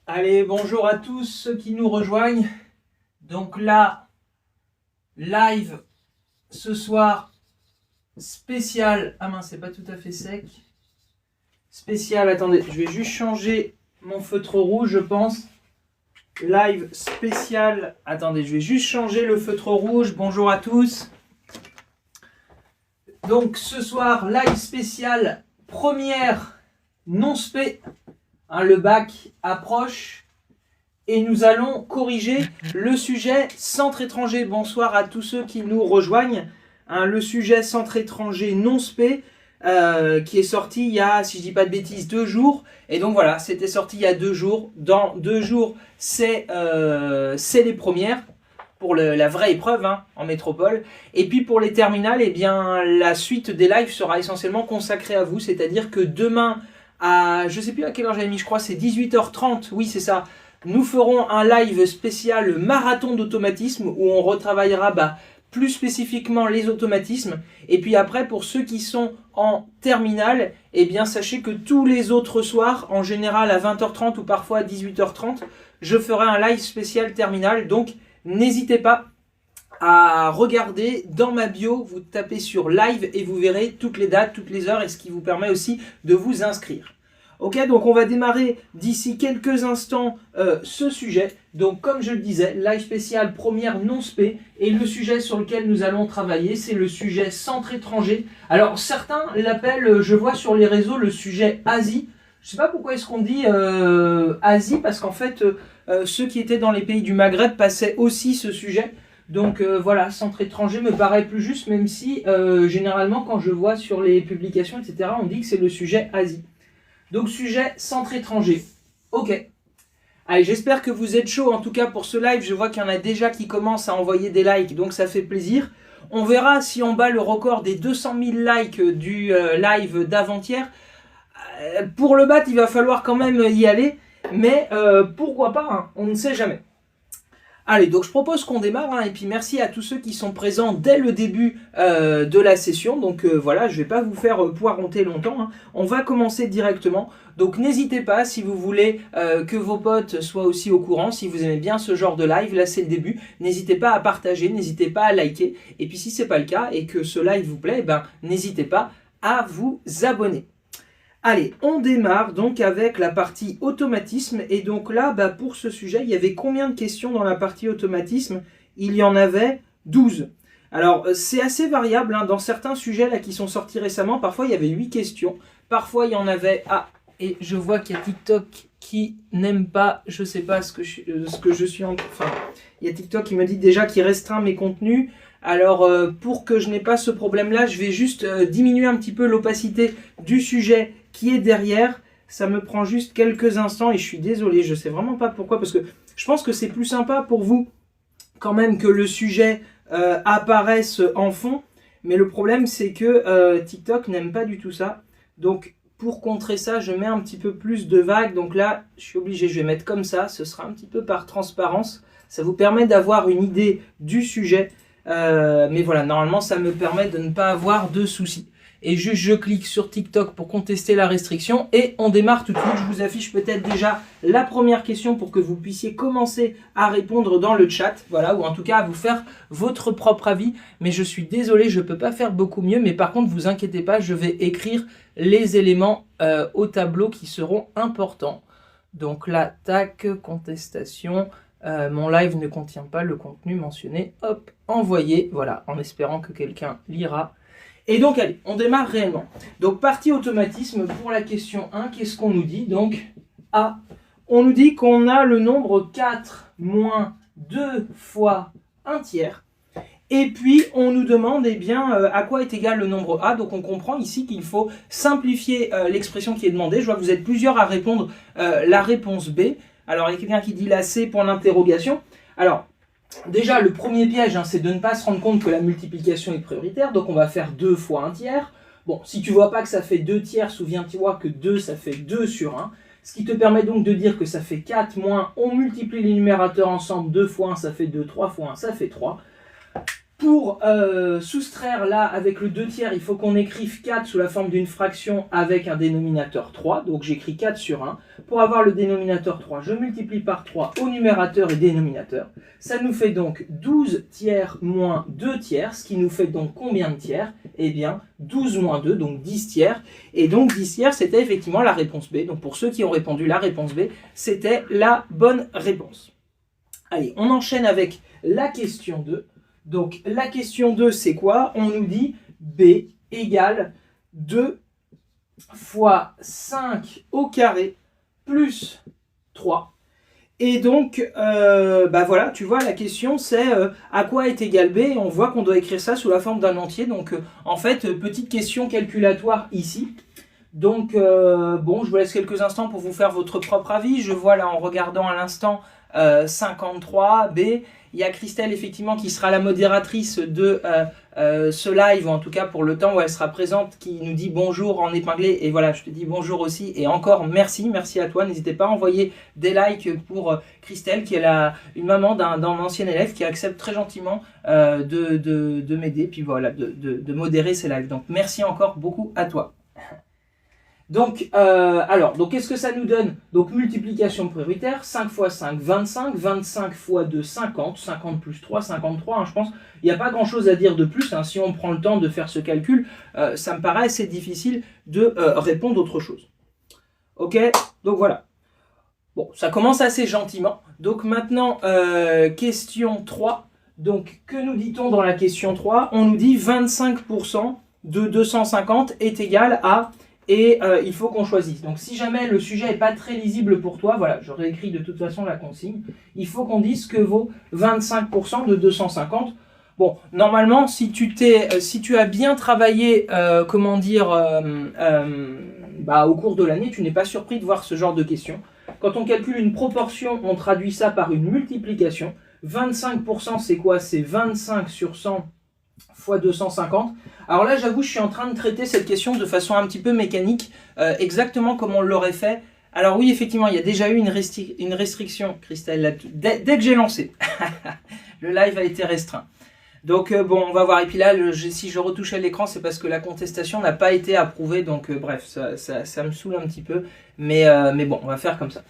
Allez, bonjour à tous ceux qui nous rejoignent. Donc là, live ce soir, spécial. Ah mince, c'est pas tout à fait sec. Spécial, attendez, je vais juste changer mon feutre rouge, je pense. Live spécial. Attendez, je vais juste changer le feutre rouge. Bonjour à tous. Donc ce soir, live spécial, première non-spé. Le bac approche et nous allons corriger le sujet centre étranger. Bonsoir à tous ceux qui nous rejoignent. Le sujet centre étranger non spé qui est sorti il y a, si je dis pas de bêtises, 2 jours. Et donc voilà, c'était sorti il y a 2 jours. Dans 2 jours, c'est les premières pour la vraie épreuve en métropole. Et puis pour les terminales, eh bien, la suite des lives sera essentiellement consacrée à vous. C'est-à-dire que demain, je sais plus à quelle heure j'avais mis, je crois c'est 18h30, oui c'est ça, nous ferons un live spécial marathon d'automatisme où on retravaillera plus spécifiquement les automatismes. Et puis après, pour ceux qui sont en terminale, eh bien sachez que tous les autres soirs, en général à 20h30 ou parfois à 18h30, je ferai un live spécial terminal. Donc n'hésitez pas à regarder dans ma bio, vous tapez sur live et vous verrez toutes les dates, toutes les heures et ce qui vous permet aussi de vous inscrire. Ok, donc on va démarrer d'ici quelques instants ce sujet. Donc comme je le disais, live spécial première non-spé et le sujet sur lequel nous allons travailler, c'est le sujet centre étranger. Alors certains l'appellent, je vois sur les réseaux, le sujet Asie. Je ne sais pas pourquoi est-ce qu'on dit Asie, parce qu'en fait, ceux qui étaient dans les pays du Maghreb passaient aussi ce sujet. Donc voilà, centre étranger me paraît plus juste, même si généralement quand je vois sur les publications, etc., on dit que c'est le sujet Asie. Donc sujet centre étranger. Ok. Allez, j'espère que vous êtes chaud en tout cas pour ce live. Je vois qu'il y en a déjà qui commencent à envoyer des likes, donc ça fait plaisir. On verra si on bat le record des 200 000 likes du live d'avant-hier. Pour le battre, il va falloir quand même y aller, mais pourquoi pas, on ne sait jamais. Allez, donc je propose qu'on démarre, et puis merci à tous ceux qui sont présents dès le début de la session. Donc voilà, je ne vais pas vous faire poireauter longtemps, on va commencer directement. Donc n'hésitez pas, si vous voulez que vos potes soient aussi au courant, si vous aimez bien ce genre de live, là c'est le début, n'hésitez pas à partager, n'hésitez pas à liker. Et puis si ce n'est pas le cas et que ce live vous plaît, n'hésitez pas à vous abonner. Allez, on démarre donc avec la partie automatisme. Et donc là, pour ce sujet, il y avait combien de questions dans la partie automatisme? Il y en avait 12. Alors, c'est assez variable. Dans certains sujets là qui sont sortis récemment, parfois il y avait 8 questions. Parfois, il y en avait... Ah, et je vois qu'il y a TikTok qui n'aime pas, je sais pas ce que je suis en... Enfin, il y a TikTok qui me dit déjà qu'il restreint mes contenus. Alors, pour que je n'ai pas ce problème-là, je vais juste diminuer un petit peu l'opacité du sujet qui est derrière. Ça me prend juste quelques instants et je suis désolé, je sais vraiment pas pourquoi, parce que je pense que c'est plus sympa pour vous quand même que le sujet apparaisse en fond. Mais le problème, c'est que TikTok n'aime pas du tout ça. Donc, pour contrer ça, je mets un petit peu plus de vagues. Donc là, je suis obligé, je vais mettre comme ça. Ce sera un petit peu par transparence. Ça vous permet d'avoir une idée du sujet. Mais voilà, normalement ça me permet de ne pas avoir de soucis. Et juste je clique sur TikTok pour contester la restriction et on démarre tout de suite. Je vous affiche peut-être déjà la première question pour que vous puissiez commencer à répondre dans le chat, voilà, ou en tout cas à vous faire votre propre avis. Mais je suis désolé, je ne peux pas faire beaucoup mieux, mais par contre vous inquiétez pas, je vais écrire les éléments au tableau qui seront importants. Donc là, tac, contestation. Mon live ne contient pas le contenu mentionné. Hop, envoyé. Voilà, en espérant que quelqu'un lira. Et donc, allez, on démarre réellement. Donc, partie automatisme pour la question 1. Qu'est-ce qu'on nous dit? Donc, A. On nous dit qu'on a le nombre 4 moins 2 fois 1 tiers. Et puis, on nous demande à quoi est égal le nombre A. Donc, on comprend ici qu'il faut simplifier l'expression qui est demandée. Je vois que vous êtes plusieurs à répondre la réponse B. Alors, il y a quelqu'un qui dit la C pour l'interrogation. Alors, déjà, le premier piège, c'est de ne pas se rendre compte que la multiplication est prioritaire. Donc, on va faire 2 fois 1 tiers. Bon, si tu ne vois pas que ça fait 2 tiers, souviens-toi que 2, ça fait 2 sur 1. Ce qui te permet donc de dire que ça fait 4 moins, on multiplie les numérateurs ensemble, 2 fois 1, ça fait 2, 3 fois 1, ça fait 3. Pour soustraire là avec le 2 tiers, il faut qu'on écrive 4 sous la forme d'une fraction avec un dénominateur 3. Donc j'écris 4 sur 1. Pour avoir le dénominateur 3, je multiplie par 3 au numérateur et dénominateur. Ça nous fait donc 12 tiers moins 2 tiers, ce qui nous fait donc combien de tiers? Eh bien 12 moins 2, donc 10 tiers. Et donc 10 tiers, c'était effectivement la réponse B. Donc pour ceux qui ont répondu la réponse B, c'était la bonne réponse. Allez, on enchaîne avec la question 2. Donc la question 2, c'est quoi? On nous dit B égale 2 fois 5 au carré plus 3. Et donc, voilà, tu vois, la question c'est à quoi est égal B? Et on voit qu'on doit écrire ça sous la forme d'un entier. Donc en fait, petite question calculatoire ici. Donc bon, je vous laisse quelques instants pour vous faire votre propre avis. Je vois là en regardant à l'instant 53 B. Il y a Christelle effectivement qui sera la modératrice de ce live, ou en tout cas pour le temps où elle sera présente, qui nous dit bonjour en épinglé. Et voilà, je te dis bonjour aussi. Et encore merci à toi. N'hésitez pas à envoyer des likes pour Christelle, qui est une maman d'un ancien élève qui accepte très gentiment de m'aider, puis voilà, de modérer ces lives. Donc merci encore beaucoup à toi. Donc, donc qu'est-ce que ça nous donne? Donc, multiplication prioritaire, 5 fois 5, 25, 25 fois 2, 50, 50 plus 3, 53, hein, je pense. Il n'y a pas grand-chose à dire de plus, hein, si on prend le temps de faire ce calcul, ça me paraît assez difficile de répondre autre chose. Ok, donc voilà. Bon, ça commence assez gentiment. Donc maintenant, question 3. Donc, que nous dit-on dans la question 3? On nous dit 25% de 250 est égal à... Et il faut qu'on choisisse. Donc si jamais le sujet n'est pas très lisible pour toi, voilà, j'aurais écrit de toute façon la consigne. Il faut qu'on dise ce que vaut 25% de 250. Bon, normalement, si tu as bien travaillé, au cours de l'année, tu n'es pas surpris de voir ce genre de questions. Quand on calcule une proportion, on traduit ça par une multiplication. 25%, c'est quoi? C'est 25 sur 100 fois 250. Alors là, j'avoue, je suis en train de traiter cette question de façon un petit peu mécanique, exactement comme on l'aurait fait. Alors oui, effectivement, il y a déjà eu une restriction, Christelle, là, dès que j'ai lancé. Le live a été restreint. Donc bon, on va voir. Et puis là, si je retouche à l'écran, c'est parce que la contestation n'a pas été approuvée. Donc bref, ça me saoule un petit peu. Mais bon, on va faire comme ça.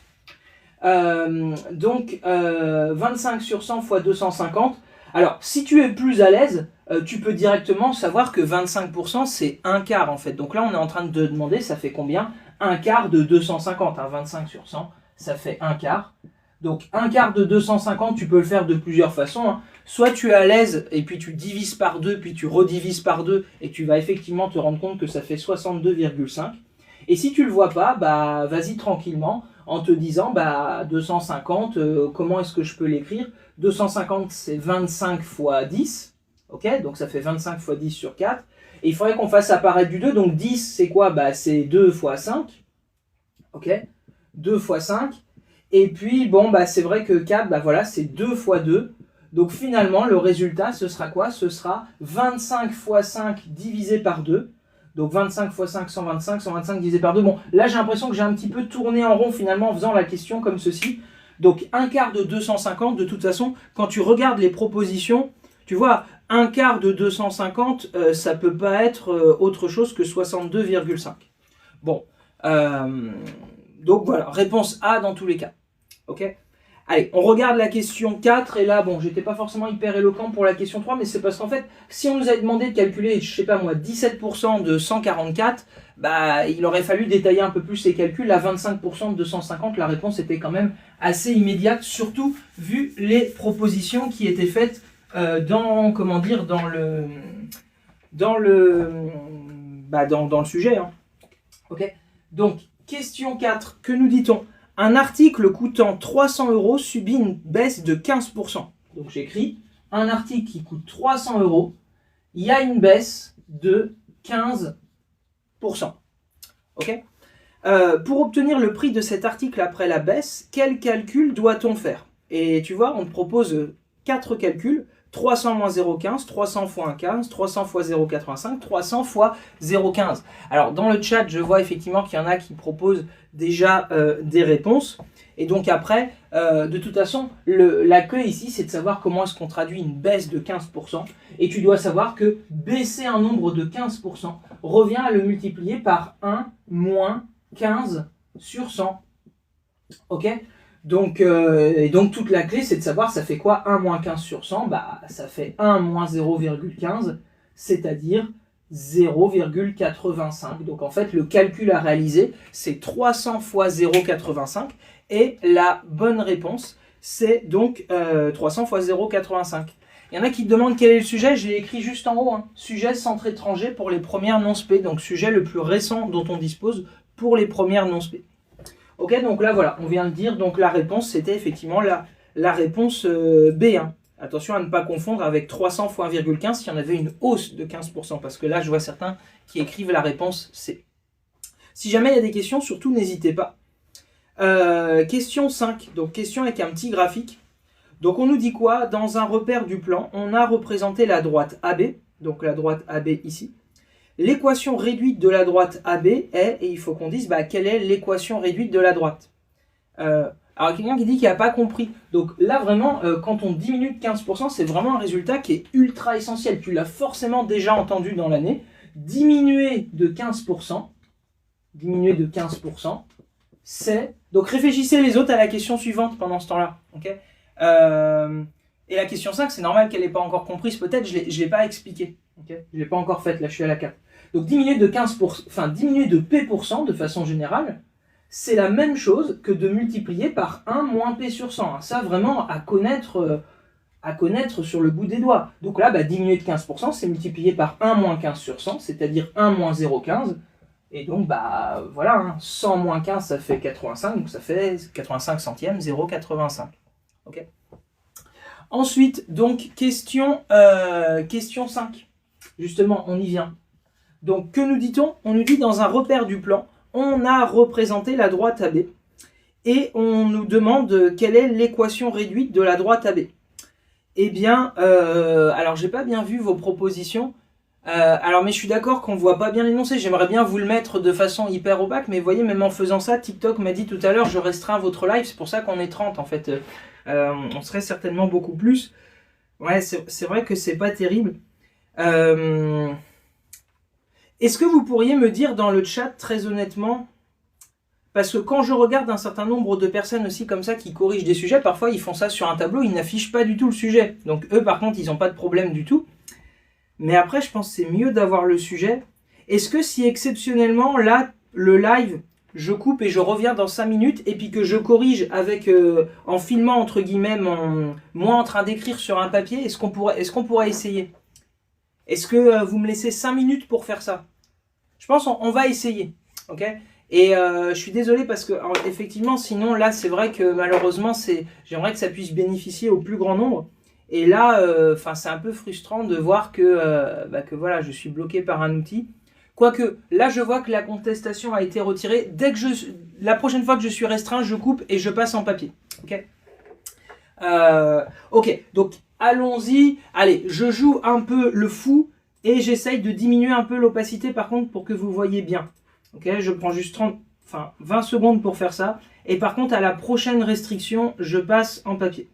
25 sur 100 fois 250. Alors, si tu es plus à l'aise, tu peux directement savoir que 25% c'est un quart en fait. Donc là, on est en train de demander, ça fait combien? Un quart de 250, hein, 25 sur 100, ça fait un quart. Donc un quart de 250, tu peux le faire de plusieurs façons, hein. Soit tu es à l'aise et puis tu divises par 2, puis tu redivises par 2 et tu vas effectivement te rendre compte que ça fait 62,5. Et si tu le vois pas, bah vas-y tranquillement en te disant 250, comment est-ce que je peux l'écrire? 250 c'est 25 fois 10, ok, donc ça fait 25 fois 10 sur 4, et il faudrait qu'on fasse apparaître du 2, donc 10 c'est quoi? C'est 2 fois 5, ok, 2 fois 5, et puis bon c'est vrai que 4, voilà, c'est 2 fois 2, donc finalement le résultat ce sera quoi? Ce sera 25 fois 5 divisé par 2, donc 25 fois 5, 125, 125 divisé par 2. Bon, là j'ai l'impression que j'ai un petit peu tourné en rond finalement en faisant la question comme ceci. Donc un quart de 250, de toute façon, quand tu regardes les propositions, tu vois, un quart de 250, ça peut pas être autre chose que 62,5. Bon, donc voilà, réponse A dans tous les cas. Ok ? Allez, on regarde la question 4, et là, bon, j'étais pas forcément hyper éloquent pour la question 3, mais c'est parce qu'en fait, si on nous avait demandé de calculer, je sais pas moi, 17% de 144, il aurait fallu détailler un peu plus les calculs. À 25% de 250, la réponse était quand même assez immédiate, surtout vu les propositions qui étaient faites dans le sujet. Hein. Ok. Donc, question 4, que nous dit-on? Un article coûtant 300 € subit une baisse de 15%. Donc j'écris, un article qui coûte 300 €, il y a une baisse de 15%. Ok. Pour obtenir le prix de cet article après la baisse, quel calcul doit-on faire? Et tu vois, on te propose 4 calculs. 300 moins 0,15, 300 fois 1,15, 300 fois 0,85, 300 fois 0,15. Alors dans le chat, je vois effectivement qu'il y en a qui proposent déjà des réponses. Et donc après, de toute façon, la clé ici, c'est de savoir comment est-ce qu'on traduit une baisse de 15%. Et tu dois savoir que baisser un nombre de 15% revient à le multiplier par 1 moins 15 sur 100. Ok ? Donc, et donc toute la clé, c'est de savoir ça fait quoi 1 moins 15 sur 100 ? Bah, ça fait 1 moins 0,15, c'est-à-dire 0,85. Donc en fait, le calcul à réaliser, c'est 300 fois 0,85. Et la bonne réponse, c'est donc 300 fois 0,85. Il y en a qui demandent quel est le sujet, je l'ai écrit juste en haut. Hein. Sujet centre étranger pour les premières non-spé, donc sujet le plus récent dont on dispose pour les premières non-spé. Ok, donc là voilà, on vient de dire, donc la réponse c'était effectivement la réponse B1. Attention à ne pas confondre avec 300 fois 1,15 s'il y en avait une hausse de 15%, parce que là je vois certains qui écrivent la réponse C. Si jamais il y a des questions, surtout n'hésitez pas. Question 5, donc question avec un petit graphique. Donc on nous dit quoi? Dans un repère du plan, on a représenté la droite AB, donc la droite AB ici. L'équation réduite de la droite AB est, et il faut qu'on dise, quelle est l'équation réduite de la droite. Alors quelqu'un qui dit qu'il n'a pas compris. Donc là vraiment, quand on diminue de 15%, c'est vraiment un résultat qui est ultra essentiel. Tu l'as forcément déjà entendu dans l'année. Diminuer de 15%, c'est... Donc réfléchissez les autres à la question suivante pendant ce temps-là. Okay, et la question 5, c'est normal qu'elle n'ait pas encore comprise. Peut-être je ne l'ai pas expliqué. Okay, je ne l'ai pas encore faite, là je suis à la 4. Donc diminuer de 15%, enfin diminuer de P% de façon générale, c'est la même chose que de multiplier par 1 moins P sur 100. Ça vraiment à connaître sur le bout des doigts. Donc là, diminuer de 15%, c'est multiplier par 1 moins 15 sur 100, c'est-à-dire 1 moins 0,15. Et donc, voilà, hein, 100 moins 15, ça fait 85, donc ça fait 85 centièmes, 0,85. Ok. Ensuite, donc, question 5. Justement, on y vient. Donc, que nous dit-on? On nous dit dans un repère du plan, on a représenté la droite AB. Et on nous demande quelle est l'équation réduite de la droite AB. Eh bien, alors, j'ai pas bien vu vos propositions. Mais je suis d'accord qu'on ne voit pas bien l'énoncé. J'aimerais bien vous le mettre de façon hyper opaque, mais vous voyez, même en faisant ça, TikTok m'a dit tout à l'heure, je restreins votre live, c'est pour ça qu'on est 30 en fait. On serait certainement beaucoup plus. Ouais, c'est vrai que c'est pas terrible. Est-ce que vous pourriez me dire dans le chat, très honnêtement, parce que quand je regarde un certain nombre de personnes aussi comme ça qui corrigent des sujets, parfois ils font ça sur un tableau, ils n'affichent pas du tout le sujet. Donc eux, par contre, ils n'ont pas de problème du tout. Mais après, je pense que c'est mieux d'avoir le sujet. Est-ce que si exceptionnellement, là, le live, je coupe et je reviens dans 5 minutes, et puis que je corrige avec en filmant, entre guillemets, moi en train d'écrire sur un papier, est-ce qu'on pourrait essayer? Est-ce que vous me laissez 5 minutes pour faire ça? Je pense qu'on va essayer. Ok. Et je suis désolé parce que, alors, effectivement, sinon, là, c'est vrai que malheureusement, j'aimerais que ça puisse bénéficier au plus grand nombre. Et là, c'est un peu frustrant de voir que voilà, je suis bloqué par un outil. Quoique, là, je vois que la contestation a été retirée. La prochaine fois que je suis restreint, je coupe et je passe en papier. Ok. Ok, donc allons-y. Allez, je joue un peu le fou et j'essaye de diminuer un peu l'opacité par contre pour que vous voyez bien. Ok, je prends juste 20 secondes pour faire ça. Et par contre, à la prochaine restriction, je passe en papier.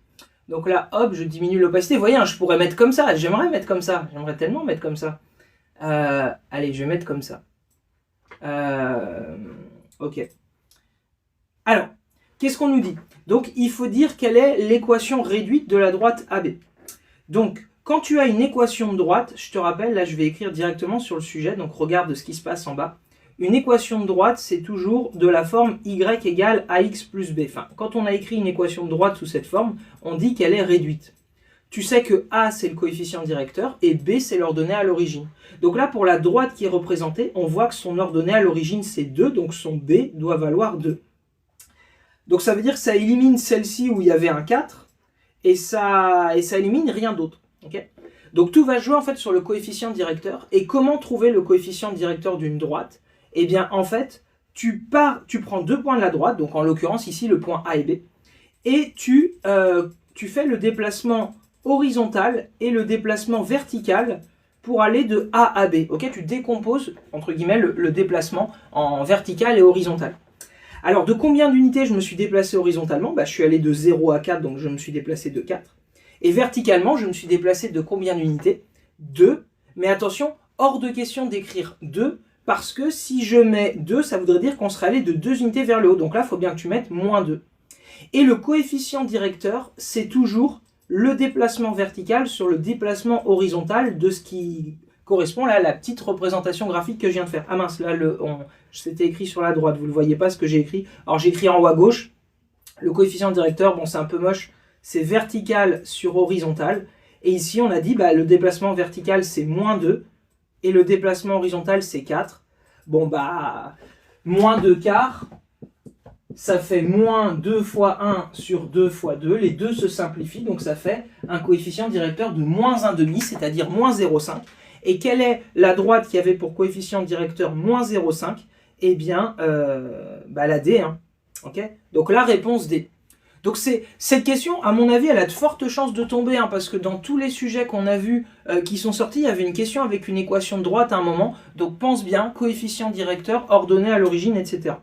Donc là, hop, je diminue l'opacité. Vous voyez, hein, je pourrais mettre comme ça. J'aimerais mettre comme ça. J'aimerais tellement mettre comme ça. Allez, je vais mettre comme ça. Ok. Alors, qu'est-ce qu'on nous dit? Donc, il faut dire quelle est l'équation réduite de la droite AB. Donc, quand tu as une équation de droite, je te rappelle, là, je vais écrire directement sur le sujet. Donc, regarde ce qui se passe en bas. Une équation de droite, c'est toujours de la forme y égale ax plus b. Enfin, quand on a écrit une équation de droite sous cette forme, on dit qu'elle est réduite. Tu sais que a, c'est le coefficient directeur, et b, c'est l'ordonnée à l'origine. Donc là, pour la droite qui est représentée, on voit que son ordonnée à l'origine, c'est 2, donc son b doit valoir 2. Donc ça veut dire que ça élimine celle-ci où il y avait un 4, et ça élimine rien d'autre. Okay, donc tout va jouer en fait sur le coefficient directeur. Et comment trouver le coefficient directeur d'une droite? Eh bien, en fait, tu prends 2 points de la droite, donc en l'occurrence ici le point A et B, et tu fais le déplacement horizontal et le déplacement vertical pour aller de A à B. Ok, tu décomposes, entre guillemets, le déplacement en vertical et horizontal. Alors, de combien d'unités je me suis déplacé horizontalement? Je suis allé de 0 à 4, donc je me suis déplacé de 4. Et verticalement, je me suis déplacé de combien d'unités? 2. Mais attention, hors de question d'écrire 2, parce que si je mets 2, ça voudrait dire qu'on serait allé de 2 unités vers le haut. Donc là, il faut bien que tu mettes moins 2. Et le coefficient directeur, c'est toujours le déplacement vertical sur le déplacement horizontal de ce qui correspond là à la petite représentation graphique que je viens de faire. Ah mince, là, c'était écrit sur la droite, vous ne le voyez pas ce que j'ai écrit. Alors j'ai écrit en haut à gauche, le coefficient directeur, bon c'est un peu moche, c'est vertical sur horizontal. Et ici on a dit, le déplacement vertical c'est moins 2, et le déplacement horizontal c'est 4. Bon moins 2 quarts, ça fait moins 2 fois 1 sur 2 fois 2. Les deux se simplifient, donc ça fait un coefficient directeur de moins 1,5, c'est-à-dire moins 0,5. Et quelle est la droite qui avait pour coefficient directeur moins 0,5? Eh bien, la D. Hein. Okay, donc la réponse D. Donc cette question, à mon avis, elle a de fortes chances de tomber, hein, parce que dans tous les sujets qu'on a vus qui sont sortis, il y avait une question avec une équation de droite à un moment. Donc pense bien, coefficient directeur, ordonnée à l'origine, etc.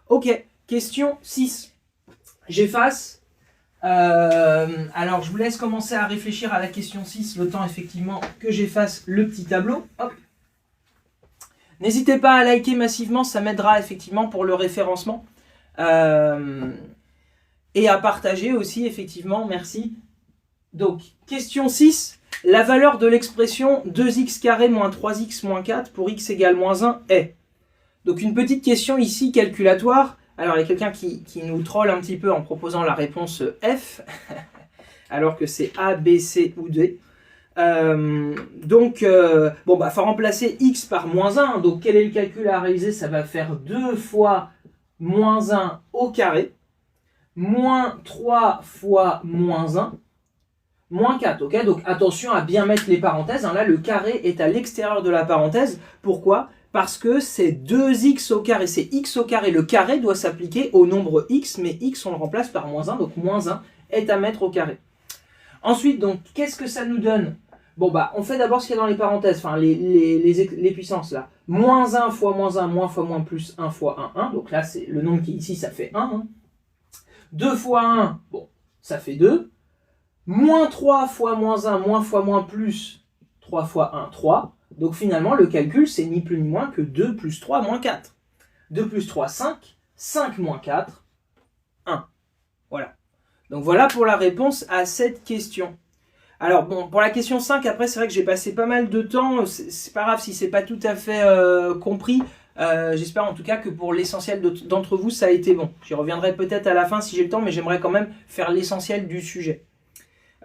Ok, question 6. J'efface. Alors je vous laisse commencer à réfléchir à la question 6, le temps effectivement que j'efface le petit tableau. Hop. N'hésitez pas à liker massivement, ça m'aidera effectivement pour le référencement. Et à partager aussi effectivement, merci. Donc, question 6, la valeur de l'expression 2x carré moins 3x moins 4 pour x égale moins 1 est. Donc une petite question ici calculatoire. Alors, il y a quelqu'un qui nous troll un petit peu en proposant la réponse F, alors que c'est A, B, C ou D. Faut remplacer x par moins 1. Donc, quel est le calcul à réaliser? Ça va faire 2 fois moins 1 au carré, moins 3 fois moins 1, moins 4. Okay, donc, attention à bien mettre les parenthèses. Hein, là, le carré est à l'extérieur de la parenthèse. Pourquoi? Parce que c'est 2x au carré, c'est x au carré. Le carré doit s'appliquer au nombre x, mais x on le remplace par moins 1, donc moins 1 est à mettre au carré. Ensuite, donc, qu'est-ce que ça nous donne? Bon, on fait d'abord ce qu'il y a dans les parenthèses, enfin les puissances là. Moins 1 fois moins 1, moins fois moins plus 1 fois 1, 1. Donc là, c'est le nombre qui est ici, ça fait 1. Hein. 2 fois 1, bon, ça fait 2. Moins 3 fois moins 1, moins fois moins plus 3 fois 1, 3. Donc finalement, le calcul, c'est ni plus ni moins que 2 plus 3 moins 4. 2 plus 3, 5. 5 moins 4, 1. Voilà. Donc voilà pour la réponse à cette question. Alors bon, pour la question 5, après, c'est vrai que j'ai passé pas mal de temps. C'est pas grave si c'est pas tout à fait compris. J'espère en tout cas que pour l'essentiel d'entre vous, ça a été bon. J'y reviendrai peut-être à la fin si j'ai le temps, mais j'aimerais quand même faire l'essentiel du sujet.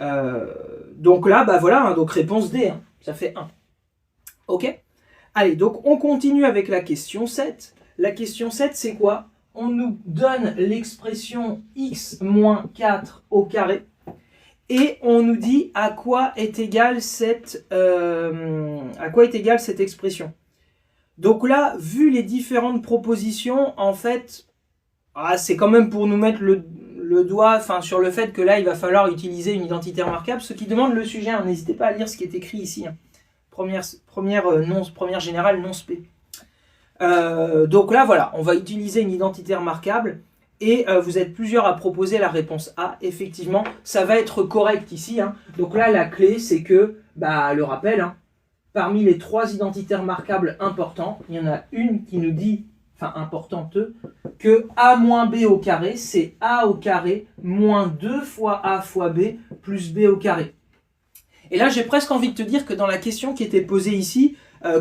Donc là, voilà, hein, donc réponse D, hein, ça fait 1. Ok? Allez, donc on continue avec la question 7. La question 7, c'est quoi? On nous donne l'expression x moins 4 au carré et on nous dit à quoi est égale cette expression. Donc là, vu les différentes propositions, en fait, c'est quand même pour nous mettre le doigt sur le fait que là, il va falloir utiliser une identité remarquable. Ceux qui demandent le sujet, hein, n'hésitez pas à lire ce qui est écrit ici. Hein. Première générale non spé. Donc là, voilà, on va utiliser une identité remarquable et vous êtes plusieurs à proposer la réponse A. Effectivement, ça va être correct ici. Hein. Donc là, la clé, c'est que, le rappel, hein, parmi les 3 identités remarquables importants, il y en a une qui nous dit, importante, que A moins B au carré, c'est A au carré moins 2 fois A fois B plus B au carré. Et là, j'ai presque envie de te dire que dans la question qui était posée ici,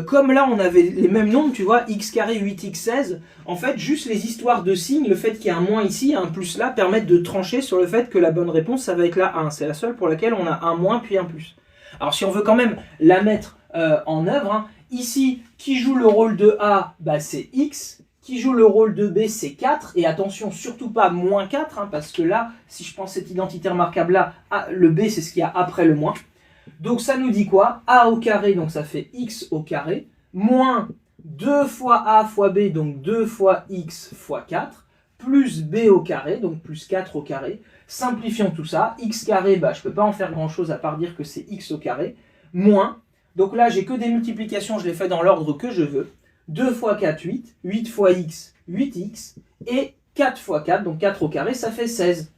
comme là, on avait les mêmes nombres, tu vois, x carré 8x 16, en fait, juste les histoires de signes, le fait qu'il y a un moins ici, un plus là, permettent de trancher sur le fait que la bonne réponse, ça va être la 1. C'est la seule pour laquelle on a un moins puis un plus. Alors, si on veut quand même la mettre en œuvre, hein, ici, qui joue le rôle de A, c'est x. Qui joue le rôle de B, c'est 4. Et attention, surtout pas moins 4, hein, parce que là, si je prends cette identité remarquable-là, le B, c'est ce qu'il y a après le moins. Donc ça nous dit quoi? A au carré, donc ça fait x au carré, moins 2 fois A fois B, donc 2 fois x fois 4, plus B au carré, donc plus 4 au carré. Simplifions tout ça. X carré, je ne peux pas en faire grand-chose à part dire que c'est x au carré, moins. Donc là, j'ai que des multiplications, je les fais dans l'ordre que je veux. 2 fois 4, 8. 8 fois x, 8x. Et 4 fois 4, donc 4 au carré, ça fait 16.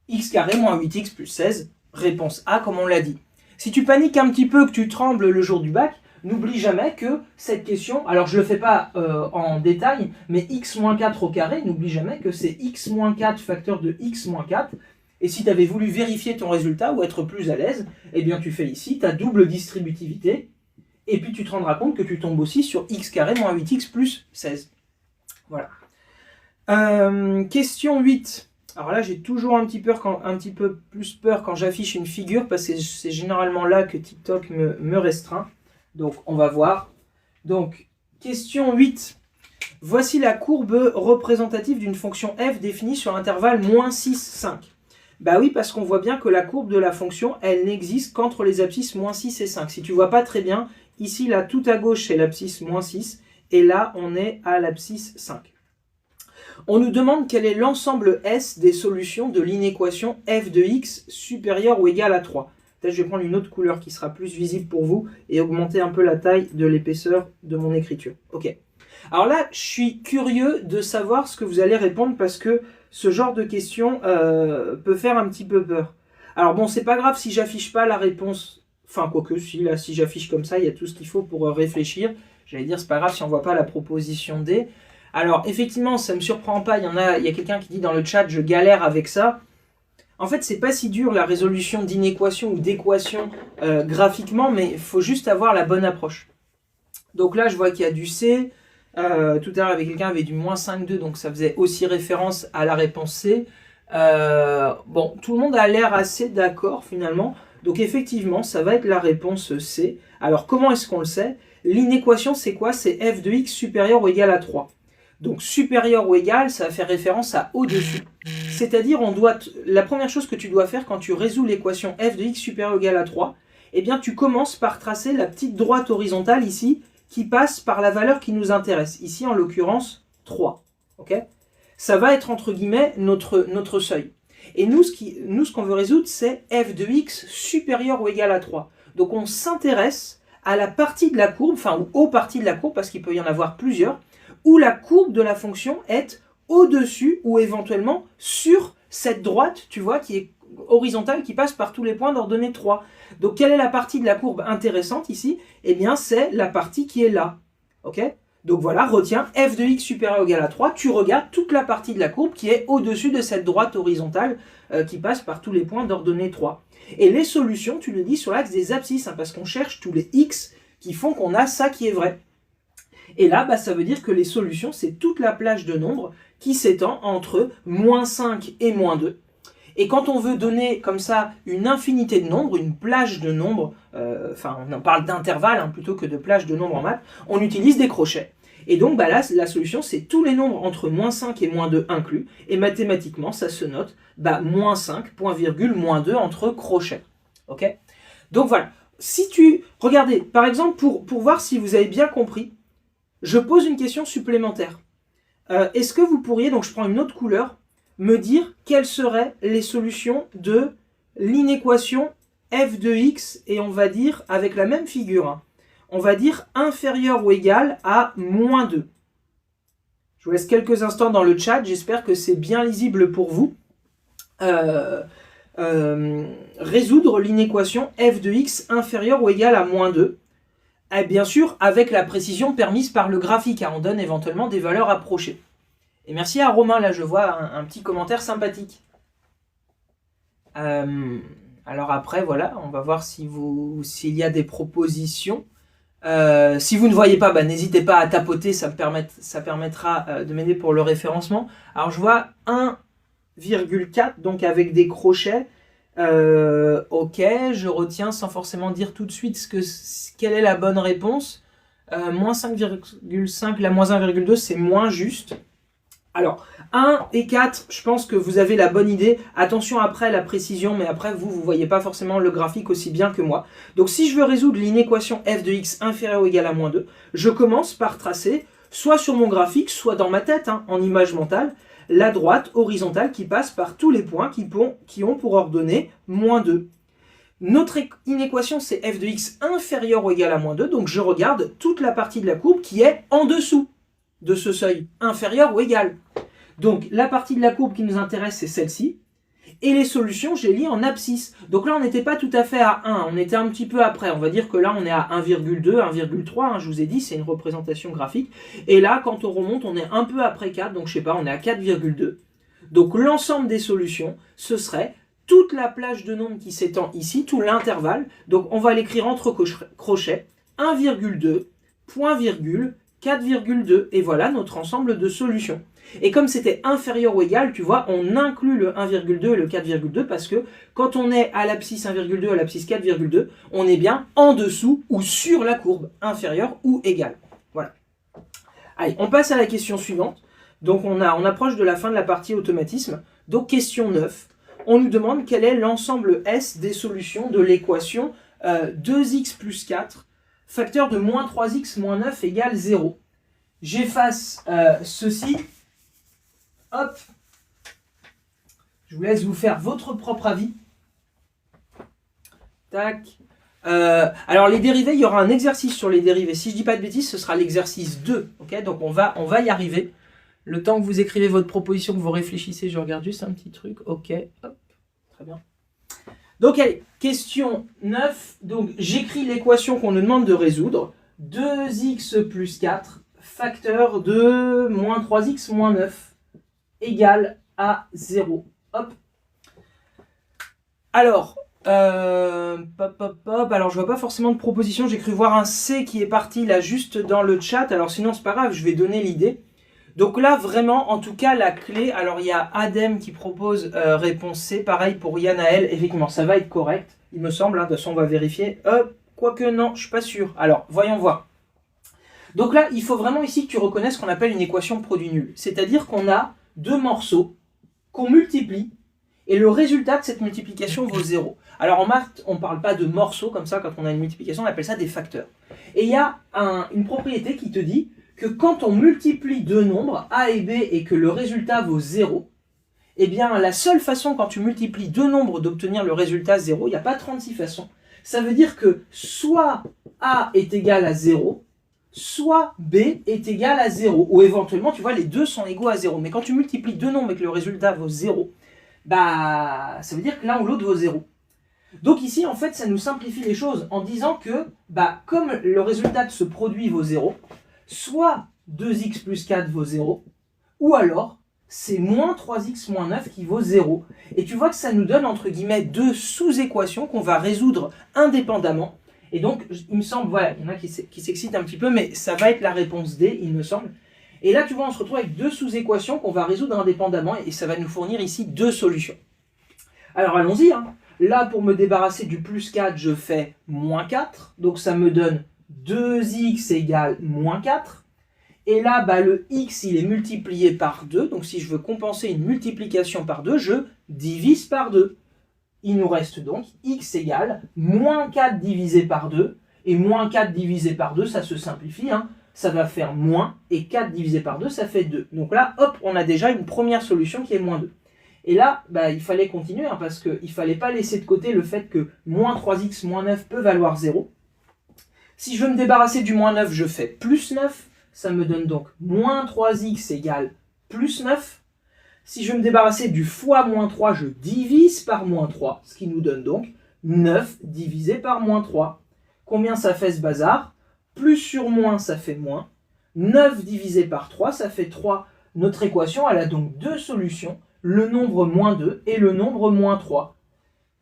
X carré moins 8x plus 16. Réponse A, comme on l'a dit. Si tu paniques un petit peu, que tu trembles le jour du bac, n'oublie jamais que cette question, alors je ne le fais pas en détail, mais x moins 4 au carré, n'oublie jamais que c'est x moins 4 facteur de x moins 4. Et si tu avais voulu vérifier ton résultat ou être plus à l'aise, eh bien tu fais ici ta double distributivité, et puis tu te rendras compte que tu tombes aussi sur x carré moins 8x plus 16. Voilà. Question 8. Alors là, j'ai toujours un petit peu plus peur quand j'affiche une figure, parce que c'est généralement là que TikTok me restreint. Donc, on va voir. Donc, question 8. Voici la courbe représentative d'une fonction f définie sur l'intervalle moins 6, 5. Bah oui, parce qu'on voit bien que la courbe de la fonction, elle n'existe qu'entre les abscisses moins 6 et 5. Si tu vois pas très bien, ici, là, tout à gauche, c'est l'abscisse moins 6, et là, on est à l'abscisse 5. On nous demande quel est l'ensemble S des solutions de l'inéquation f de x supérieure ou égale à 3. Peut-être je vais prendre une autre couleur qui sera plus visible pour vous et augmenter un peu la taille de l'épaisseur de mon écriture. Ok. Alors là, je suis curieux de savoir ce que vous allez répondre parce que ce genre de question peut faire un petit peu peur. Alors bon, c'est pas grave si j'affiche pas la réponse. Enfin, quoique, si j'affiche comme ça, il y a tout ce qu'il faut pour réfléchir. J'allais dire, c'est pas grave si on voit pas la proposition D. Alors, effectivement, ça ne me surprend pas. Il y a quelqu'un qui dit dans le chat, je galère avec ça. En fait, c'est pas si dur la résolution d'inéquation ou d'équation graphiquement, mais il faut juste avoir la bonne approche. Donc là, je vois qu'il y a du C. Tout à l'heure, avec quelqu'un avait du moins 5,2, donc ça faisait aussi référence à la réponse C. Bon, tout le monde a l'air assez d'accord finalement. Donc effectivement, ça va être la réponse C. Alors, comment est-ce qu'on le sait? L'inéquation, c'est quoi? C'est f de x supérieur ou égal à 3. Donc supérieur ou égal, ça va faire référence à au-dessus. C'est-à-dire, la première chose que tu dois faire quand tu résous l'équation f de x supérieur ou égal à 3, eh bien tu commences par tracer la petite droite horizontale ici, qui passe par la valeur qui nous intéresse. Ici, en l'occurrence, 3. Okay, ça va être, entre guillemets, notre seuil. Et nous, ce qu'on veut résoudre, c'est f de x supérieur ou égal à 3. Donc on s'intéresse à la partie de la courbe, enfin aux parties de la courbe, parce qu'il peut y en avoir plusieurs, où la courbe de la fonction est au-dessus ou éventuellement sur cette droite, tu vois, qui est horizontale, qui passe par tous les points d'ordonnée 3. Donc, quelle est la partie de la courbe intéressante ici? Eh bien, c'est la partie qui est là. Ok? Donc voilà, retiens f de x supérieur ou égal à 3, tu regardes toute la partie de la courbe qui est au-dessus de cette droite horizontale qui passe par tous les points d'ordonnée 3. Et les solutions, tu le dis sur l'axe des abscisses, hein, parce qu'on cherche tous les x qui font qu'on a ça qui est vrai. Et là, bah, ça veut dire que les solutions, c'est toute la plage de nombres qui s'étend entre moins 5 et moins 2. Et quand on veut donner comme ça une infinité de nombres, une plage de nombres, on en parle d'intervalle hein, plutôt que de plage de nombres en maths, on utilise des crochets. Et donc bah là, la solution, c'est tous les nombres entre moins 5 et moins 2 inclus. Et mathématiquement, ça se note moins 5, point virgule, moins 2 entre crochets. Ok? Donc voilà. Regardez, par exemple, pour voir si vous avez bien compris, je pose une question supplémentaire. Est-ce que vous pourriez, donc je prends une autre couleur, me dire quelles seraient les solutions de l'inéquation f de x, et on va dire, avec la même figure, hein, on va dire inférieur ou égal à moins 2. Je vous laisse quelques instants dans le chat, j'espère que c'est bien lisible pour vous. Résoudre l'inéquation f de x inférieur ou égal à moins 2. Et bien sûr, avec la précision permise par le graphique, hein, on donne éventuellement des valeurs approchées. Et merci à Romain, là je vois un petit commentaire sympathique. Alors après, voilà, on va voir s'il y a des propositions. Si vous ne voyez pas, n'hésitez pas à tapoter, ça permettra de m'aider pour le référencement. Alors je vois 1,4, donc avec des crochets. Ok, je retiens sans forcément dire tout de suite quelle est la bonne réponse. Moins 5,5, la moins 1,2, c'est moins juste. Alors, 1 et 4, je pense que vous avez la bonne idée. Attention après la précision, mais après vous ne voyez pas forcément le graphique aussi bien que moi. Donc si je veux résoudre l'inéquation f de x inférieur ou égal à moins 2, je commence par tracer, soit sur mon graphique, soit dans ma tête, hein, en image mentale, la droite horizontale qui passe par tous les points qui ont pour ordonnée moins 2. Notre inéquation, c'est f de x inférieur ou égal à moins 2. Donc, je regarde toute la partie de la courbe qui est en dessous de ce seuil, inférieur ou égal. Donc, la partie de la courbe qui nous intéresse, c'est celle-ci. Et les solutions, je les lis en abscisse. Donc là, on n'était pas tout à fait à 1, on était un petit peu après. On va dire que là, on est à 1,2, 1,3, hein, je vous ai dit, c'est une représentation graphique. Et là, quand on remonte, on est un peu après 4, donc je sais pas, on est à 4,2. Donc l'ensemble des solutions, ce serait toute la plage de nombres qui s'étend ici, tout l'intervalle. Donc on va l'écrire entre crochets, 1,2, point virgule, 4,2. Et voilà notre ensemble de solutions. Et comme c'était inférieur ou égal, tu vois, on inclut le 1,2 et le 4,2 parce que quand on est à l'abscisse 1,2 à l'abscisse 4,2, on est bien en dessous ou sur la courbe, inférieure ou égale. Voilà. Allez, on passe à la question suivante. Donc on approche de la fin de la partie automatisme. Donc question 9. On nous demande quel est l'ensemble S des solutions de l'équation 2x plus 4, facteur de moins 3x moins 9 égale 0. J'efface ceci. Hop, je vous laisse vous faire votre propre avis. Tac. Alors les dérivés, il y aura un exercice sur les dérivés. Si je ne dis pas de bêtises, ce sera l'exercice 2. Okay, donc on va y arriver. Le temps que vous écrivez votre proposition, que vous réfléchissez, je regarde juste un petit truc. Ok, hop, très bien. Donc allez, question 9. Donc j'écris l'équation qu'on nous demande de résoudre. 2x plus 4, facteur de moins 3x moins 9. Égal à 0. Hop. Alors, alors je vois pas forcément de proposition. J'ai cru voir un C qui est parti là juste dans le chat. Alors sinon c'est pas grave, je vais donner l'idée. Donc là vraiment, en tout cas la clé. Alors il y a Adem qui propose réponse C. Pareil pour Yanaël. Effectivement, ça va être correct. Il me semble. Hein, de toute façon on va vérifier. Quoique non, je suis pas sûr. Alors voyons voir. Donc là, il faut vraiment ici que tu reconnaisses ce qu'on appelle une équation produit nul. C'est-à-dire qu'on a deux morceaux qu'on multiplie et le résultat de cette multiplication vaut 0. Alors en maths, on ne parle pas de morceaux comme ça, quand on a une multiplication, on appelle ça des facteurs. Et il y a une propriété qui te dit que quand on multiplie deux nombres, A et B, et que le résultat vaut 0, eh bien la seule façon quand tu multiplies deux nombres d'obtenir le résultat 0, il n'y a pas 36 façons, ça veut dire que soit A est égal à 0, soit B est égal à 0, ou éventuellement, tu vois, les deux sont égaux à 0. Mais quand tu multiplies deux nombres et que le résultat vaut 0, bah, ça veut dire que l'un ou l'autre vaut 0. Donc ici, en fait, ça nous simplifie les choses en disant que, bah, comme le résultat de ce produit vaut 0, soit 2x plus 4 vaut 0, ou alors, c'est moins 3x moins 9 qui vaut 0. Et tu vois que ça nous donne, entre guillemets, deux sous-équations qu'on va résoudre indépendamment. Et donc, il me semble, voilà, il y en a qui s'excitent un petit peu, mais ça va être la réponse D, il me semble. Et là, tu vois, on se retrouve avec deux sous-équations qu'on va résoudre indépendamment, et ça va nous fournir ici deux solutions. Alors, allons-y. Hein. Là, pour me débarrasser du plus 4, je fais moins 4. Donc, ça me donne 2x égale moins 4. Et là, bah, le x, il est multiplié par 2. Donc, si je veux compenser une multiplication par 2, je divise par 2. Il nous reste donc x égale moins 4 divisé par 2. Et moins 4 divisé par 2, ça se simplifie. Hein. Ça va faire moins. Et 4 divisé par 2, ça fait 2. Donc là, hop, on a déjà une première solution qui est moins 2. Et là, bah, il fallait continuer. Hein, parce qu'il ne fallait pas laisser de côté le fait que moins 3x moins 9 peut valoir 0. Si je veux me débarrasser du moins 9, je fais plus 9. Ça me donne donc moins 3x égale plus 9. Si je veux me débarrasser du fois moins 3, je divise par moins 3, ce qui nous donne donc 9 divisé par moins 3. Combien ça fait ce bazar? Plus sur moins, ça fait moins. 9 divisé par 3, ça fait 3. Notre équation, elle a donc deux solutions, le nombre moins 2 et le nombre moins 3.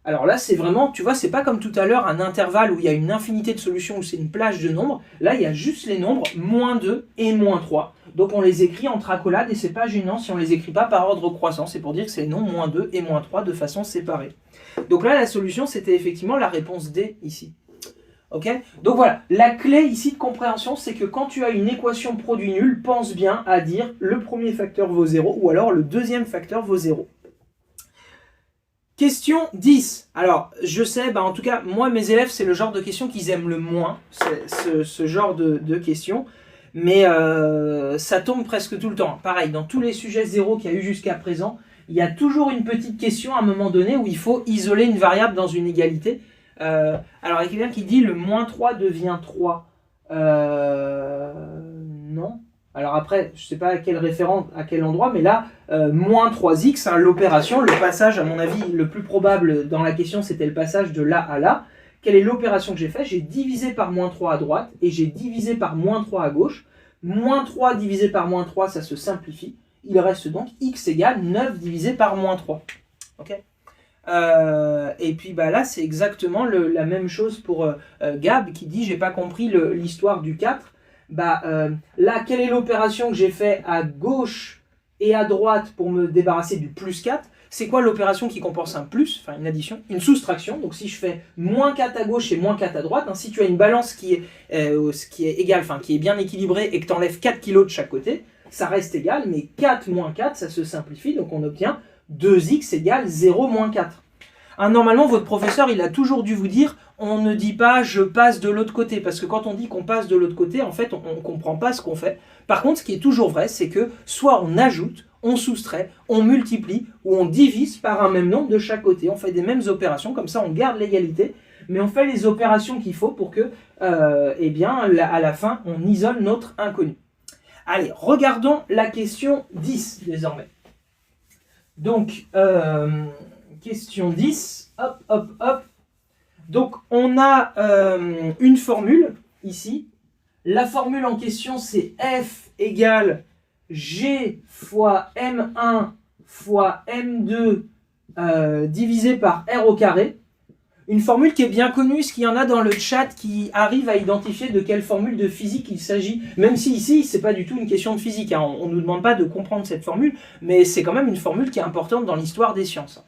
Alors là, c'est vraiment, tu vois, c'est pas comme tout à l'heure un intervalle où il y a une infinité de solutions, où c'est une plage de nombres. Là, il y a juste les nombres moins 2 et moins 3. Donc on les écrit entre accolades et c'est pas gênant si on les écrit pas par ordre croissant. C'est pour dire que c'est les nombres moins 2 et moins 3 de façon séparée. Donc là, la solution, c'était effectivement la réponse D ici. Ok? Donc voilà, la clé ici de compréhension, c'est que quand tu as une équation produit nul, pense bien à dire le premier facteur vaut 0 ou alors le deuxième facteur vaut 0. Question 10. Alors, je sais, bah en tout cas, moi, mes élèves, c'est le genre de questions qu'ils aiment le moins, ce genre de questions. Mais ça tombe presque tout le temps. Pareil, dans tous les sujets 0 qu'il y a eu jusqu'à présent, il y a toujours une petite question à un moment donné où il faut isoler une variable dans une égalité. Alors, il y a quelqu'un qui dit le moins 3 devient 3. Non. Alors après, je ne sais pas à quel référent, à quel endroit, mais là, moins 3x, hein, l'opération, le passage, à mon avis, le plus probable dans la question, c'était le passage de là à là. Quelle est l'opération que j'ai fait? J'ai divisé par moins 3 à droite et j'ai divisé par moins 3 à gauche. Moins 3 divisé par moins 3, ça se simplifie. Il reste donc x égale 9 divisé par moins 3. Ok. Et puis bah, là, c'est exactement la même chose pour Gab qui dit « j'ai pas compris l'histoire du 4 ». Bah, là, quelle est l'opération que j'ai fait à gauche et à droite pour me débarrasser du plus 4? C'est quoi l'opération qui compense un plus, enfin une addition, une soustraction? Donc si je fais moins 4 à gauche et moins 4 à droite, hein, si tu as une balance qui est égale, enfin qui est bien équilibrée et que tu enlèves 4 kg de chaque côté, ça reste égal, mais 4 moins 4, ça se simplifie, donc on obtient 2x égale 0 moins 4. Hein, normalement, votre professeur, il a toujours dû vous dire on ne dit pas je passe de l'autre côté, parce que quand on dit qu'on passe de l'autre côté, en fait, on ne comprend pas ce qu'on fait. Par contre, ce qui est toujours vrai, c'est que soit on ajoute, on soustrait, on multiplie, ou on divise par un même nombre de chaque côté. On fait des mêmes opérations, comme ça on garde l'égalité, mais on fait les opérations qu'il faut pour que, eh bien, à la fin, on isole notre inconnu. Allez, regardons la question 10, désormais. Donc, question 10, hop, hop, hop. Donc, on a une formule, ici. La formule en question, c'est f égale g fois m1 fois m2 divisé par r au carré. Une formule qui est bien connue, est-ce qu'il y en a dans le chat qui arrive à identifier de quelle formule de physique il s'agit? Même si ici, c'est pas du tout une question de physique, hein. On ne nous demande pas de comprendre cette formule, mais c'est quand même une formule qui est importante dans l'histoire des sciences.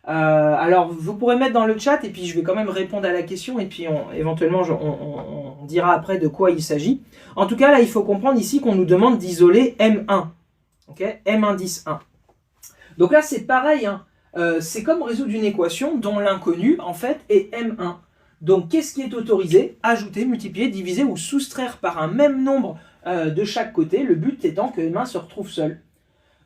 Alors, vous pourrez mettre dans le chat, et puis je vais quand même répondre à la question, et puis éventuellement, on dira après de quoi il s'agit. En tout cas, là, il faut comprendre ici qu'on nous demande d'isoler M1. Ok, M1, 1. Donc là, c'est pareil, hein. C'est comme résoudre une équation dont l'inconnu, en fait, est M1. Donc, qu'est-ce qui est autorisé? Ajouter, multiplier, diviser ou soustraire par un même nombre de chaque côté, le but étant que M1 se retrouve seul.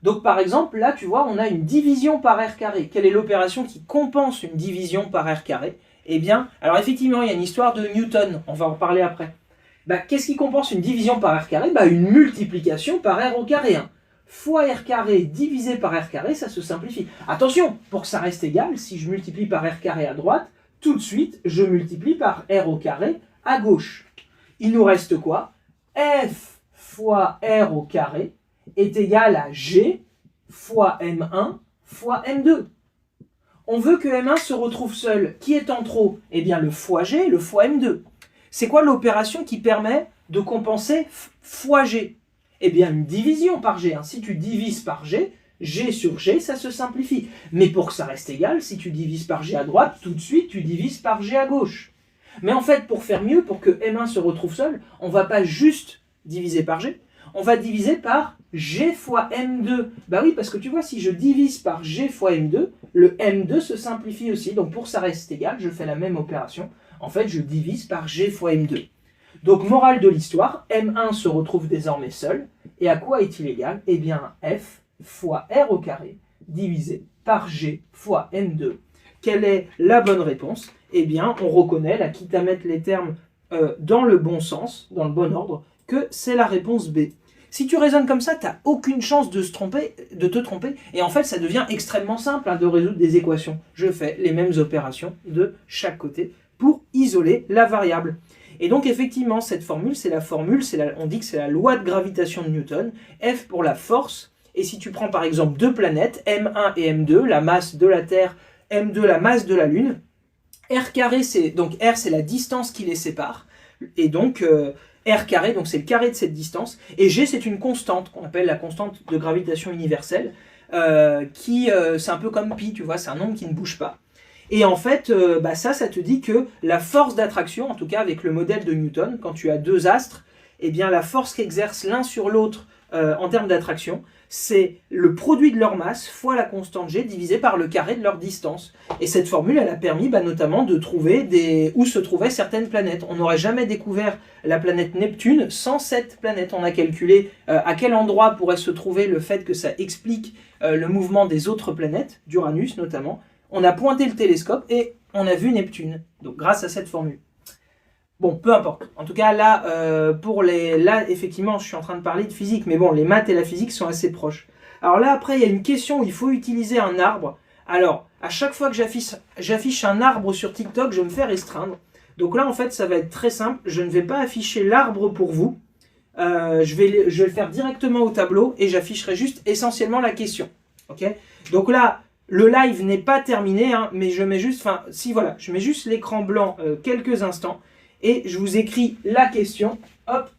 Donc, par exemple, là, tu vois, on a une division par R carré. Quelle est l'opération qui compense une division par R carré? Eh bien, alors effectivement, il y a une histoire de Newton, on va en parler après. Bah, qu'est-ce qui compense une division par R carré? Bah, une multiplication par R au carré. Hein. Fois R carré divisé par R carré, ça se simplifie. Attention, pour que ça reste égal, si je multiplie par R carré à droite, tout de suite, je multiplie par R au carré à gauche. Il nous reste quoi? F fois R au carré est égal à G fois M1 fois M2. On veut que M1 se retrouve seul. Qui est en trop? Eh bien, le fois G, le fois M2. C'est quoi l'opération qui permet de compenser fois G? Eh bien, une division par G. Hein. Si tu divises par G, G sur G, ça se simplifie. Mais pour que ça reste égal, si tu divises par G à droite, tout de suite, tu divises par G à gauche. Mais en fait, pour faire mieux, pour que M1 se retrouve seul, on ne va pas juste diviser par G, on va diviser par G fois M2. Bah oui, parce que tu vois, si je divise par G fois M2, le M2 se simplifie aussi. Donc pour que ça reste égal, je fais la même opération. En fait, je divise par G fois M2. Donc, morale de l'histoire, M1 se retrouve désormais seul. Et à quoi est-il égal? Eh bien, F fois R au carré divisé par G fois M2. Quelle est la bonne réponse? Eh bien, on reconnaît, là, quitte à mettre les termes dans le bon sens, dans le bon ordre, que c'est la réponse B. Si tu raisonnes comme ça, tu n'as aucune chance de te tromper. Et en fait, ça devient extrêmement simple hein, de résoudre des équations. Je fais les mêmes opérations de chaque côté pour isoler la variable. Et donc, effectivement, cette formule, on dit que c'est la loi de gravitation de Newton. F pour la force. Et si tu prends par exemple deux planètes, M1 et M2, la masse de la Terre, M2, la masse de la Lune, R carré, R, c'est la distance qui les sépare. Et donc, R carré, donc c'est le carré de cette distance. Et G, c'est une constante, qu'on appelle la constante de gravitation universelle, c'est un peu comme pi, tu vois, c'est un nombre qui ne bouge pas. Et en fait, ça te dit que la force d'attraction, en tout cas avec le modèle de Newton, quand tu as deux astres, eh bien la force qu'exercent l'un sur l'autre en termes d'attraction, c'est le produit de leur masse fois la constante G divisé par le carré de leur distance. Et cette formule, elle a permis notamment de trouver où se trouvaient certaines planètes. On n'aurait jamais découvert la planète Neptune sans cette planète. On a calculé à quel endroit pourrait se trouver le fait que ça explique le mouvement des autres planètes, d'Uranus notamment. on a pointé le télescope et on a vu Neptune. Donc grâce à cette formule. Bon, peu importe. En tout cas, là, là, effectivement, je suis en train de parler de physique. Mais bon, les maths et la physique sont assez proches. Alors là, après, il y a une question où il faut utiliser un arbre. Alors, à chaque fois que j'affiche un arbre sur TikTok, je me fais restreindre. Donc là, en fait, ça va être très simple. Je ne vais pas afficher l'arbre pour vous. Je vais le faire directement au tableau et j'afficherai juste essentiellement la question. Ok ? Donc là, le live n'est pas terminé, hein, mais je mets juste, je mets juste l'écran blanc quelques instants. Et je vous écris la question. Hop.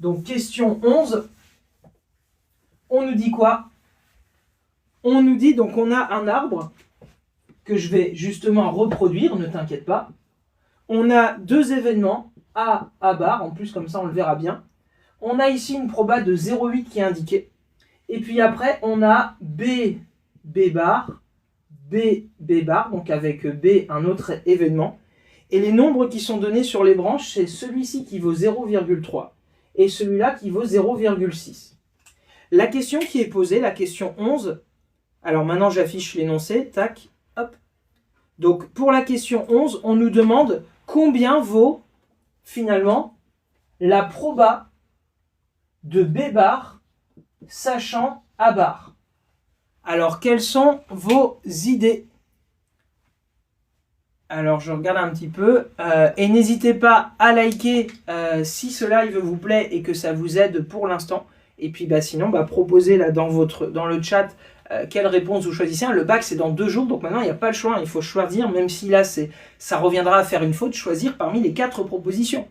Donc, question 11. On nous dit quoi? On nous dit, donc, on a un arbre que je vais justement reproduire, ne t'inquiète pas. On a deux événements, A bar, en plus, comme ça, on le verra bien. On a ici une proba de 0,8 qui est indiquée. Et puis après, on a B bar, B bar, donc avec B, un autre événement. Et les nombres qui sont donnés sur les branches, c'est celui-ci qui vaut 0,3 et celui-là qui vaut 0,6. La question qui est posée, la question 11, alors maintenant j'affiche l'énoncé, tac, hop. Donc pour la question 11, on nous demande combien vaut finalement la proba de B bar sachant A bar. Alors quelles sont vos idées ? Alors, je regarde un petit peu. Et n'hésitez pas à liker si ce live vous plaît et que ça vous aide pour l'instant. Et puis, sinon, proposez là dans le chat quelle réponse vous choisissez. Le bac, c'est dans 2 jours. Donc maintenant, il n'y a pas le choix. Il faut choisir, même si là, ça reviendra à faire une faute, choisir parmi les 4 propositions.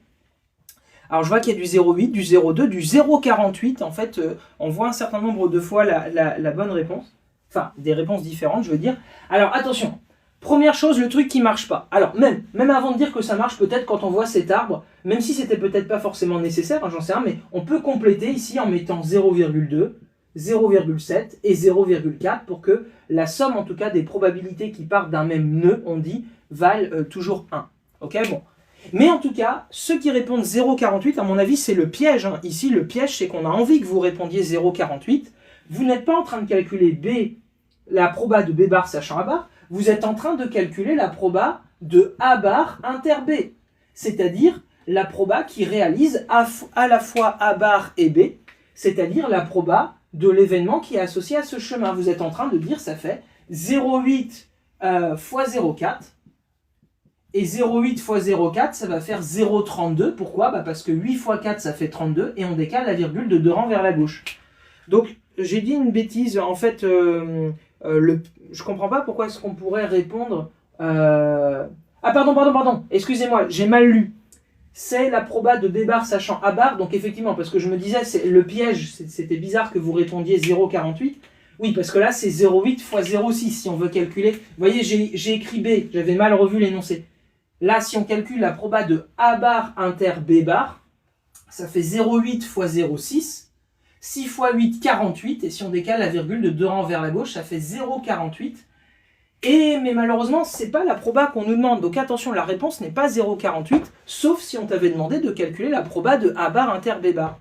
Alors, je vois qu'il y a du 0,8, du 0,2, du 0,48. En fait, on voit un certain nombre de fois la bonne réponse. Enfin, des réponses différentes, je veux dire. Alors, attention. Première chose, le truc qui marche pas. Alors, même avant de dire que ça marche, peut-être quand on voit cet arbre, même si c'était peut-être pas forcément nécessaire, hein, j'en sais rien, mais on peut compléter ici en mettant 0,2, 0,7 et 0,4 pour que la somme, en tout cas, des probabilités qui partent d'un même nœud, on dit, valent toujours 1. Ok, bon. Mais en tout cas, ceux qui répondent 0,48, à mon avis, c'est le piège. Hein. Ici, le piège, c'est qu'on a envie que vous répondiez 0,48. Vous n'êtes pas en train de calculer la proba de B bar sachant A bar. Vous êtes en train de calculer la proba de A bar inter B, c'est-à-dire la proba qui réalise à la fois A bar et B, c'est-à-dire la proba de l'événement qui est associé à ce chemin. Vous êtes en train de dire ça fait 0,8 fois 0,4, et 0,8 fois 0,4, ça va faire 0,32. Pourquoi ? Parce que 8 fois 4, ça fait 32, et on décale la virgule de 2 rangs vers la gauche. Donc, j'ai dit une bêtise, en fait... je comprends pas pourquoi est-ce qu'on pourrait répondre... Ah pardon, excusez-moi, j'ai mal lu. C'est la proba de B bar sachant A bar, donc effectivement, parce que je me disais, le piège, c'était bizarre que vous répondiez 0,48. Oui, parce que là, c'est 0,8 fois 0,6 si on veut calculer. Vous voyez, j'ai écrit B, j'avais mal revu l'énoncé. Là, si on calcule la proba de A bar inter B bar, ça fait 0,8 fois 0,6. 6 fois 8, 48, et si on décale la virgule de 2 rangs vers la gauche, ça fait 0,48. Mais malheureusement, c'est pas la proba qu'on nous demande. Donc attention, la réponse n'est pas 0,48, sauf si on t'avait demandé de calculer la proba de A bar inter B bar.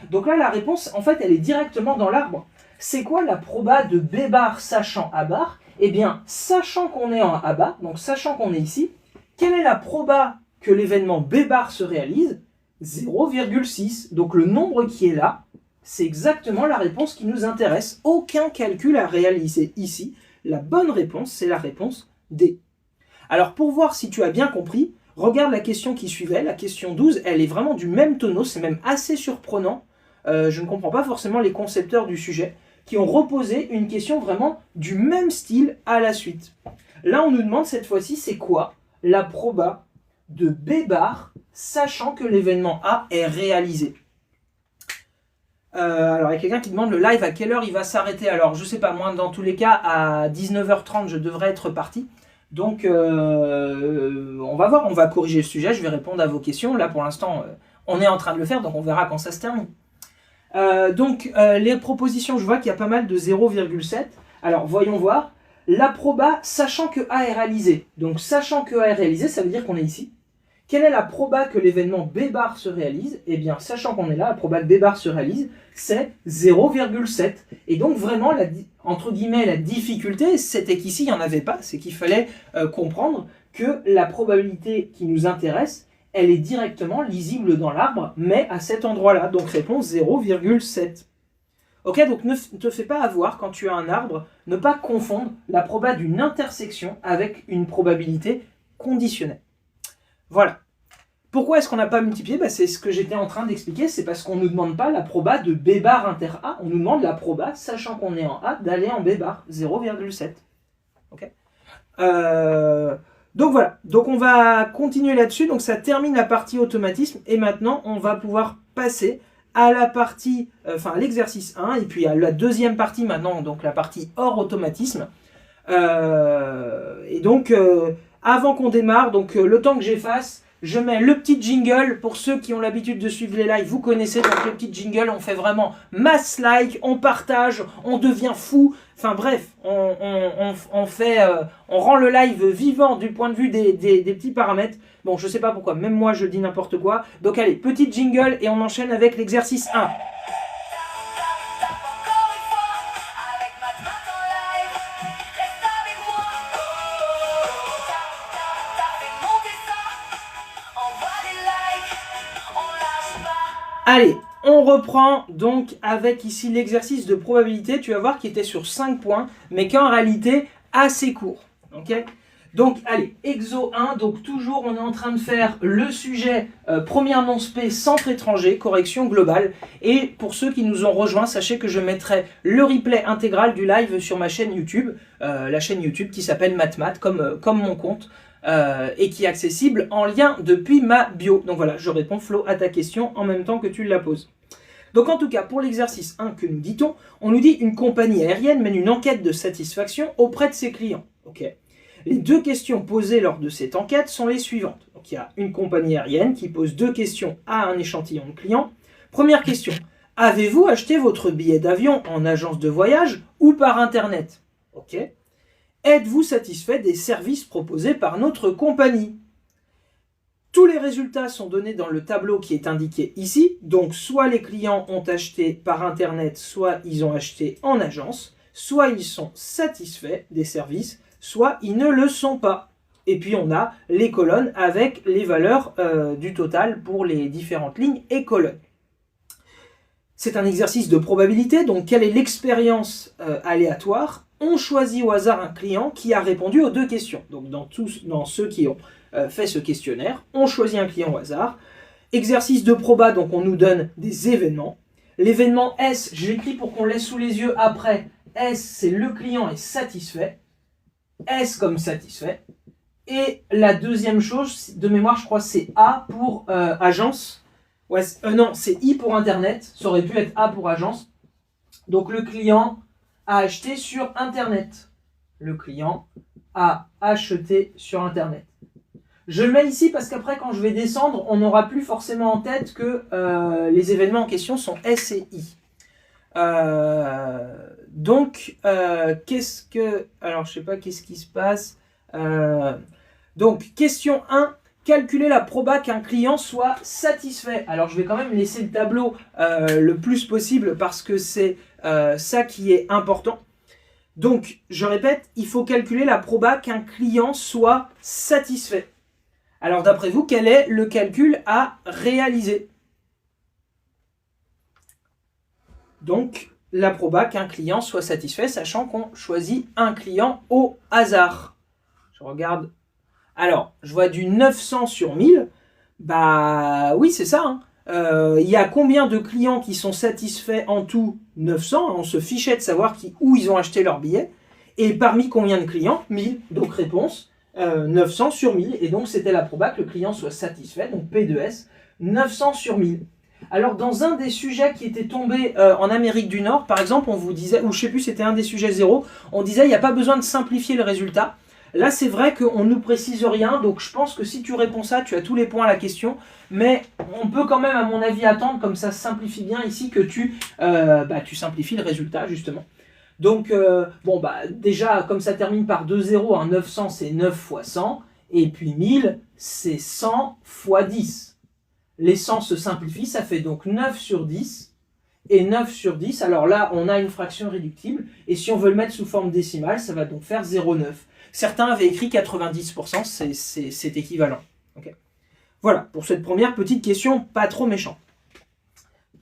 Donc là, la réponse, en fait, elle est directement dans l'arbre. C'est quoi la proba de B bar sachant A bar? Eh bien, sachant qu'on est en A bar, donc sachant qu'on est ici, quelle est la proba que l'événement B bar se réalise? 0,6. Donc le nombre qui est là, c'est exactement la réponse qui nous intéresse. Aucun calcul à réaliser ici. La bonne réponse, c'est la réponse D. Alors pour voir si tu as bien compris, regarde la question qui suivait, la question 12, elle est vraiment du même tonneau, c'est même assez surprenant. Je ne comprends pas forcément les concepteurs du sujet qui ont reposé une question vraiment du même style à la suite. Là, on nous demande cette fois-ci, c'est quoi la proba de B bar, sachant que l'événement A est réalisé? Alors, il y a quelqu'un qui demande le live à quelle heure il va s'arrêter. Alors, je sais pas, moi, dans tous les cas, à 19h30, je devrais être parti. Donc, on va voir, on va corriger le sujet, je vais répondre à vos questions. Là, pour l'instant, on est en train de le faire, donc on verra quand ça se termine. Les propositions, je vois qu'il y a pas mal de 0,7. Alors, voyons voir. La proba, sachant que A est réalisé. Donc, sachant que A est réalisé, ça veut dire qu'on est ici. Quelle est la proba que l'événement B bar se réalise? Eh bien, sachant qu'on est là, la proba que B bar se réalise, c'est 0,7. Et donc vraiment, entre guillemets, la difficulté, c'était qu'ici, il n'y en avait pas. C'est qu'il fallait comprendre que la probabilité qui nous intéresse, elle est directement lisible dans l'arbre, mais à cet endroit-là. Donc réponse 0,7. Ok, donc ne te fais pas avoir quand tu as un arbre, ne pas confondre la proba d'une intersection avec une probabilité conditionnelle. Voilà. Pourquoi est-ce qu'on n'a pas multiplié? C'est ce que j'étais en train d'expliquer, c'est parce qu'on ne nous demande pas la proba de B bar inter A, on nous demande la proba, sachant qu'on est en A, d'aller en B bar, 0,7. Ok. Donc voilà, donc on va continuer là-dessus, donc ça termine la partie automatisme, et maintenant on va pouvoir passer à la partie, l'exercice 1, et puis à la deuxième partie maintenant, donc la partie hors automatisme. Et donc, avant qu'on démarre, donc le temps que j'efface, je mets le petit jingle. Pour ceux qui ont l'habitude de suivre les lives, vous connaissez donc le petit jingle. On fait vraiment mass like, on partage, on devient fou. Enfin bref, on rend le live vivant du point de vue des petits paramètres. Bon, je sais pas pourquoi, même moi je dis n'importe quoi. Donc allez, petit jingle et on enchaîne avec l'exercice 1. Allez, on reprend donc avec ici l'exercice de probabilité. Tu vas voir qu'il était sur 5 points, mais qu'en réalité assez court. Okay, donc allez, exo 1, donc toujours on est en train de faire le sujet première non-spé, centre étranger, correction globale. Et pour ceux qui nous ont rejoints, sachez que je mettrai le replay intégral du live sur ma chaîne YouTube, la chaîne YouTube qui s'appelle MathMat, comme mon compte. Et qui est accessible en lien depuis ma bio. Donc voilà, je réponds Flo à ta question en même temps que tu la poses. Donc en tout cas, pour l'exercice 1, que nous dit-on? On nous dit une compagnie aérienne mène une enquête de satisfaction auprès de ses clients. Okay. Les deux questions posées lors de cette enquête sont les suivantes. Donc il y a une compagnie aérienne qui pose deux questions à un échantillon de clients. Première question, avez-vous acheté votre billet d'avion en agence de voyage ou par internet? Ok. Êtes-vous satisfait des services proposés par notre compagnie? Tous les résultats sont donnés dans le tableau qui est indiqué ici. Donc, soit les clients ont acheté par Internet, soit ils ont acheté en agence, soit ils sont satisfaits des services, soit ils ne le sont pas. Et puis, on a les colonnes avec les valeurs du total pour les différentes lignes et colonnes. C'est un exercice de probabilité, donc quelle est l'expérience aléatoire? On choisit au hasard un client qui a répondu aux deux questions. Donc dans ceux qui ont fait ce questionnaire, on choisit un client au hasard. Exercice de proba, donc on nous donne des événements. L'événement S, je l'écris pour qu'on laisse sous les yeux après. S, c'est le client est satisfait. S comme satisfait. Et la deuxième chose, de mémoire, je crois c'est A pour agence. Ouais, non, c'est I pour Internet. Ça aurait pu être A pour agence. Donc le client a acheté sur Internet. Le client a acheté sur Internet. Je le mets ici parce qu'après, quand je vais descendre, on n'aura plus forcément en tête que les événements en question sont S et I. Qu'est-ce que... Alors, je sais pas qu'est-ce qui se passe. Donc, question 1. Calculer la proba qu'un client soit satisfait. Alors, je vais quand même laisser le tableau le plus possible parce que c'est ça qui est important. Donc, je répète, il faut calculer la proba qu'un client soit satisfait. Alors, d'après vous, quel est le calcul à réaliser? Donc, la proba qu'un client soit satisfait, sachant qu'on choisit un client au hasard. Je regarde. Alors, je vois du 900 sur 1000. Bah oui, c'est ça. Hein. Il y a combien de clients qui sont satisfaits en tout? 900. On se fichait de savoir où ils ont acheté leur billet. Et parmi combien de clients? 1000. Donc réponse 900 sur 1000. Et donc c'était la proba que le client soit satisfait. Donc P de S, 900 sur 1000. Alors dans un des sujets qui était tombé en Amérique du Nord, par exemple, on vous disait, ou je sais plus, c'était un des sujets 0, on disait il n'y a pas besoin de simplifier le résultat. Là, c'est vrai qu'on ne nous précise rien, donc je pense que si tu réponds ça, tu as tous les points à la question. Mais on peut quand même, à mon avis, attendre, comme ça simplifie bien ici, que tu simplifies le résultat, justement. Donc, déjà, comme ça termine par 2 0, 900, c'est 9 fois 100. Et puis 1000, c'est 100 fois 10. Les 100 se simplifient, ça fait donc 9 sur 10. Et 9 sur 10, alors là, on a une fraction irréductible. Et si on veut le mettre sous forme décimale, ça va donc faire 0,9. Certains avaient écrit 90%, c'est équivalent. Okay. Voilà, pour cette première petite question, pas trop méchant.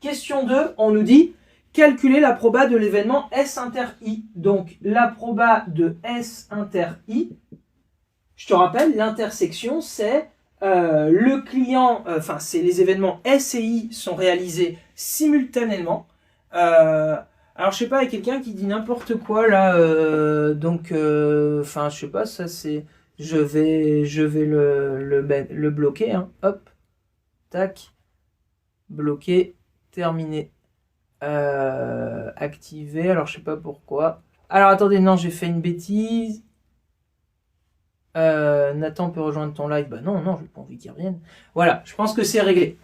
Question 2, on nous dit, calculer la proba de l'événement S inter I. Donc, la proba de S inter I, je te rappelle, l'intersection, c'est le client, c'est les événements S et I sont réalisés simultanément. Alors, je sais pas, il y a quelqu'un qui dit n'importe quoi, là, je sais pas, ça c'est... Je vais le bloquer, hein. Hop, tac, bloquer, terminé, activer, alors je sais pas pourquoi. Alors attendez, non, j'ai fait une bêtise. Nathan peut rejoindre ton live, bah non, j'ai pas envie qu'il revienne. Voilà, je pense que c'est réglé.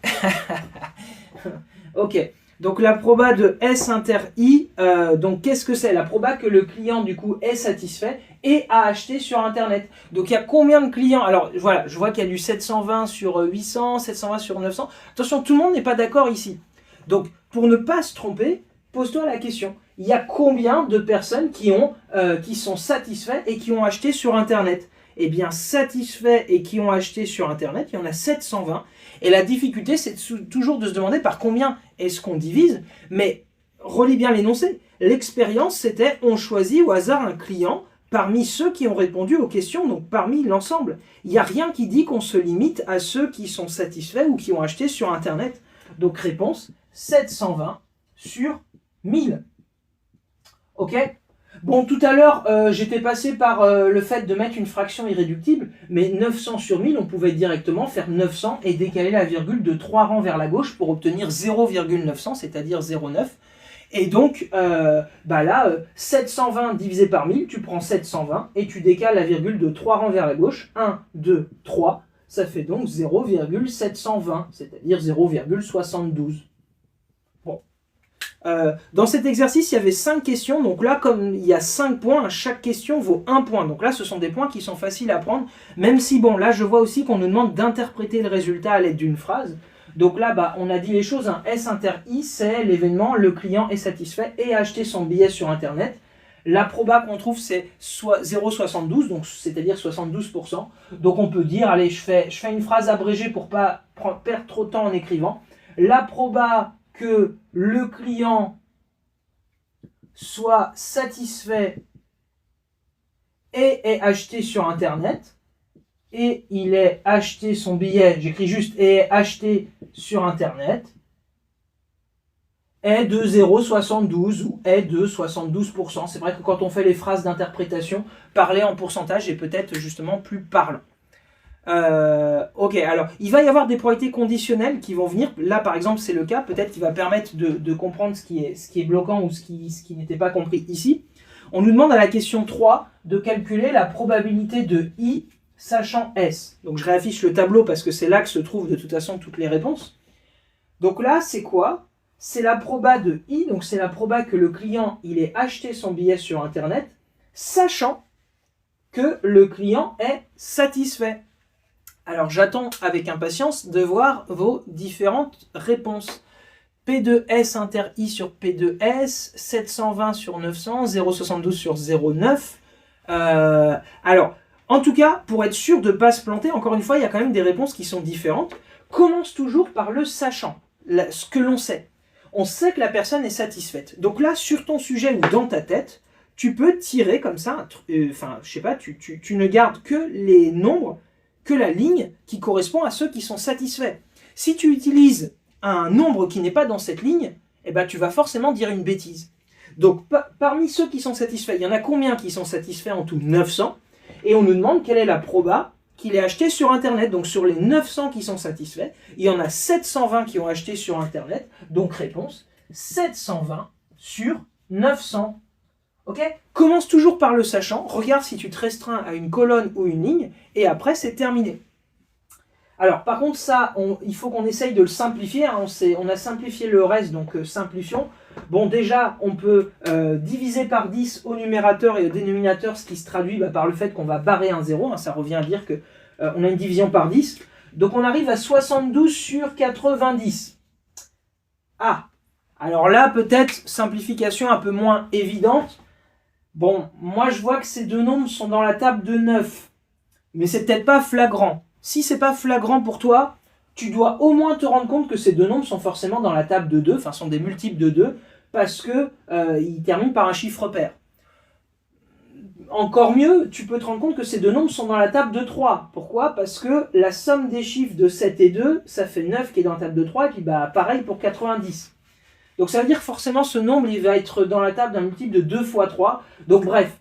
Ok. Donc la proba de S inter I, donc qu'est-ce que c'est? La proba que le client du coup est satisfait et a acheté sur internet. Donc il y a combien de clients? Alors voilà, je vois qu'il y a du 720 sur 800, 720 sur 900. Attention, tout le monde n'est pas d'accord ici. Donc pour ne pas se tromper, pose-toi la question. Il y a combien de personnes qui sont satisfaits et qui ont acheté sur internet? Eh bien, satisfaits et qui ont acheté sur internet, il y en a 720. Et la difficulté, c'est toujours de se demander par combien est-ce qu'on divise. Mais relis bien l'énoncé. L'expérience, c'était on choisit au hasard un client parmi ceux qui ont répondu aux questions, donc parmi l'ensemble. Il n'y a rien qui dit qu'on se limite à ceux qui sont satisfaits ou qui ont acheté sur internet. Donc réponse, 720 sur 1000. Ok ? Bon, tout à l'heure, j'étais passé par le fait de mettre une fraction irréductible, mais 900 sur 1000, on pouvait directement faire 900 et décaler la virgule de 3 rangs vers la gauche pour obtenir 0,900, c'est-à-dire 0,9. Et donc, 720 divisé par 1000, tu prends 720 et tu décales la virgule de 3 rangs vers la gauche. 1, 2, 3, ça fait donc 0,720, c'est-à-dire 0,72. Dans cet exercice, il y avait 5 questions. Donc là, comme il y a 5 points, chaque question vaut 1 point. Donc là, ce sont des points qui sont faciles à prendre. Même si, bon, là, je vois aussi qu'on nous demande d'interpréter le résultat à l'aide d'une phrase. Donc là, on a dit les choses. Hein. S inter I, c'est l'événement, le client est satisfait et a acheté son billet sur Internet. La proba qu'on trouve, c'est 0,72, donc c'est-à-dire 72%. Donc on peut dire, allez, je fais une phrase abrégée pour pas perdre trop de temps en écrivant. La proba que le client soit satisfait et est acheté sur Internet, et il est acheté son billet, j'écris juste, et est acheté sur Internet, est de 0,72 ou est de 72%. C'est vrai que quand on fait les phrases d'interprétation, parler en pourcentage est peut-être justement plus parlant. Ok, alors il va y avoir des probabilités conditionnelles qui vont venir. Là, par exemple, c'est le cas. Peut-être qu'il va permettre de comprendre ce qui est bloquant ou ce qui n'était pas compris ici. On nous demande à la question 3 de calculer la probabilité de I sachant S. Donc je réaffiche le tableau parce que c'est là que se trouvent de toute façon toutes les réponses. Donc là, c'est quoi? C'est la proba de I, donc c'est la proba que le client il ait acheté son billet sur Internet, sachant que le client est satisfait. Alors j'attends avec impatience de voir vos différentes réponses. P2S inter I sur P2S, 720 sur 900, 0,72 sur 0,9. Alors, en tout cas, pour être sûr de ne pas se planter, encore une fois, il y a quand même des réponses qui sont différentes. Commence toujours par le sachant, ce que l'on sait. On sait que la personne est satisfaite. Donc là, sur ton sujet ou dans ta tête, tu peux tirer comme ça, je sais pas, tu ne gardes que les nombres, que la ligne qui correspond à ceux qui sont satisfaits. Si tu utilises un nombre qui n'est pas dans cette ligne, eh ben, tu vas forcément dire une bêtise. Donc, parmi ceux qui sont satisfaits, il y en a combien qui sont satisfaits? En tout 900. Et on nous demande quelle est la proba qu'il ait acheté sur Internet. Donc, sur les 900 qui sont satisfaits, il y en a 720 qui ont acheté sur Internet. Donc, réponse, 720 sur 900. Ok? Commence toujours par le sachant. Regarde si tu te restreins à une colonne ou une ligne. Et après, c'est terminé. Alors, par contre, ça, il faut qu'on essaye de le simplifier. Hein. On a simplifié le reste, donc simplifions. Bon, déjà, on peut diviser par 10 au numérateur et au dénominateur, ce qui se traduit par le fait qu'on va barrer un 0. Hein. Ça revient à dire que on a une division par 10. Donc on arrive à 72 sur 90. Ah, alors là, peut-être simplification un peu moins évidente. Bon, moi je vois que ces deux nombres sont dans la table de 9. Mais c'est peut-être pas flagrant. Si c'est pas flagrant pour toi, tu dois au moins te rendre compte que ces deux nombres sont forcément dans la table de 2, enfin sont des multiples de 2, parce que ils terminent par un chiffre pair. Encore mieux, tu peux te rendre compte que ces deux nombres sont dans la table de 3. Pourquoi? Parce que la somme des chiffres de 7 et 2, ça fait 9 qui est dans la table de 3, et puis bah pareil pour 90. Donc ça veut dire que forcément ce nombre il va être dans la table d'un multiple de 2 fois 3. Donc bref,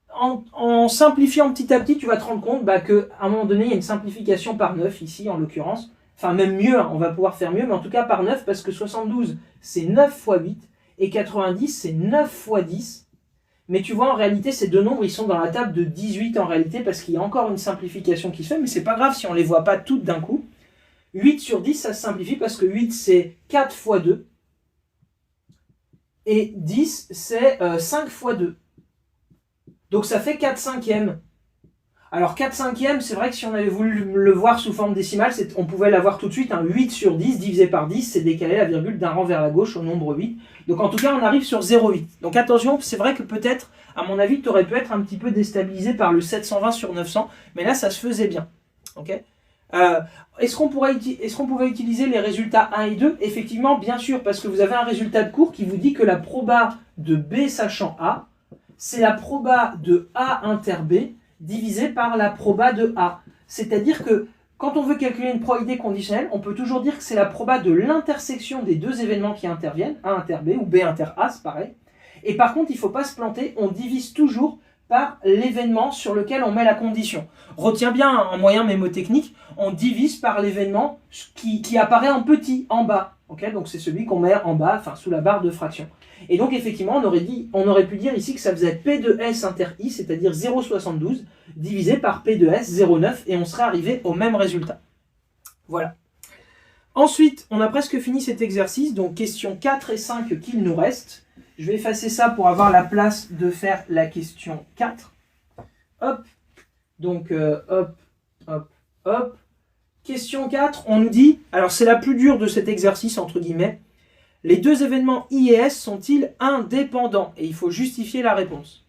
en simplifiant petit à petit, tu vas te rendre compte qu'à un moment donné, il y a une simplification par 9 ici en l'occurrence. Enfin même mieux, on va pouvoir faire mieux, mais en tout cas par 9, parce que 72 c'est 9 fois 8, et 90 c'est 9 fois 10. Mais tu vois, en réalité, ces deux nombres, ils sont dans la table de 18 en réalité, parce qu'il y a encore une simplification qui se fait, mais c'est pas grave si on les voit pas toutes d'un coup. 8 sur 10, ça se simplifie, parce que 8, c'est 4 fois 2. Et 10, c'est 5 fois 2. Donc ça fait 4 cinquièmes. Alors 4 cinquièmes, c'est vrai que si on avait voulu le voir sous forme décimale, on pouvait l'avoir tout de suite. 8 sur 10 divisé par 10, c'est décaler la virgule d'un rang vers la gauche au nombre 8. Donc en tout cas, on arrive sur 0,8. Donc attention, c'est vrai que peut-être, à mon avis, tu aurais pu être un petit peu déstabilisé par le 720 sur 900, mais là, ça se faisait bien. Okay, est-ce qu'on pouvait utiliser les résultats 1 et 2? Effectivement, bien sûr, parce que vous avez un résultat de cours qui vous dit que la proba de B sachant A, c'est la proba de A inter B divisé par la proba de A. C'est-à-dire que quand on veut calculer une probabilité conditionnelle, on peut toujours dire que c'est la proba de l'intersection des deux événements qui interviennent, A inter B ou B inter A, c'est pareil. Et par contre, il ne faut pas se planter, on divise toujours par l'événement sur lequel on met la condition. Retiens bien, en moyen mémotechnique, on divise par l'événement qui apparaît en petit, en bas. Okay, donc c'est celui qu'on met en bas, enfin sous la barre de fraction. Et donc effectivement, on aurait pu dire ici que ça faisait P de S inter I, c'est-à-dire 0,72, divisé par P de S, 0,9, et on serait arrivé au même résultat. Voilà. Ensuite, on a presque fini cet exercice, donc questions 4 et 5 qu'il nous reste. Je vais effacer ça pour avoir la place de faire la question 4. Hop. Donc, hop, hop, hop. Question 4, on nous dit, alors c'est la plus dure de cet exercice, entre guillemets, les deux événements I et S sont-ils indépendants? Et il faut justifier la réponse.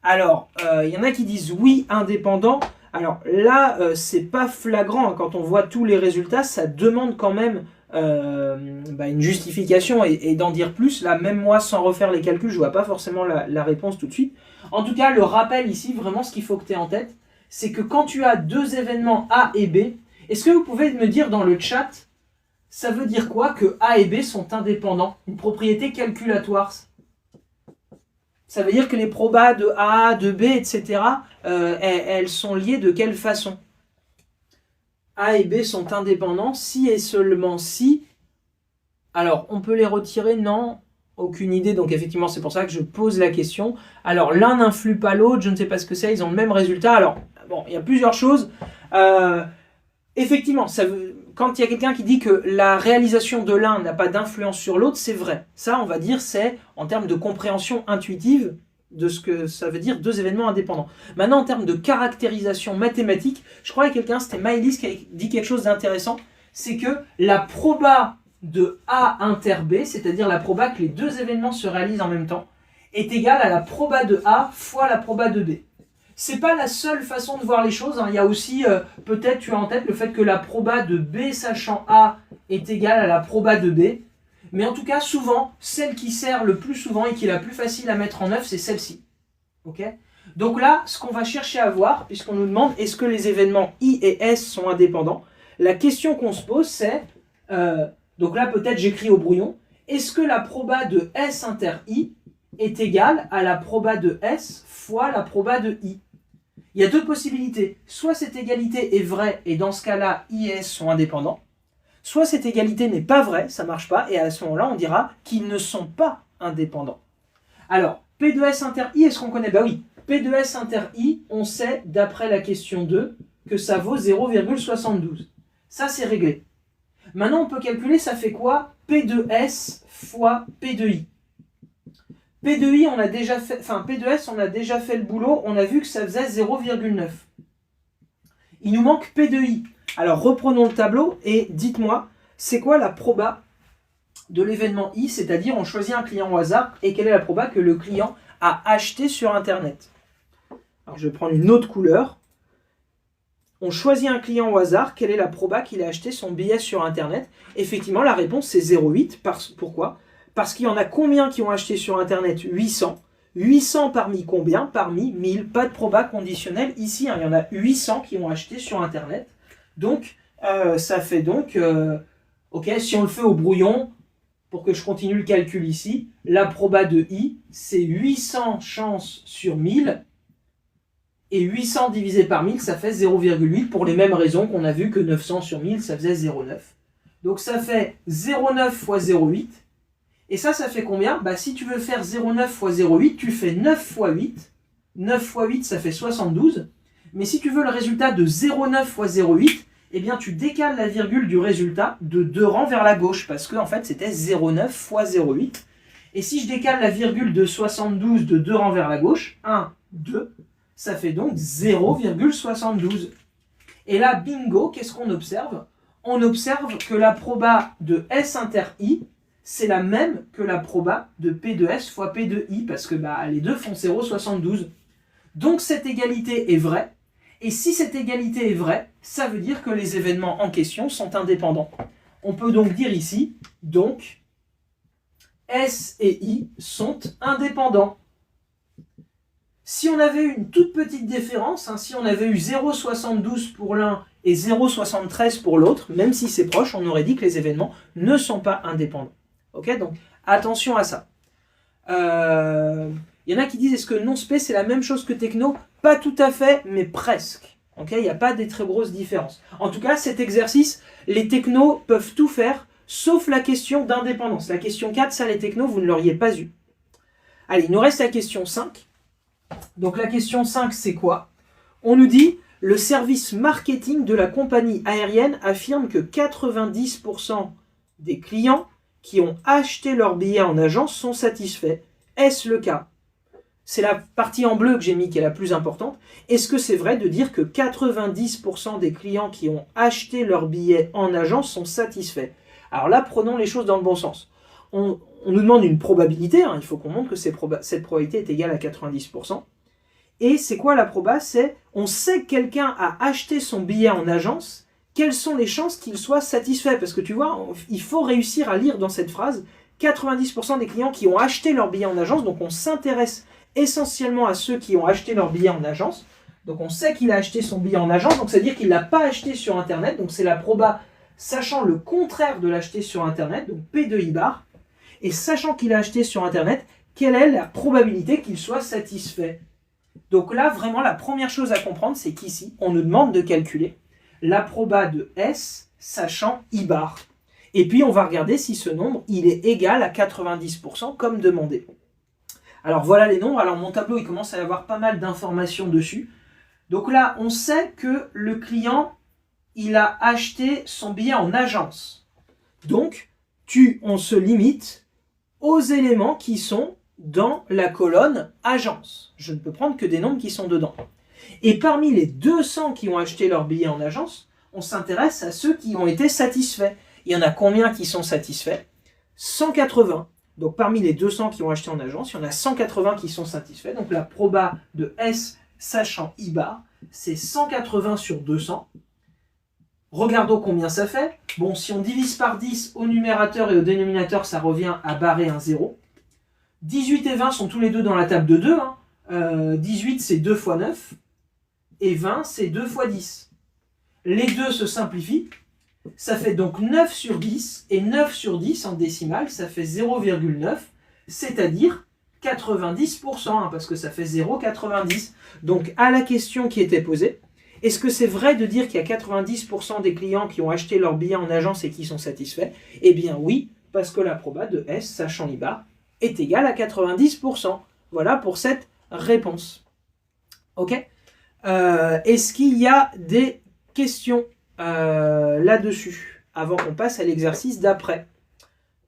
Alors, il y en a qui disent oui, indépendants. Alors là, c'est pas flagrant, hein. Quand on voit tous les résultats, ça demande quand même une justification et d'en dire plus. Là, même moi, sans refaire les calculs, je vois pas forcément la réponse tout de suite. En tout cas, le rappel ici, vraiment ce qu'il faut que tu aies en tête, c'est que quand tu as deux événements A et B, est-ce que vous pouvez me dire dans le chat, ça veut dire quoi que A et B sont indépendants? Une propriété calculatoire. Ça veut dire que les probas de A, de B, etc., elles sont liées de quelle façon? A et B sont indépendants si et seulement si. Alors, on peut les retirer? Non, aucune idée. Donc effectivement, c'est pour ça que je pose la question. Alors, l'un n'influe pas l'autre, je ne sais pas ce que c'est, ils ont le même résultat. Alors, bon, il y a plusieurs choses. Effectivement, quand il y a quelqu'un qui dit que la réalisation de l'un n'a pas d'influence sur l'autre, c'est vrai. Ça, on va dire, c'est en termes de compréhension intuitive de ce que ça veut dire deux événements indépendants. Maintenant, en termes de caractérisation mathématique, je crois que quelqu'un, c'était Maëlys, qui a dit quelque chose d'intéressant, c'est que la proba de A inter B, c'est-à-dire la proba que les deux événements se réalisent en même temps, est égale à la proba de A fois la proba de B. C'est pas la seule façon de voir les choses, hein. Il y a aussi, peut-être tu as en tête le fait que la proba de B sachant A est égale à la proba de B. Mais en tout cas, souvent, celle qui sert le plus souvent et qui est la plus facile à mettre en œuvre, c'est celle-ci. Okay, donc là, ce qu'on va chercher à voir, puisqu'on nous demande est-ce que les événements I et S sont indépendants, la question qu'on se pose, c'est, donc là peut-être j'écris au brouillon, est-ce que la proba de S inter I est égale à la proba de S fois la proba de I? Il y a deux possibilités. Soit cette égalité est vraie et dans ce cas-là, I et S sont indépendants. Soit cette égalité n'est pas vraie, ça ne marche pas, et à ce moment-là, on dira qu'ils ne sont pas indépendants. Alors, P de S inter I, est-ce qu'on connaît? Bah oui, P de S inter I, on sait, d'après la question 2, que ça vaut 0,72. Ça, c'est réglé. Maintenant, on peut calculer, ça fait quoi? P de S fois P de I. P de I, on a déjà fait, enfin P de S, on a déjà fait le boulot, on a vu que ça faisait 0,9. Il nous manque P de I. Alors reprenons le tableau et dites-moi, c'est quoi la proba de l'événement I, c'est-à-dire on choisit un client au hasard et quelle est la proba que le client a acheté sur Internet. Alors je vais prendre une autre couleur. On choisit un client au hasard, quelle est la proba qu'il a acheté son billet sur Internet? Effectivement, la réponse c'est 0,8. Pourquoi? Parce qu'il y en a combien qui ont acheté sur Internet? 800. 800 parmi combien? Parmi 1000. Pas de proba conditionnelle ici. Il y en a 800 qui ont acheté sur Internet. Donc, ça fait donc... ok, si on le fait au brouillon, pour que je continue le calcul ici, la proba de I, c'est 800 chances sur 1000. Et 800 divisé par 1000, ça fait 0,8 pour les mêmes raisons qu'on a vu que 900 sur 1000, ça faisait 0,9. Donc ça fait 0,9 fois 0,8. Et ça fait combien? Bah, si tu veux faire 0,9 fois 0,8, tu fais 9 fois 8. 9 fois 8, ça fait 72. Mais si tu veux le résultat de 0,9 fois 0,8, eh bien tu décales la virgule du résultat de 2 rangs vers la gauche, parce que en fait c'était 0,9 fois 0,8. Et si je décale la virgule de 72 de 2 rangs vers la gauche, 1, 2, ça fait donc 0,72. Et là, bingo, qu'est-ce qu'on observe? On observe que la proba de S inter I, c'est la même que la proba de P de S fois P de I, parce que les deux font 0,72. Donc cette égalité est vraie. Et si cette égalité est vraie, ça veut dire que les événements en question sont indépendants. On peut donc dire ici, donc, S et I sont indépendants. Si on avait eu une toute petite différence, si on avait eu 0,72 pour l'un et 0,73 pour l'autre, même si c'est proche, on aurait dit que les événements ne sont pas indépendants. Ok, donc attention à ça. Il y en a qui disent, est-ce que non-spé c'est la même chose que techno? Pas tout à fait, mais presque. Okay, il n'y a pas des très grosses différences. En tout cas, cet exercice, les technos peuvent tout faire, sauf la question d'indépendance. La question 4, ça les technos, vous ne l'auriez pas eu. Allez, il nous reste la question 5. Donc la question 5, c'est quoi? On nous dit, le service marketing de la compagnie aérienne affirme que 90% des clients qui ont acheté leur billet en agence sont satisfaits. Est-ce le cas? C'est la partie en bleu que j'ai mis qui est la plus importante. Est-ce que c'est vrai de dire que 90% des clients qui ont acheté leur billet en agence sont satisfaits? Alors là, prenons les choses dans le bon sens. On nous demande une probabilité, il faut qu'on montre que cette probabilité est égale à 90%. Et c'est quoi la proba? C'est, on sait que quelqu'un a acheté son billet en agence, quelles sont les chances qu'il soit satisfait? Parce que tu vois, il faut réussir à lire dans cette phrase 90% des clients qui ont acheté leur billet en agence, donc on s'intéresse essentiellement à ceux qui ont acheté leur billet en agence. Donc on sait qu'il a acheté son billet en agence, donc ça veut dire qu'il ne l'a pas acheté sur Internet, donc c'est la proba sachant le contraire de l'acheter sur Internet, donc P de I bar, et sachant qu'il a acheté sur Internet, quelle est la probabilité qu'il soit satisfait? Donc là, vraiment, la première chose à comprendre, c'est qu'ici, on nous demande de calculer la proba de S sachant I bar. Et puis, on va regarder si ce nombre, il est égal à 90% comme demandé. Alors, voilà les nombres. Alors, mon tableau, il commence à y avoir pas mal d'informations dessus. Donc là, on sait que le client, il a acheté son billet en agence. Donc, on se limite aux éléments qui sont dans la colonne agence. Je ne peux prendre que des nombres qui sont dedans. Et parmi les 200 qui ont acheté leur billet en agence, on s'intéresse à ceux qui ont été satisfaits. Il y en a combien qui sont satisfaits? 180. Donc parmi les 200 qui ont acheté en agence, il y en a 180 qui sont satisfaits. Donc la proba de S sachant I bar, c'est 180 sur 200. Regardons combien ça fait. Bon, si on divise par 10 au numérateur et au dénominateur, ça revient à barrer un 0. 18 et 20 sont tous les deux dans la table de 2. 18, c'est 2 fois 9. Et 20, c'est 2 fois 10. Les deux se simplifient. Ça fait donc 9 sur 10. Et 9 sur 10 en décimale, ça fait 0,9. C'est-à-dire 90%, parce que ça fait 0,90. Donc, à la question qui était posée, est-ce que c'est vrai de dire qu'il y a 90% des clients qui ont acheté leur billet en agence et qui sont satisfaits? Eh bien oui, parce que la proba de S, sachant I bar, est égale à 90%. Voilà pour cette réponse. Ok? Est-ce qu'il y a des questions là-dessus, avant qu'on passe à l'exercice d'après?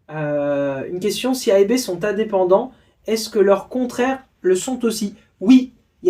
Une question, si A et B sont indépendants, est-ce que leurs contraires le sont aussi? Oui, il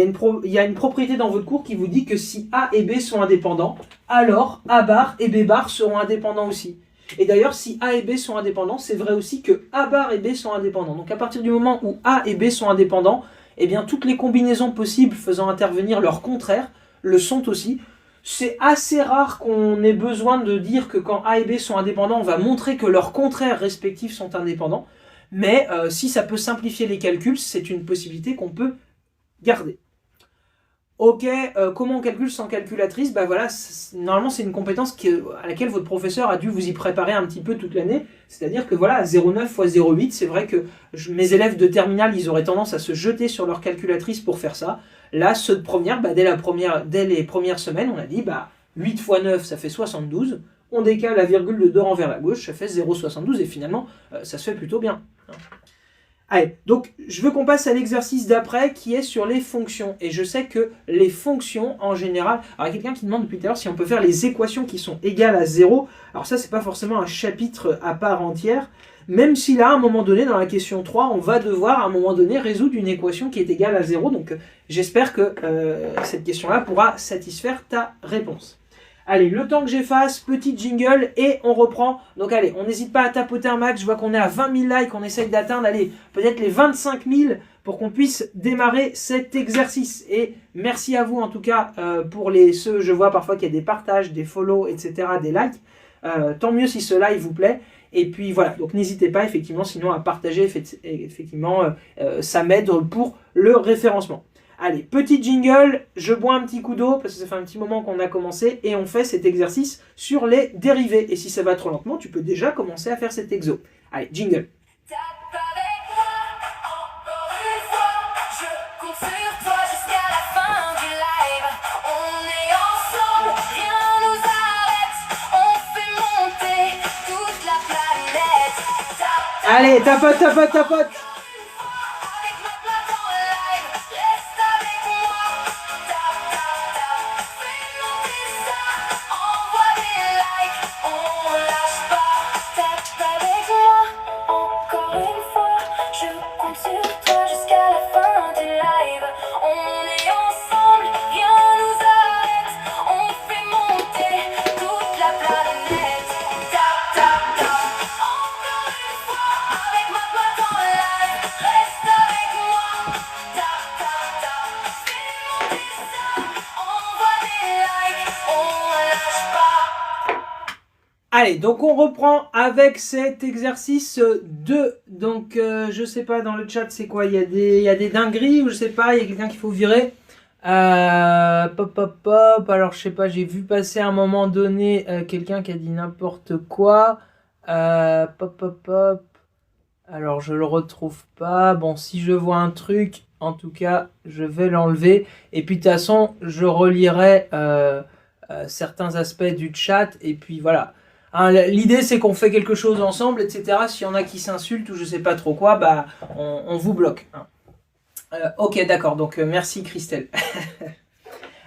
y a une propriété dans votre cours qui vous dit que si A et B sont indépendants, alors A bar et B bar seront indépendants aussi. Et d'ailleurs, si A et B sont indépendants, c'est vrai aussi que A bar et B sont indépendants. Donc à partir du moment où A et B sont indépendants, eh bien toutes les combinaisons possibles faisant intervenir leurs contraires le sont aussi. C'est assez rare qu'on ait besoin de dire que quand A et B sont indépendants, on va montrer que leurs contraires respectifs sont indépendants. Mais si ça peut simplifier les calculs, c'est une possibilité qu'on peut garder. Ok, comment on calcule sans calculatrice? Bah voilà, normalement c'est une compétence à laquelle votre professeur a dû vous y préparer un petit peu toute l'année. C'est-à-dire que voilà, 0,9 x 0,8, c'est vrai que mes élèves de terminale, ils auraient tendance à se jeter sur leur calculatrice pour faire ça. Là, ceux de première, bah, dès les premières semaines, on a dit bah 8 x 9, ça fait 72. On décale la virgule de 2 rangs vers la gauche, ça fait 0,72 et finalement, ça se fait plutôt bien. Allez, donc je veux qu'on passe à l'exercice d'après qui est sur les fonctions. Et je sais que les fonctions en général... Alors il y a quelqu'un qui demande depuis tout à l'heure si on peut faire les équations qui sont égales à 0. Alors ça, c'est pas forcément un chapitre à part entière. Même si là, à un moment donné, dans la question 3, on va devoir à un moment donné résoudre une équation qui est égale à 0. Donc j'espère que cette question-là pourra satisfaire ta réponse. Allez, le temps que j'efface, petit jingle et on reprend. Donc allez, on n'hésite pas à tapoter un max. Je vois qu'on est à 20 000 likes, on essaye d'atteindre, allez, peut-être les 25 000 pour qu'on puisse démarrer cet exercice. Et merci à vous en tout cas pour ceux, je vois parfois qu'il y a des partages, des follow, etc., des likes. Tant mieux si ce live vous plaît. Et puis voilà, donc n'hésitez pas effectivement sinon à partager, effectivement, ça m'aide pour le référencement. Allez, petit jingle, je bois un petit coup d'eau parce que ça fait un petit moment qu'on a commencé et on fait cet exercice sur les dérivés. Et si ça va trop lentement, tu peux déjà commencer à faire cet exo. Allez, jingle. Allez, tapote, tapote, tapote. Allez, donc on reprend avec cet exercice 2. Donc, je sais pas, dans le chat, c'est quoi? Il y a des dingueries ou je sais pas, il y a quelqu'un qu'il faut virer. Pop, pop, pop. Alors, je sais pas, j'ai vu passer à un moment donné quelqu'un qui a dit n'importe quoi. Pop, pop, pop. Alors, je le retrouve pas. Bon, si je vois un truc, en tout cas, je vais l'enlever. Et puis, de toute façon, je relirai certains aspects du chat. Et puis, voilà. Hein, l'idée, c'est qu'on fait quelque chose ensemble, etc. S'il y en a qui s'insultent ou je sais pas trop quoi, bah, on vous bloque. Hein. Ok, d'accord. Donc, merci Christelle.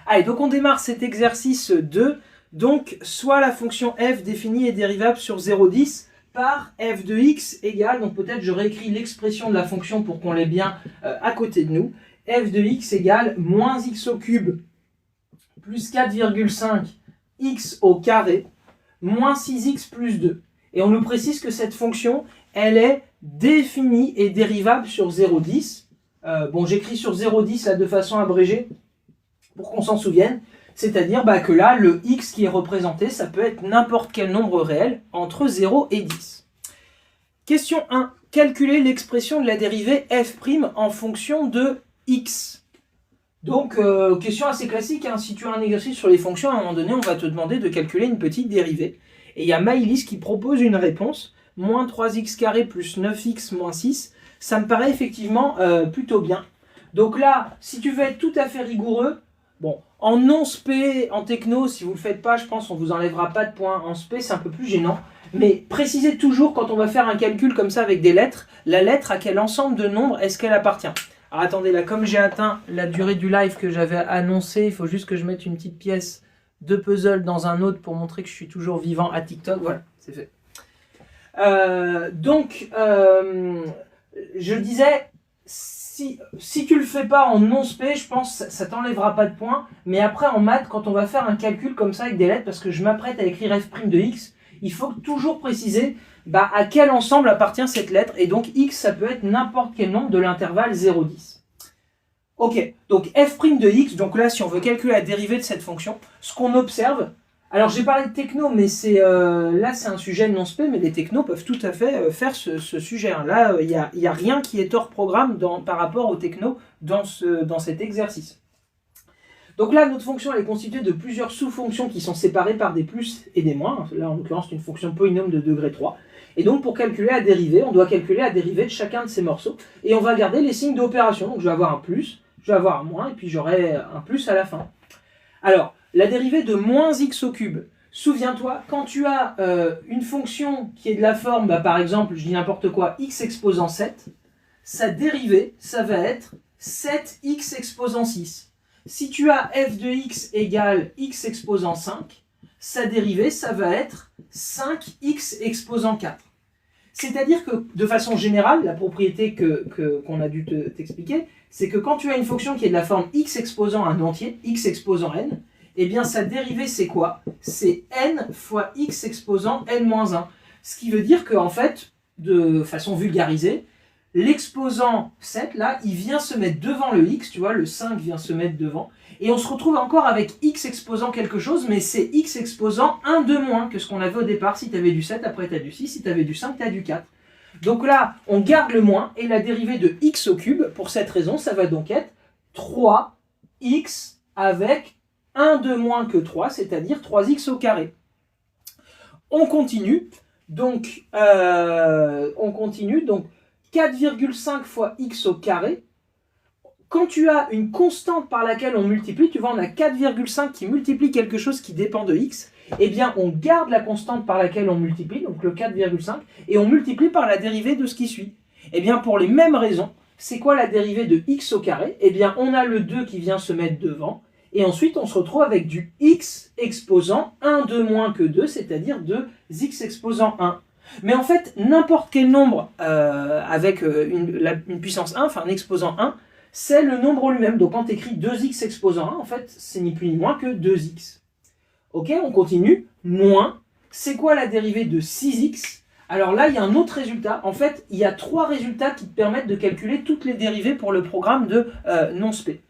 Allez, donc on démarre cet exercice 2. Donc, soit la fonction f définie est dérivable sur 0,10 par f de x égale, donc peut-être je réécris l'expression de la fonction pour qu'on l'ait bien à côté de nous. F de x égale moins x au cube plus 4,5 x au carré moins 6x plus 2. Et on nous précise que cette fonction, elle est définie et dérivable sur 0,10. Bon, j'écris sur 0,10 là de façon abrégée pour qu'on s'en souvienne. C'est-à-dire que là, le x qui est représenté, ça peut être n'importe quel nombre réel entre 0 et 10. Question 1. Calculer l'expression de la dérivée f' en fonction de x. Donc, question assez classique, hein. Si tu as un exercice sur les fonctions, à un moment donné, on va te demander de calculer une petite dérivée. Et il y a Maïlis qui propose une réponse, moins 3x carré plus 9x moins 6. Ça me paraît effectivement plutôt bien. Donc là, si tu veux être tout à fait rigoureux, bon, en non-spé, en techno, si vous ne le faites pas, je pense qu'on ne vous enlèvera pas de points. En spé, c'est un peu plus gênant. Mais précisez toujours, quand on va faire un calcul comme ça avec des lettres, la lettre à quel ensemble de nombres est-ce qu'elle appartient. Alors attendez, là, comme j'ai atteint la durée du live que j'avais annoncé, il faut juste que je mette une petite pièce de puzzle dans un autre pour montrer que je suis toujours vivant à TikTok. Voilà, c'est fait. Je disais, si tu le fais pas en non spé, je pense que ça t'enlèvera pas de points. Mais après, en maths, quand on va faire un calcul comme ça avec des lettres, parce que je m'apprête à écrire f' de x, il faut toujours préciser à quel ensemble appartient cette lettre. Et donc, x, ça peut être n'importe quel nombre de l'intervalle 0,10. Ok, donc f' de x, donc là, si on veut calculer la dérivée de cette fonction, ce qu'on observe, alors j'ai parlé de techno, mais là c'est un sujet non spé, mais les technos peuvent tout à fait faire ce sujet. Hein. Là, il n'y a rien qui est hors programme par rapport aux technos dans cet exercice. Donc là, notre fonction elle est constituée de plusieurs sous-fonctions qui sont séparées par des plus et des moins. Là, en l'occurrence, c'est une fonction polynôme de degré 3. Et donc, pour calculer la dérivée, on doit calculer la dérivée de chacun de ces morceaux. Et on va garder les signes d'opération. Donc, je vais avoir un plus, je vais avoir un moins, et puis j'aurai un plus à la fin. Alors, la dérivée de moins x au cube. Souviens-toi, quand tu as une fonction qui est de la forme, par exemple, je dis n'importe quoi, x exposant 7, sa dérivée, ça va être 7x exposant 6. Si tu as f de x égale x exposant 5, sa dérivée, ça va être 5x exposant 4. C'est-à-dire que, de façon générale, la propriété qu'on a dû t'expliquer, c'est que quand tu as une fonction qui est de la forme x exposant un entier, x exposant n, eh bien sa dérivée c'est quoi? C'est n fois x exposant n-1. Ce qui veut dire qu'en fait, de façon vulgarisée, l'exposant 7, là, il vient se mettre devant le x, tu vois, le 5 vient se mettre devant, et on se retrouve encore avec x exposant quelque chose, mais c'est x exposant 1 de moins que ce qu'on avait au départ. Si tu avais du 7, après tu as du 6, si tu avais du 5, tu as du 4. Donc là, on garde le moins, et la dérivée de x au cube, pour cette raison, ça va donc être 3x avec 1 de moins que 3, c'est-à-dire 3x au carré. On continue, donc 4,5 fois x au carré. Quand tu as une constante par laquelle on multiplie, tu vois, on a 4,5 qui multiplie quelque chose qui dépend de x, eh bien on garde la constante par laquelle on multiplie, donc le 4,5, et on multiplie par la dérivée de ce qui suit. Eh bien pour les mêmes raisons, c'est quoi la dérivée de x au carré? Eh bien on a le 2 qui vient se mettre devant, et ensuite on se retrouve avec du x exposant 1 de moins que 2, c'est-à-dire 2x exposant 1. Mais en fait, n'importe quel nombre avec une puissance 1, enfin un exposant 1, c'est le nombre lui-même. Donc quand tu écris 2x exposant 1, en fait, c'est ni plus ni moins que 2x. Ok, on continue. Moins, c'est quoi la dérivée de 6x? Alors là, il y a un autre résultat. En fait, il y a 3 résultats qui te permettent de calculer toutes les dérivées pour le programme de non-spé.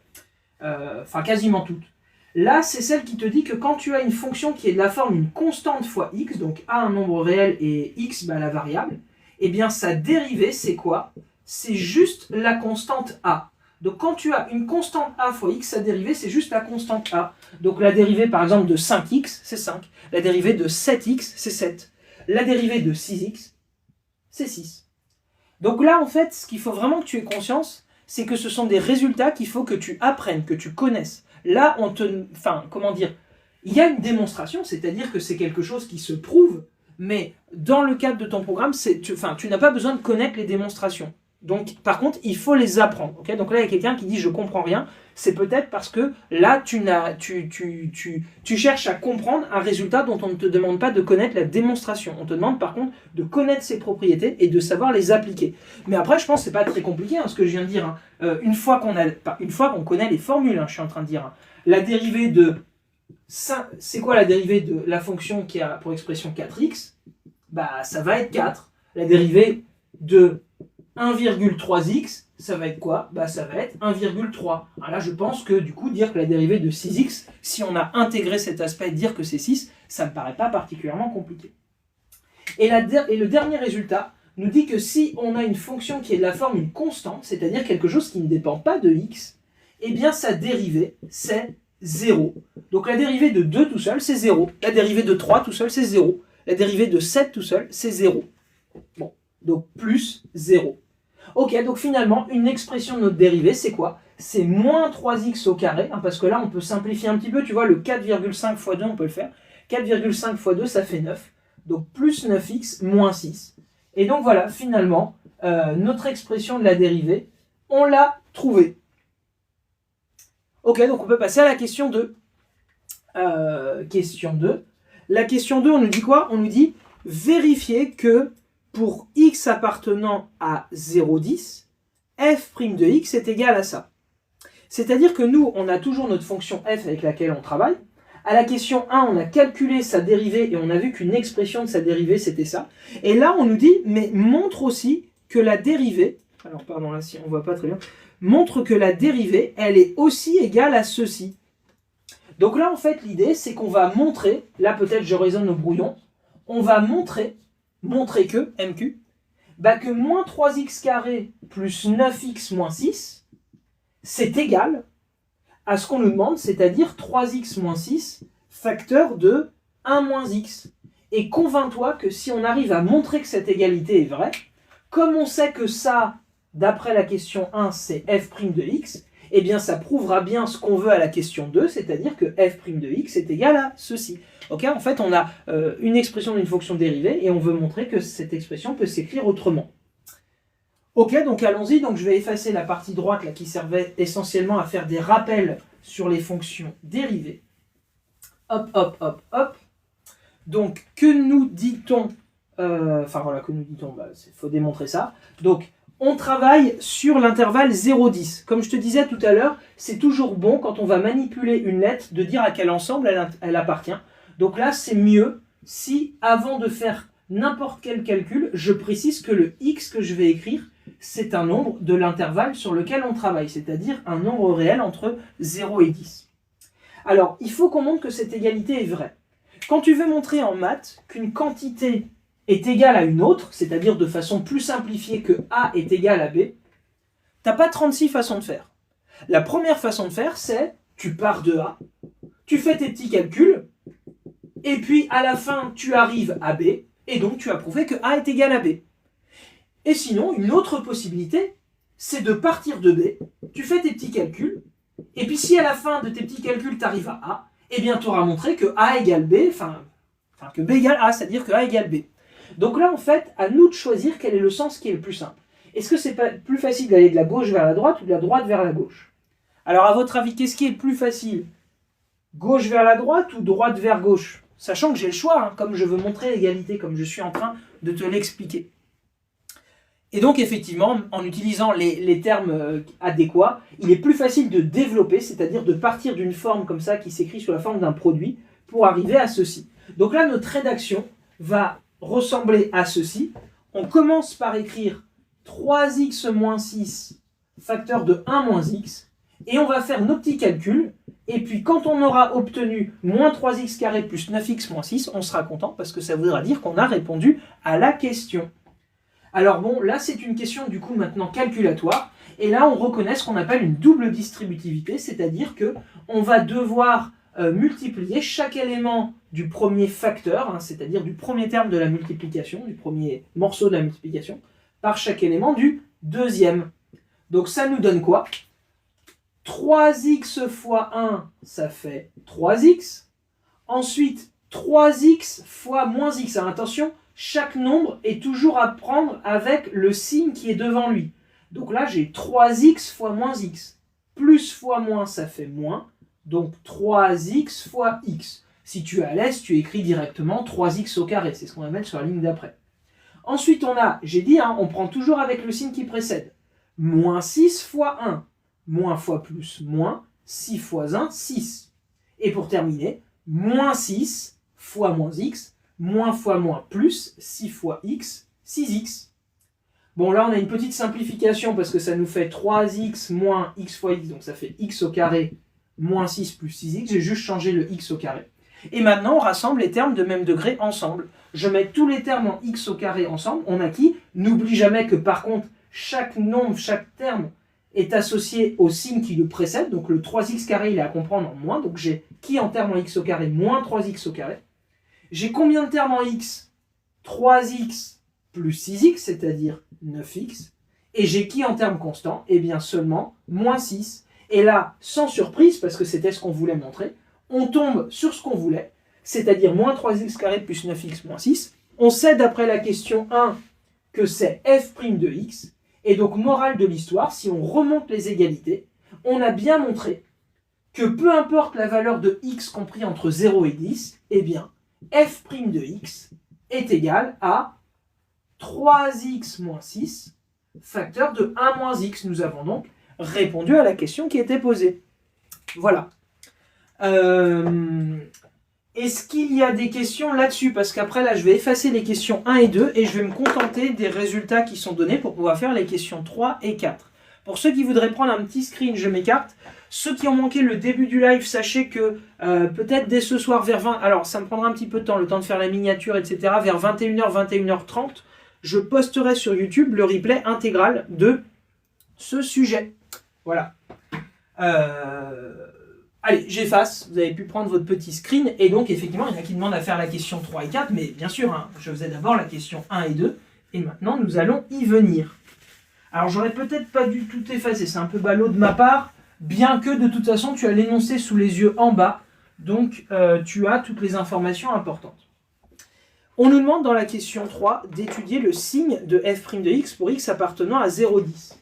Enfin, quasiment toutes. Là, c'est celle qui te dit que quand tu as une fonction qui est de la forme une constante fois x, donc a un nombre réel et x la variable, eh bien sa dérivée, c'est quoi? C'est juste la constante a. Donc quand tu as une constante a fois x, sa dérivée, c'est juste la constante a. Donc la dérivée, par exemple, de 5x, c'est 5. La dérivée de 7x, c'est 7. La dérivée de 6x, c'est 6. Donc là, en fait, ce qu'il faut vraiment que tu aies conscience, c'est que ce sont des résultats qu'il faut que tu apprennes, que tu connaisses. Là, il y a une démonstration, c'est-à-dire que c'est quelque chose qui se prouve, mais dans le cadre de ton programme, tu n'as pas besoin de connaître les démonstrations. Donc, par contre, il faut les apprendre. Okay, donc là, il y a quelqu'un qui dit « je comprends rien ». C'est peut-être parce que là, tu cherches à comprendre un résultat dont on ne te demande pas de connaître la démonstration. On te demande par contre de connaître ses propriétés et de savoir les appliquer. Mais après, je pense que ce n'est pas très compliqué ce que je viens de dire. Une fois qu'on connaît les formules, je suis en train de dire. La dérivée de... C'est quoi la dérivée de la fonction qui a pour expression 4x? Ça va être 4. La dérivée de 1,3x, ça va être quoi? Ça va être 1,3. Alors là, je pense que du coup, dire que la dérivée de 6x, si on a intégré cet aspect et dire que c'est 6, ça ne me paraît pas particulièrement compliqué. Et le dernier résultat nous dit que si on a une fonction qui est de la forme une constante, c'est-à-dire quelque chose qui ne dépend pas de x, eh bien sa dérivée, c'est 0. Donc la dérivée de 2 tout seul, c'est 0. La dérivée de 3 tout seul, c'est 0. La dérivée de 7 tout seul, c'est 0. Bon, donc plus 0. Ok, donc finalement, une expression de notre dérivée, c'est quoi? C'est moins 3x au carré, parce que là, on peut simplifier un petit peu, tu vois, le 4,5 fois 2, on peut le faire. 4,5 fois 2, ça fait 9. Donc plus 9x moins 6. Et donc voilà, finalement, notre expression de la dérivée, on l'a trouvée. Ok, donc on peut passer à la question 2. Question 2. La question 2, on nous dit quoi? On nous dit vérifier que pour x appartenant à 0,10, f' de x est égal à ça. C'est-à-dire que nous, on a toujours notre fonction f avec laquelle on travaille. À la question 1, on a calculé sa dérivée et on a vu qu'une expression de sa dérivée, c'était ça. Et là, on nous dit, mais montre aussi que la dérivée, alors pardon, là, si on voit pas très bien, montre que la dérivée, elle est aussi égale à ceci. Donc là, en fait, l'idée, c'est qu'on va montrer, là peut-être je raisonne au brouillon, on va montrer que, MQ, que moins 3x carré plus 9x moins 6, c'est égal à ce qu'on nous demande, c'est-à-dire 3x moins 6, facteur de 1 moins x. Et convainc-toi que si on arrive à montrer que cette égalité est vraie, comme on sait que ça, d'après la question 1, c'est f' de x, eh bien ça prouvera bien ce qu'on veut à la question 2, c'est-à-dire que f' de x est égal à ceci. Ok, en fait, on a une expression d'une fonction dérivée et on veut montrer que cette expression peut s'écrire autrement. Ok, donc allons-y. Donc je vais effacer la partie droite là, qui servait essentiellement à faire des rappels sur les fonctions dérivées. Hop, hop, hop, hop. Donc, que nous dit-on que nous dit-on, il faut démontrer ça. Donc, on travaille sur l'intervalle 0,10. Comme je te disais tout à l'heure, c'est toujours bon quand on va manipuler une lettre de dire à quel ensemble elle appartient. Donc là, c'est mieux si, avant de faire n'importe quel calcul, je précise que le x que je vais écrire, c'est un nombre de l'intervalle sur lequel on travaille, c'est-à-dire un nombre réel entre 0 et 10. Alors, il faut qu'on montre que cette égalité est vraie. Quand tu veux montrer en maths qu'une quantité est égale à une autre, c'est-à-dire de façon plus simplifiée que A est égal à B, tu n'as pas 36 façons de faire. La première façon de faire, c'est tu pars de A, tu fais tes petits calculs, et puis à la fin, tu arrives à B, et donc tu as prouvé que A est égal à B. Et sinon, une autre possibilité, c'est de partir de B, tu fais tes petits calculs, et puis si à la fin de tes petits calculs, tu arrives à A, eh bien tu auras montré que A égale B, que B égale A, c'est-à-dire que A égale B. Donc là, en fait, à nous de choisir quel est le sens qui est le plus simple. Est-ce que c'est pas plus facile d'aller de la gauche vers la droite ou de la droite vers la gauche? Alors, à votre avis, qu'est-ce qui est le plus facile? Gauche vers la droite ou droite vers gauche? Sachant que j'ai le choix, comme je veux montrer l'égalité, comme je suis en train de te l'expliquer. Et donc, effectivement, en utilisant les termes adéquats, il est plus facile de développer, c'est-à-dire de partir d'une forme comme ça qui s'écrit sous la forme d'un produit pour arriver à ceci. Donc là, notre rédaction va ressembler à ceci. On commence par écrire 3x moins 6 facteur de 1 moins x et on va faire nos petits calculs. Et puis quand on aura obtenu moins 3x carré plus 9x moins 6, on sera content parce que ça voudra dire qu'on a répondu à la question. Alors bon, là c'est une question du coup maintenant calculatoire. Et là on reconnaît ce qu'on appelle une double distributivité, c'est-à-dire que on va devoir multiplier chaque élément du premier facteur, c'est-à-dire du premier terme de la multiplication, du premier morceau de la multiplication, par chaque élément du deuxième. Donc ça nous donne quoi? 3x fois 1, ça fait 3x. Ensuite, 3x fois moins x. Alors, attention, chaque nombre est toujours à prendre avec le signe qui est devant lui. Donc là, j'ai 3x fois moins x. Plus fois moins, ça fait moins. Donc 3x fois x. Si tu es à l'aise, tu écris directement 3x au carré. C'est ce qu'on va mettre sur la ligne d'après. Ensuite, on a, j'ai dit, on prend toujours avec le signe qui précède. Moins 6 fois 1. Moins fois plus, moins. 6 fois 1, 6. Et pour terminer, moins 6 fois moins x. Moins fois moins plus, 6 fois x, 6x. Bon, là, on a une petite simplification parce que ça nous fait 3x moins x fois x. Donc ça fait x au carré moins 6 plus 6x. J'ai juste changé le x au carré. Et maintenant, on rassemble les termes de même degré ensemble. Je mets tous les termes en x au carré ensemble. On a qui? N'oublie jamais que par contre, chaque nombre, chaque terme est associé au signe qui le précède. Donc le 3x carré, il est à comprendre en moins. Donc j'ai qui en termes en x au carré? Moins 3x au carré. J'ai combien de termes en x? 3x plus 6x, c'est-à-dire 9x. Et j'ai qui en termes constants? Eh bien seulement moins 6. Et là, sans surprise, parce que c'était ce qu'on voulait montrer, on tombe sur ce qu'on voulait, c'est-à-dire moins 3x carré plus 9x moins 6. On sait d'après la question 1 que c'est f' de x. Et donc, morale de l'histoire, si on remonte les égalités, on a bien montré que peu importe la valeur de x compris entre 0 et 10, eh bien, f' de x est égal à 3x moins 6 facteur de 1 moins x. Nous avons donc répondu à la question qui était posée. Voilà. Est-ce qu'il y a des questions là-dessus? Parce qu'après, là, je vais effacer les questions 1 et 2 et je vais me contenter des résultats qui sont donnés pour pouvoir faire les questions 3 et 4. Pour ceux qui voudraient prendre un petit screen, je m'écarte. Ceux qui ont manqué le début du live, sachez que peut-être dès ce soir vers 20... Alors, ça me prendra un petit peu de temps, le temps de faire la miniature, etc. Vers 21h, 21h30, je posterai sur YouTube le replay intégral de ce sujet. Voilà. Allez, j'efface. Vous avez pu prendre votre petit screen. Et donc, effectivement, il y en a qui demandent à faire la question 3 et 4. Mais bien sûr, hein, je faisais d'abord la question 1 et 2. Et maintenant, nous allons y venir. Alors, j'aurais peut-être pas dû tout effacer. C'est un peu ballot de ma part. Bien que, de toute façon, tu as l'énoncé sous les yeux en bas. Donc, tu as toutes les informations importantes. On nous demande dans la question 3 d'étudier le signe de f' de x pour x appartenant à 0,10.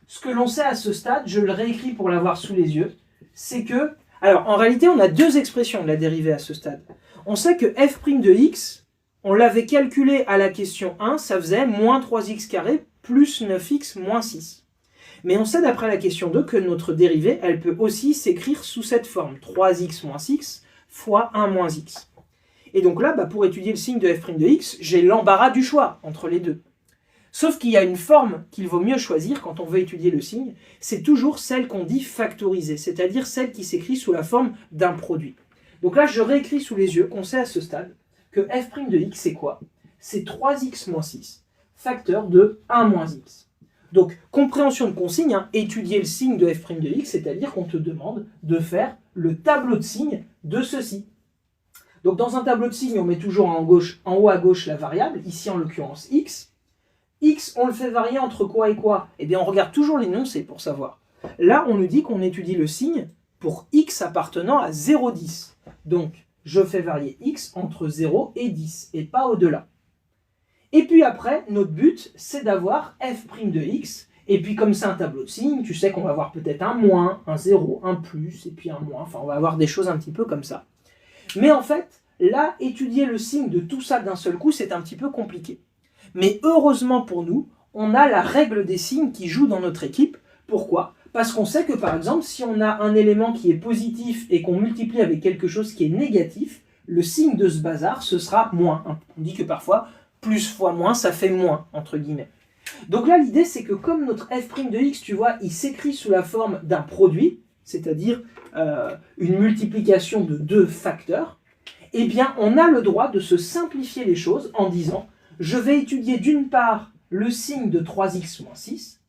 Ce que l'on sait à ce stade, je le réécris pour l'avoir sous les yeux, c'est que... Alors, en réalité, on a deux expressions de la dérivée à ce stade. On sait que f' de x, on l'avait calculé à la question 1, ça faisait moins 3x carré plus 9x moins 6. Mais on sait d'après la question 2 que notre dérivée, elle peut aussi s'écrire sous cette forme, 3x moins 6 fois 1 moins x. Et donc là, pour étudier le signe de f' de x, j'ai l'embarras du choix entre les deux. Sauf qu'il y a une forme qu'il vaut mieux choisir quand on veut étudier le signe, c'est toujours celle qu'on dit factorisée, c'est-à-dire celle qui s'écrit sous la forme d'un produit. Donc là, je réécris sous les yeux qu'on sait à ce stade que f' de x, c'est quoi? C'est 3x moins 6, facteur de 1 moins x. Donc, compréhension de consigne, hein, étudier le signe de f' de x, c'est-à-dire qu'on te demande de faire le tableau de signes de ceci. Donc dans un tableau de signes, on met toujours en haut à gauche la variable, ici en l'occurrence x. X, on le fait varier entre quoi et quoi? Eh bien on regarde toujours l'énoncé pour savoir. Là, on nous dit qu'on étudie le signe pour x appartenant à 0,10. Donc je fais varier x entre 0 et 10, et pas au-delà. Et puis après, notre but, c'est d'avoir f' de x, et puis comme c'est un tableau de signes, tu sais qu'on va avoir peut-être un moins, un 0, un plus, et puis un moins, enfin on va avoir des choses un petit peu comme ça. Mais en fait, là, étudier le signe de tout ça d'un seul coup, c'est un petit peu compliqué. Mais heureusement pour nous, on a la règle des signes qui joue dans notre équipe. Pourquoi? Parce qu'on sait que par exemple, si on a un élément qui est positif et qu'on multiplie avec quelque chose qui est négatif, le signe de ce bazar, ce sera moins. On dit que parfois, plus fois moins, ça fait moins, entre guillemets. Donc là, l'idée, c'est que comme notre f' de x, tu vois, il s'écrit sous la forme d'un produit, c'est-à-dire une multiplication de deux facteurs, eh bien, on a le droit de se simplifier les choses en disant je vais étudier d'une part le signe de 3x moins 6,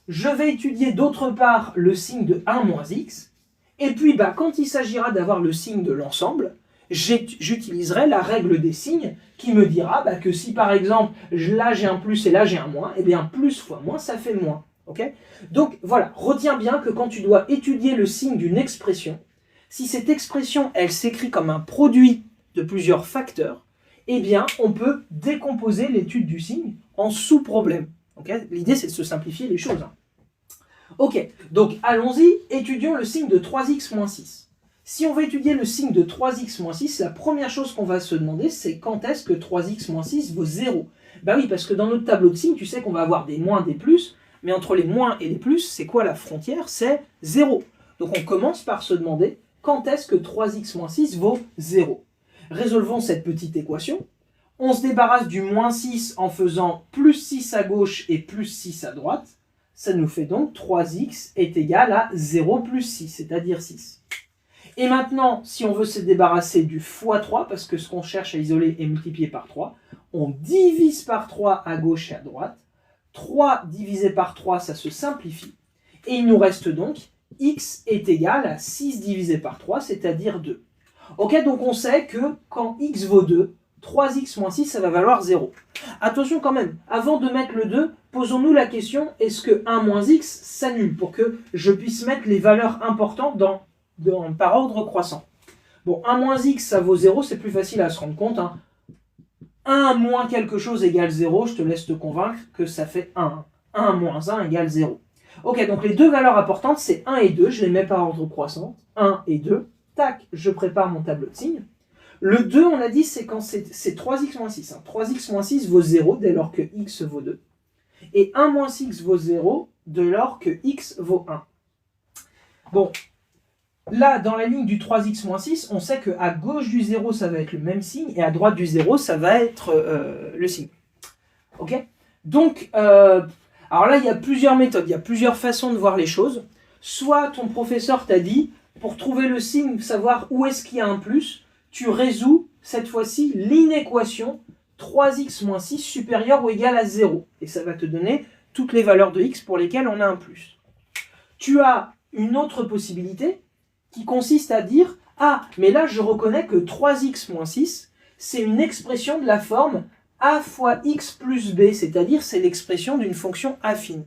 je vais étudier d'autre part le signe de 1 moins x, et puis quand il s'agira d'avoir le signe de l'ensemble, j'utiliserai la règle des signes qui me dira que si par exemple là j'ai un plus et là j'ai un moins, eh bien plus fois moins ça fait moins. Okay? Donc voilà, retiens bien que quand tu dois étudier le signe d'une expression, si cette expression elle s'écrit comme un produit de plusieurs facteurs, eh bien on peut décomposer l'étude du signe en sous-problèmes. Okay? L'idée c'est de se simplifier les choses. Ok, donc allons-y, étudions le signe de 3x moins 6. Si on veut étudier le signe de 3x moins 6, la première chose qu'on va se demander c'est quand est-ce que 3x moins 6 vaut 0. Oui, parce que dans notre tableau de signes, tu sais qu'on va avoir des moins, des plus, mais entre les moins et les plus, c'est quoi la frontière? C'est 0. Donc on commence par se demander quand est-ce que 3x moins 6 vaut 0. Résolvons cette petite équation. On se débarrasse du moins 6 en faisant plus 6 à gauche et plus 6 à droite. Ça nous fait donc 3x est égal à 0 plus 6, c'est-à-dire 6. Et maintenant, si on veut se débarrasser du x3, parce que ce qu'on cherche à isoler est multiplié par 3, on divise par 3 à gauche et à droite. 3 divisé par 3, ça se simplifie. Et il nous reste donc x est égal à 6 divisé par 3, c'est-à-dire 2. Ok, donc on sait que quand x vaut 2, 3x moins 6, ça va valoir 0. Attention quand même, avant de mettre le 2, posons-nous la question, est-ce que 1 moins x s'annule pour que je puisse mettre les valeurs importantes par ordre croissant. Bon, 1 moins x, ça vaut 0, c'est plus facile à se rendre compte. 1 moins quelque chose égale 0, je te laisse te convaincre que ça fait 1. 1 moins 1 égale 0. Ok, donc les deux valeurs importantes, c'est 1 et 2, je les mets par ordre croissant. 1 et 2, tac, je prépare mon tableau de signes. Le 2, on a dit, c'est quand c'est 3x moins 6. 3x moins 6 vaut 0 dès lors que x vaut 2. et 1 moins x vaut 0 dès lors que x vaut 1. Bon, là, dans la ligne du 3x moins 6, on sait qu'à gauche du 0, ça va être le même signe, et à droite du 0, ça va être le signe. Ok? Donc, alors là, il y a plusieurs méthodes, il y a plusieurs façons de voir les choses. Soit ton professeur t'a dit, pour trouver le signe, savoir où est-ce qu'il y a un plus, tu résous, cette fois-ci, l'inéquation 3x moins 6 supérieur ou égal à 0. Et ça va te donner toutes les valeurs de x pour lesquelles on a un plus. Tu as une autre possibilité qui consiste à dire « Ah, mais là, je reconnais que 3x moins 6, c'est une expression de la forme a fois x plus b, c'est-à-dire c'est l'expression d'une fonction affine. »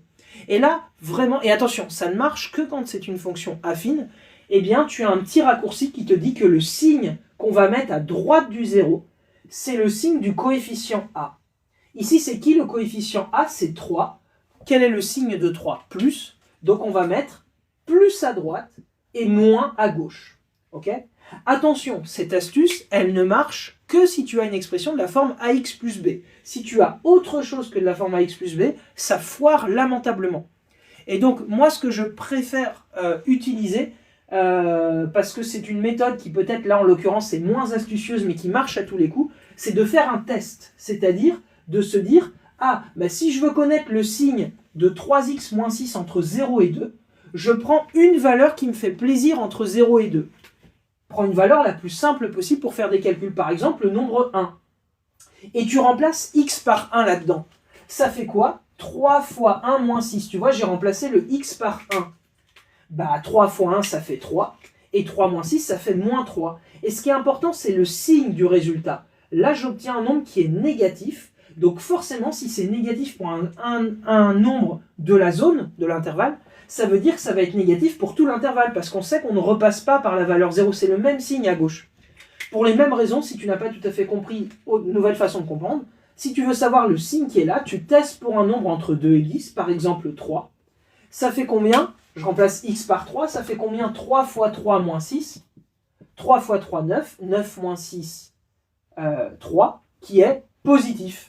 Et là, vraiment, et attention, ça ne marche que quand c'est une fonction affine, eh bien, tu as un petit raccourci qui te dit que le signe qu'on va mettre à droite du 0, c'est le signe du coefficient a. Ici, c'est qui le coefficient a? C'est 3. Quel est le signe de 3? Plus. Donc, on va mettre plus à droite et moins à gauche. Ok? Attention, cette astuce, elle ne marche que si tu as une expression de la forme ax plus b. Si tu as autre chose que de la forme ax plus b, ça foire lamentablement. Et donc, moi, ce que je préfère utiliser, parce que c'est une méthode qui peut-être, là, en l'occurrence, est moins astucieuse, mais qui marche à tous les coups, c'est de faire un test. C'est-à-dire de se dire, ah, bah, si je veux connaître le signe de 3x moins 6 entre 0 et 2, je prends une valeur qui me fait plaisir entre 0 et 2. Prends une valeur la plus simple possible pour faire des calculs. Par exemple, le nombre 1. Et tu remplaces x par 1 là-dedans. Ça fait quoi? 3 fois 1 moins 6. Tu vois, j'ai remplacé le x par 1. Bah, 3 fois 1, ça fait 3. Et 3 moins 6, ça fait moins 3. Et ce qui est important, c'est le signe du résultat. Là, j'obtiens un nombre qui est négatif. Donc forcément, si c'est négatif pour un nombre de la zone, de l'intervalle, ça veut dire que ça va être négatif pour tout l'intervalle, parce qu'on sait qu'on ne repasse pas par la valeur 0, c'est le même signe à gauche. Pour les mêmes raisons, si tu n'as pas tout à fait compris, nouvelle façon de comprendre, si tu veux savoir le signe qui est là, tu testes pour un nombre entre 2 et 10, par exemple 3. Ça fait combien? Je remplace x par 3, ça fait combien? 3 fois 3 moins 6. 3 fois 3, 9. 9 moins 6, 3, qui est positif.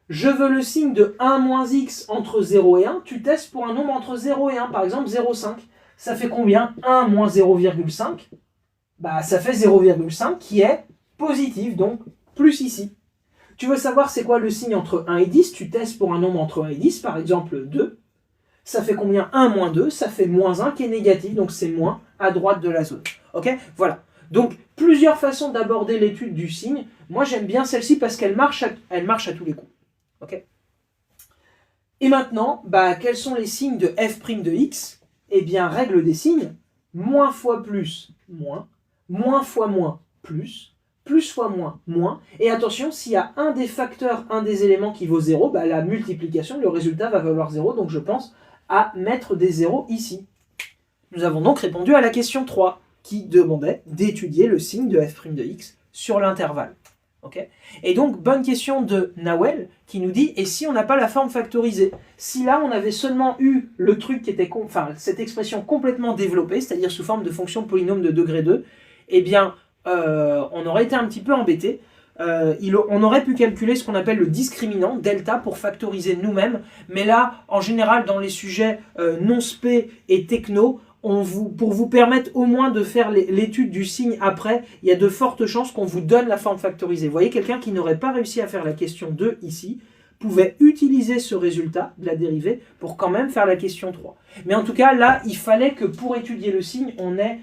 Je veux le signe de 1 moins x entre 0 et 1. Tu testes pour un nombre entre 0 et 1, par exemple 0,5. Ça fait combien? 1 moins 0,5. Bah, ça fait 0,5 qui est positif, donc plus ici. Tu veux savoir c'est quoi le signe entre 1 et 10? Tu testes pour un nombre entre 1 et 10, par exemple 2. Ça fait combien? 1 moins 2, ça fait moins 1 qui est négatif, donc c'est moins à droite de la zone. Ok? Voilà. Donc, plusieurs façons d'aborder l'étude du signe. Moi, j'aime bien celle-ci parce qu'elle marche à tous les coups. Ok. Et maintenant, bah, quels sont les signes de f' de x? Eh bien, règle des signes, moins fois plus, moins fois moins, plus fois moins, moins. Et attention, s'il y a un des facteurs, un des éléments qui vaut 0, bah, la multiplication, le résultat va valoir 0, donc je pense à mettre des zéros ici. Nous avons donc répondu à la question 3, qui demandait d'étudier le signe de f' de x sur l'intervalle. Okay. Et donc, bonne question de Nawel qui nous dit, et si on n'a pas la forme factorisée? Si là, on avait seulement eu le truc qui était, cette expression complètement développée, c'est-à-dire sous forme de fonction polynôme de degré 2, eh bien, on aurait été un petit peu embêté. On aurait pu calculer ce qu'on appelle le discriminant, delta, pour factoriser nous-mêmes. Mais là, en général, dans les sujets non spé et techno, pour vous permettre au moins de faire l'étude du signe après, il y a de fortes chances qu'on vous donne la forme factorisée. Vous voyez, quelqu'un qui n'aurait pas réussi à faire la question 2 ici, pouvait utiliser ce résultat de la dérivée pour quand même faire la question 3. Mais en tout cas, là, il fallait que pour étudier le signe, on ait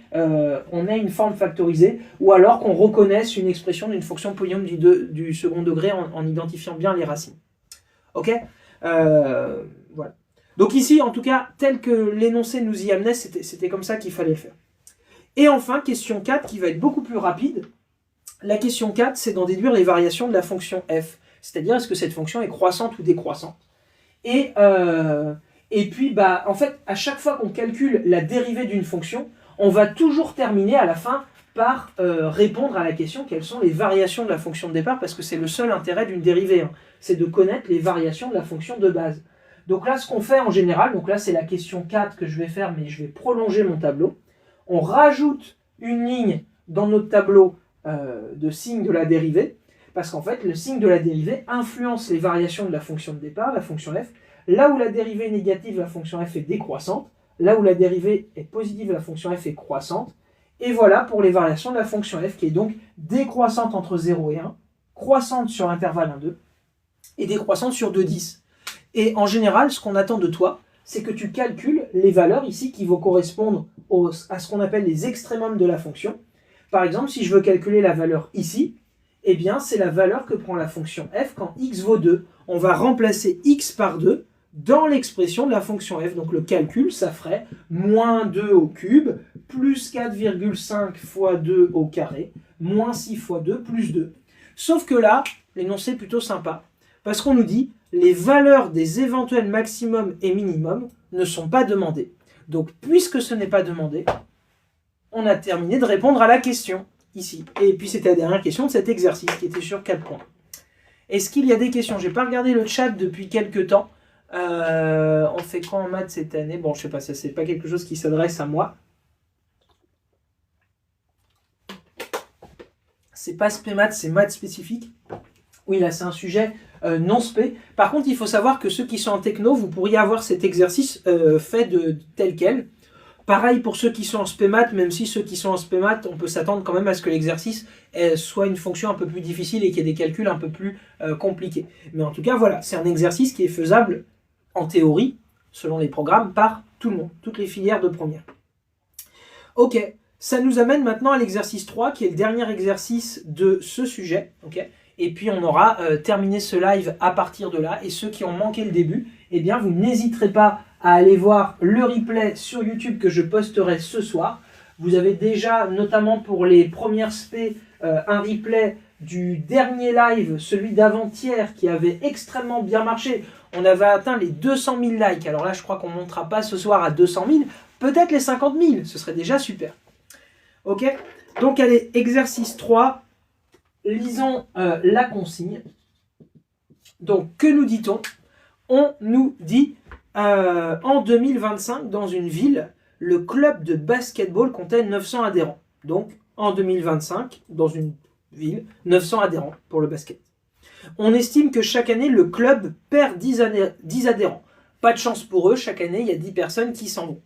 une forme factorisée, ou alors qu'on reconnaisse une expression d'une fonction polynôme du second degré en identifiant bien les racines. Ok? Voilà. Donc ici, en tout cas, tel que l'énoncé nous y amenait, c'était comme ça qu'il fallait le faire. Et enfin, question 4, qui va être beaucoup plus rapide. La question 4, c'est d'en déduire les variations de la fonction f. C'est-à-dire, est-ce que cette fonction est croissante ou décroissante? Et puis, bah, en fait, à chaque fois qu'on calcule la dérivée d'une fonction, on va toujours terminer à la fin par répondre à la question quelles sont les variations de la fonction de départ, parce que c'est le seul intérêt d'une dérivée, hein, c'est de connaître les variations de la fonction de base. Donc là, ce qu'on fait en général, donc là c'est la question 4 que je vais faire, mais je vais prolonger mon tableau. On rajoute une ligne dans notre tableau de signe de la dérivée, Parce qu'en fait, le signe de la dérivée influence les variations de la fonction de départ, la fonction f. Là où la dérivée est négative, la fonction f est décroissante. Là où la dérivée est positive, la fonction f est croissante. Et voilà pour les variations de la fonction f, qui est donc décroissante entre 0 et 1, croissante sur l'intervalle 1, 2, et décroissante sur 2, 10. Et en général, ce qu'on attend de toi, c'est que tu calcules les valeurs ici qui vont correspondre à ce qu'on appelle les extrémums de la fonction. Par exemple, si je veux calculer la valeur ici, eh bien, c'est la valeur que prend la fonction f quand x vaut 2. On va remplacer x par 2 dans l'expression de la fonction f. Donc le calcul, ça ferait moins 2 au cube, plus 4,5 fois 2 au carré, moins 6 fois 2, plus 2. Sauf que là, l'énoncé est plutôt sympa, parce qu'on nous dit les valeurs des éventuels maximums et minimums ne sont pas demandées. Donc, puisque ce n'est pas demandé, on a terminé de répondre à la question, ici. Et puis, c'était la dernière question de cet exercice, qui était sur 4 points. Est-ce qu'il y a des questions? Je n'ai pas regardé le chat depuis quelques temps. On fait quoi en maths cette année? Bon, je sais pas, ça c'est pas quelque chose qui s'adresse à moi. C'est pas spé maths, c'est maths spécifique. Oui, là, c'est un sujet non spé. Par contre, il faut savoir que ceux qui sont en techno, vous pourriez avoir cet exercice fait tel quel. Pareil pour ceux qui sont en spé maths, même si ceux qui sont en spé maths, on peut s'attendre quand même à ce que l'exercice soit une fonction un peu plus difficile et qu'il y ait des calculs un peu plus compliqués. Mais en tout cas, voilà, c'est un exercice qui est faisable en théorie, selon les programmes, par tout le monde, toutes les filières de première. Ok, ça nous amène maintenant à l'exercice 3, qui est le dernier exercice de ce sujet. Okay, et puis on aura terminé ce live à partir de là. Et ceux qui ont manqué le début, eh bien vous n'hésiterez pas à aller voir le replay sur YouTube que je posterai ce soir. Vous avez déjà, notamment pour les premières spé, un replay du dernier live, celui d'avant-hier, qui avait extrêmement bien marché. On avait atteint les 200 000 likes. Alors là, je crois qu'on ne montera pas ce soir à 200 000. Peut-être les 50 000. Ce serait déjà super. Ok? Donc, allez, exercice 3. Lisons la consigne. Donc, que nous dit-on? On nous dit, en 2025, dans une ville, le club de basketball comptait 900 adhérents. Donc, en 2025, dans une ville, 900 adhérents pour le basket. On estime que chaque année, le club perd 10 adhérents. Pas de chance pour eux, chaque année, il y a 10 personnes qui s'en vont.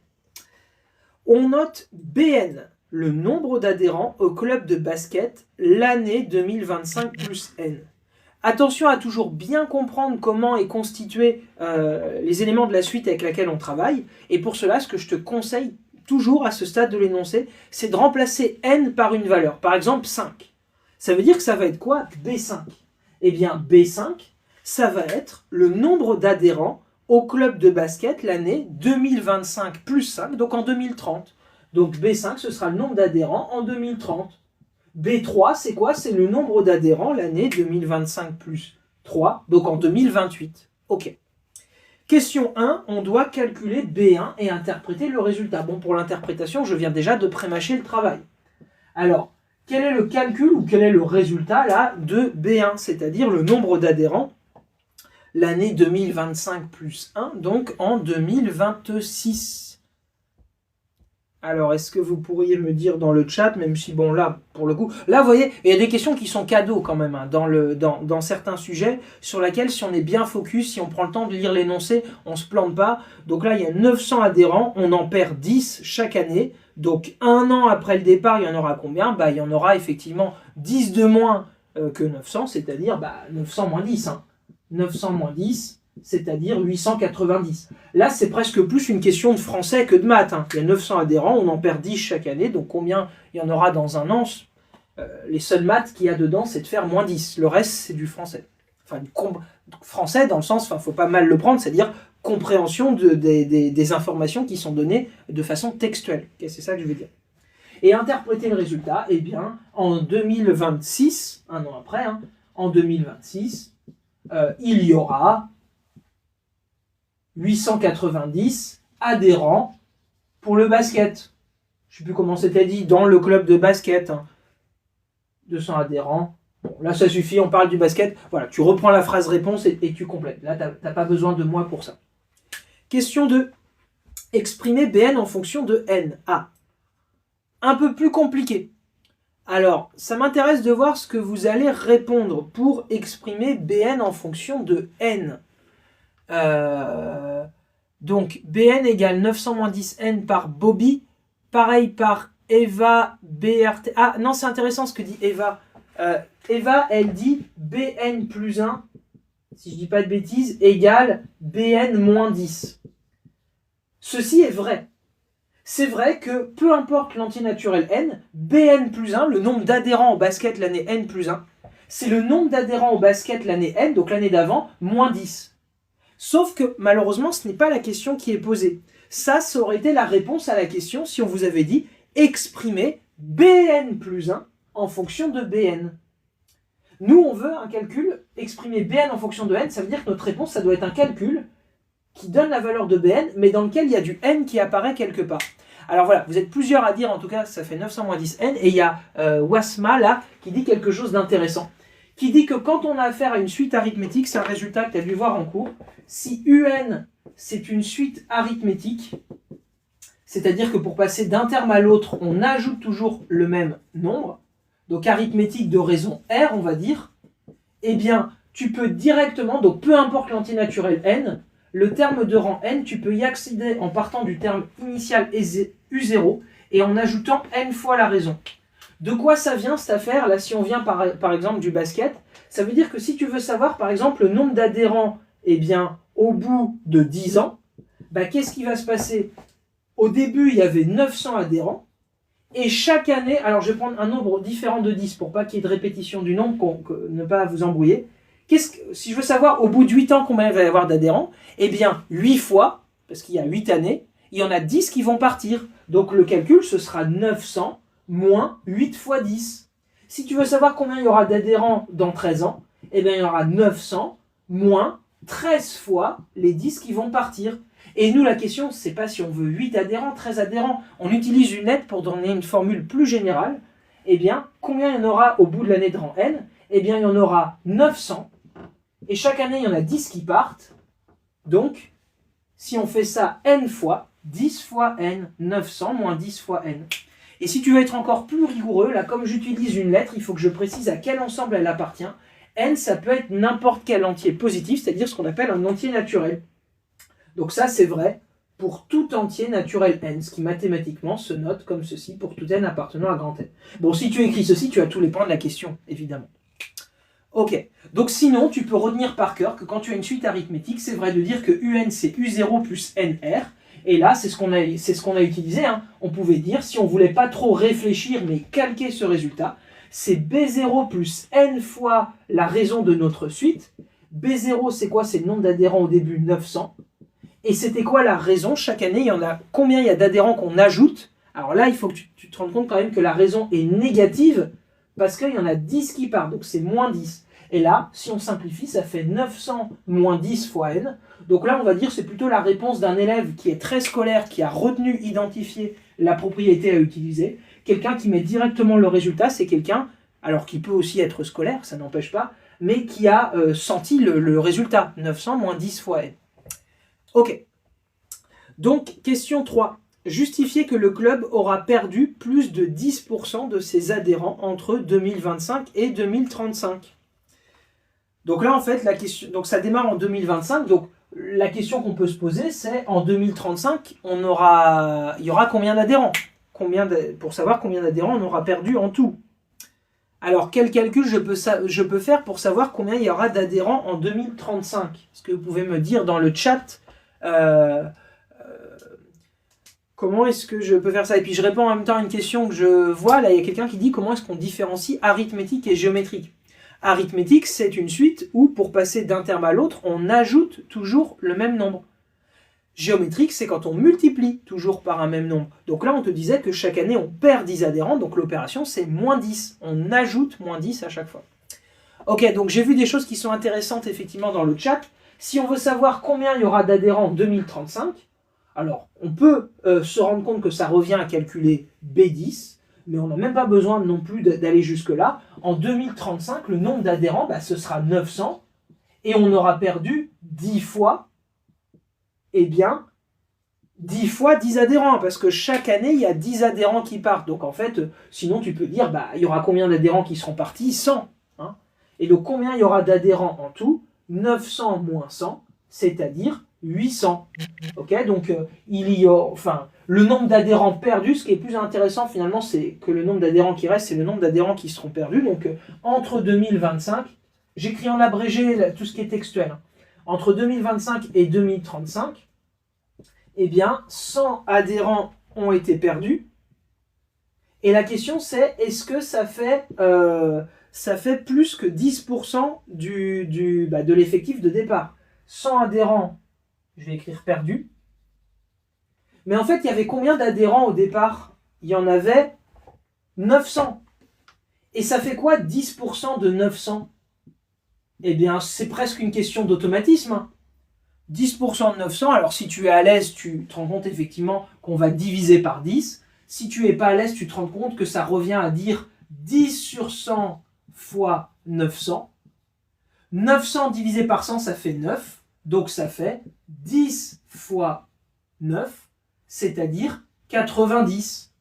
On note BN, le nombre d'adhérents au club de basket l'année 2025 plus N. Attention à toujours bien comprendre comment est constitué les éléments de la suite avec laquelle on travaille. Et pour cela, ce que je te conseille toujours à ce stade de l'énoncé, c'est de remplacer N par une valeur. Par exemple, 5. Ça veut dire que ça va être quoi? B5. Eh bien, B5, ça va être le nombre d'adhérents au club de basket l'année 2025 plus 5, donc en 2030. Donc B5, ce sera le nombre d'adhérents en 2030. B3, c'est quoi? C'est le nombre d'adhérents l'année 2025 plus 3, donc en 2028. Ok. Question 1, on doit calculer B1 et interpréter le résultat. Bon, pour l'interprétation, je viens déjà de prémâcher le travail. Alors, quel est le calcul ou quel est le résultat là de B1, c'est-à-dire le nombre d'adhérents l'année 2025 plus 1, donc en 2026. Alors, est-ce que vous pourriez me dire dans le chat, même si, bon, là, pour le coup, là, vous voyez, il y a des questions qui sont cadeaux quand même, hein, dans certains sujets, sur lesquels, si on est bien focus, si on prend le temps de lire l'énoncé, on ne se plante pas. Donc là, il y a 900 adhérents, on en perd 10 chaque année. Donc, un an après le départ, il y en aura combien? Bah, il y en aura effectivement 10 de moins que 900, c'est-à-dire 900 moins 10. Hein. 900 moins 10, c'est-à-dire 890. Là, c'est presque plus une question de français que de maths. Hein. Il y a 900 adhérents, on en perd 10 chaque année, donc combien il y en aura dans un an? Les seules maths qu'il y a dedans, c'est de faire moins 10. Le reste, c'est du français. Enfin, du français dans le sens, il ne faut pas mal le prendre, c'est-à-dire compréhension des informations qui sont données de façon textuelle. Okay, c'est ça que je veux dire. Et interpréter le résultat, eh bien, en 2026, un an après, hein, en 2026, il y aura 890 adhérents pour le basket. Je ne sais plus comment c'était dit, dans le club de basket. Hein. 200 adhérents. Bon, là, ça suffit, on parle du basket. Voilà, tu reprends la phrase réponse et tu complètes. Là, tu n'as pas besoin de moi pour ça. Question 2. Exprimer BN en fonction de N. Ah. Un peu plus compliqué. Alors, ça m'intéresse de voir ce que vous allez répondre pour exprimer Bn en fonction de n. Donc, Bn égale 900 moins 10n par Bobby. Pareil par Eva, BRT. Ah, non, c'est intéressant ce que dit Eva. Eva, elle dit Bn plus 1, si je dis pas de bêtises, égale Bn moins 10. Ceci est vrai. C'est vrai que peu importe l'entier naturel n, Bn plus 1, le nombre d'adhérents au basket l'année n plus 1, c'est le nombre d'adhérents au basket l'année n, donc l'année d'avant, moins 10. Sauf que malheureusement, ce n'est pas la question qui est posée. Ça aurait été la réponse à la question si on vous avait dit exprimer Bn plus 1 en fonction de Bn. Nous, on veut un calcul, exprimer Bn en fonction de n, ça veut dire que notre réponse, ça doit être un calcul qui donne la valeur de Bn, mais dans lequel il y a du n qui apparaît quelque part. Alors voilà, vous êtes plusieurs à dire, en tout cas, ça fait 900 moins 10n, et il y a Wasma, là, qui dit quelque chose d'intéressant, qui dit que quand on a affaire à une suite arithmétique, c'est un résultat que tu as dû voir en cours, si un, c'est une suite arithmétique, c'est-à-dire que pour passer d'un terme à l'autre, on ajoute toujours le même nombre, donc arithmétique de raison R, on va dire, eh bien, tu peux directement, donc peu importe l'entier naturel n, le terme de rang n, tu peux y accéder en partant du terme initial U0 et en ajoutant n fois la raison. De quoi ça vient cette affaire? Là, si on vient par exemple du basket, ça veut dire que si tu veux savoir par exemple le nombre d'adhérents eh bien, au bout de 10 ans, bah, qu'est-ce qui va se passer? Au début, il y avait 900 adhérents et chaque année, alors je vais prendre un nombre différent de 10 pour pas qu'il y ait de répétition du nombre, ne pas vous embrouiller. Si je veux savoir au bout de 8 ans combien il va y avoir d'adhérents, eh bien 8 fois, parce qu'il y a 8 années, il y en a 10 qui vont partir. Donc le calcul, ce sera 900 moins 8 fois 10. Si tu veux savoir combien il y aura d'adhérents dans 13 ans, eh bien il y aura 900 moins 13 fois les 10 qui vont partir. Et nous, la question, c'est pas si on veut 8 adhérents, 13 adhérents. On utilise une lettre pour donner une formule plus générale. Eh bien, combien il y en aura au bout de l'année de rang n? Eh bien, il y en aura 900. Et chaque année, il y en a 10 qui partent. Donc, si on fait ça n fois, 10 fois n, 900 moins 10 fois n. Et si tu veux être encore plus rigoureux, là, comme j'utilise une lettre, il faut que je précise à quel ensemble elle appartient. N, ça peut être n'importe quel entier positif, c'est-à-dire ce qu'on appelle un entier naturel. Donc ça, c'est vrai pour tout entier naturel n, ce qui mathématiquement se note comme ceci pour tout n appartenant à grand N. Bon, si tu écris ceci, tu as tous les points de la question, évidemment. Ok, donc sinon, tu peux retenir par cœur que quand tu as une suite arithmétique, c'est vrai de dire que un, c'est u0 plus nr. Et là, c'est ce qu'on a utilisé. Hein. On pouvait dire, si on ne voulait pas trop réfléchir, mais calquer ce résultat, c'est b0 plus n fois la raison de notre suite. b0, c'est quoi? C'est le nombre d'adhérents au début, 900. Et c'était quoi la raison? Chaque année, il y en a combien il y a d'adhérents qu'on ajoute? Alors là, il faut que tu te rendes compte quand même que la raison est négative parce qu'il y en a 10 qui partent, donc c'est moins 10. Et là, si on simplifie, ça fait 900 moins 10 fois n. Donc là, on va dire que c'est plutôt la réponse d'un élève qui est très scolaire, qui a retenu, identifié la propriété à utiliser. Quelqu'un qui met directement le résultat, c'est quelqu'un, alors qui peut aussi être scolaire, ça n'empêche pas, mais qui a senti le résultat, 900 moins 10 fois n. Ok. Donc, question 3. Justifier que le club aura perdu plus de 10% de ses adhérents entre 2025 et 2035. Donc là, en fait, la question, donc ça démarre en 2025. Donc la question qu'on peut se poser, c'est en 2035, il y aura combien d'adhérents? Pour savoir combien d'adhérents on aura perdu en tout. Alors, quel calcul je peux faire pour savoir combien il y aura d'adhérents en 2035? Est-ce que vous pouvez me dire dans le chat comment est-ce que je peux faire ça? Et puis je réponds en même temps à une question que je vois. Là, il y a quelqu'un qui dit comment est-ce qu'on différencie arithmétique et géométrique. Arithmétique, c'est une suite où, pour passer d'un terme à l'autre, on ajoute toujours le même nombre. Géométrique, c'est quand on multiplie toujours par un même nombre. Donc là, on te disait que chaque année, on perd 10 adhérents, donc l'opération, c'est moins 10. On ajoute moins 10 à chaque fois. Ok, donc j'ai vu des choses qui sont intéressantes, effectivement, dans le chat. Si on veut savoir combien il y aura d'adhérents en 2035, alors, on peut se rendre compte que ça revient à calculer B10, mais on n'a même pas besoin non plus d'aller jusque-là. En 2035, le nombre d'adhérents, bah, ce sera 900, et on aura perdu 10 fois, eh bien, 10 fois 10 adhérents, parce que chaque année, il y a 10 adhérents qui partent. Donc en fait, sinon tu peux dire, bah, il y aura combien d'adhérents qui seront partis? 100. Hein. Et donc combien il y aura d'adhérents en tout? 900 moins 100, c'est-à-dire 800. Ok, donc il y a, enfin, le nombre d'adhérents perdus, ce qui est plus intéressant finalement, c'est que le nombre d'adhérents qui restent, c'est le nombre d'adhérents qui seront perdus. Donc entre 2025, j'écris en abrégé tout ce qui est textuel, hein. Entre 2025 et 2035, eh bien, 100 adhérents ont été perdus. Et la question c'est, est-ce que ça fait plus que 10% de l'effectif de départ? 100 adhérents, je vais écrire perdus. Mais en fait, il y avait combien d'adhérents au départ? Il y en avait 900. Et ça fait quoi 10% de 900? Eh bien, c'est presque une question d'automatisme, hein. 10% de 900, alors si tu es à l'aise, tu te rends compte effectivement qu'on va diviser par 10. Si tu n'es pas à l'aise, tu te rends compte que ça revient à dire 10 sur 100 fois 900. 900 divisé par 100, ça fait 9. Donc ça fait 10 fois 9, c'est-à-dire 90.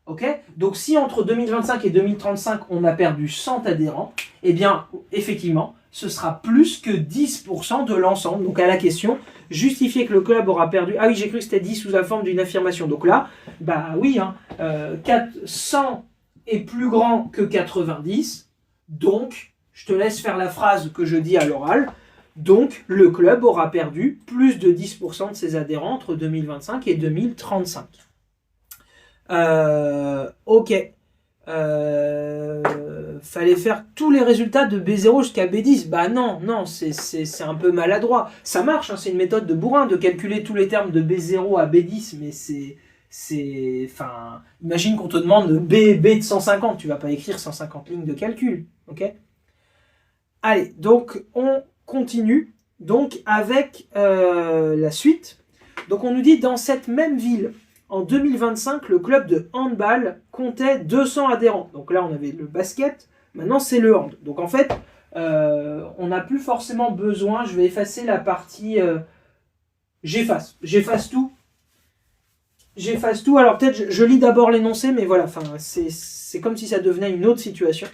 Ok? Donc si entre 2025 et 2035, on a perdu 100 adhérents, eh bien, effectivement, ce sera plus que 10% de l'ensemble. Donc à la question, justifier que le club aura perdu... Ah oui, j'ai cru que c'était 10 sous la forme d'une affirmation. Donc là, bah oui, hein, 100 est plus grand que 90. Donc, je te laisse faire la phrase que je dis à l'oral. Donc, le club aura perdu plus de 10% de ses adhérents entre 2025 et 2035. Ok. Fallait faire tous les résultats de B0 jusqu'à B10. Bah non, c'est un peu maladroit. Ça marche, hein, c'est une méthode de bourrin de calculer tous les termes de B0 à B10, mais enfin, imagine qu'on te demande B de 150, tu vas pas écrire 150 lignes de calcul, ok? Allez, donc on continue donc avec la suite. Donc on nous dit dans cette même ville, en 2025, le club de handball comptait 200 adhérents. Donc là, on avait le basket, maintenant c'est le hand. Donc en fait, on n'a plus forcément besoin, je vais effacer la partie... j'efface tout. J'efface tout, alors peut-être je lis d'abord l'énoncé, mais voilà, c'est comme si ça devenait une autre situation.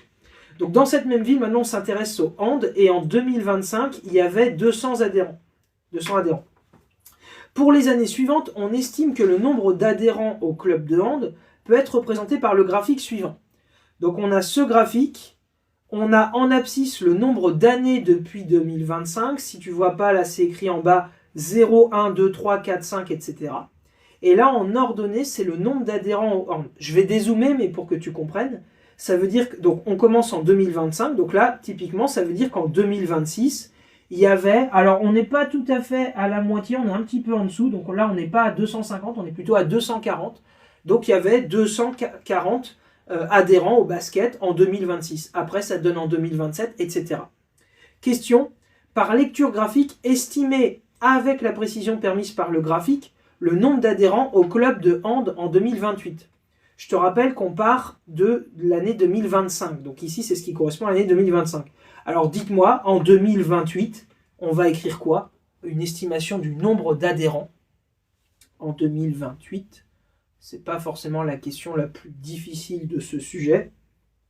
Donc dans cette même ville, maintenant on s'intéresse au hand, et en 2025, il y avait 200 adhérents. 200 adhérents. Pour les années suivantes, on estime que le nombre d'adhérents au club de hand peut être représenté par le graphique suivant. Donc on a ce graphique, on a en abscisse le nombre d'années depuis 2025. Si tu ne vois pas, là c'est écrit en bas 0, 1, 2, 3, 4, 5, etc. Et là en ordonnée, c'est le nombre d'adhérents au hand. Je vais dézoomer, mais pour que tu comprennes, ça veut dire que donc on commence en 2025. Donc là, typiquement, ça veut dire qu'en 2026, il y avait, alors on n'est pas tout à fait à la moitié, on est un petit peu en dessous, donc là on n'est pas à 250, on est plutôt à 240. Donc il y avait 240 adhérents au basket en 2026. Après ça donne en 2027, etc. Question, par lecture graphique, estimer avec la précision permise par le graphique le nombre d'adhérents au club de hand en 2028. Je te rappelle qu'on part de l'année 2025, donc ici c'est ce qui correspond à l'année 2025. Alors dites-moi, en 2028, on va écrire quoi? Une estimation du nombre d'adhérents en 2028. C'est pas forcément la question la plus difficile de ce sujet.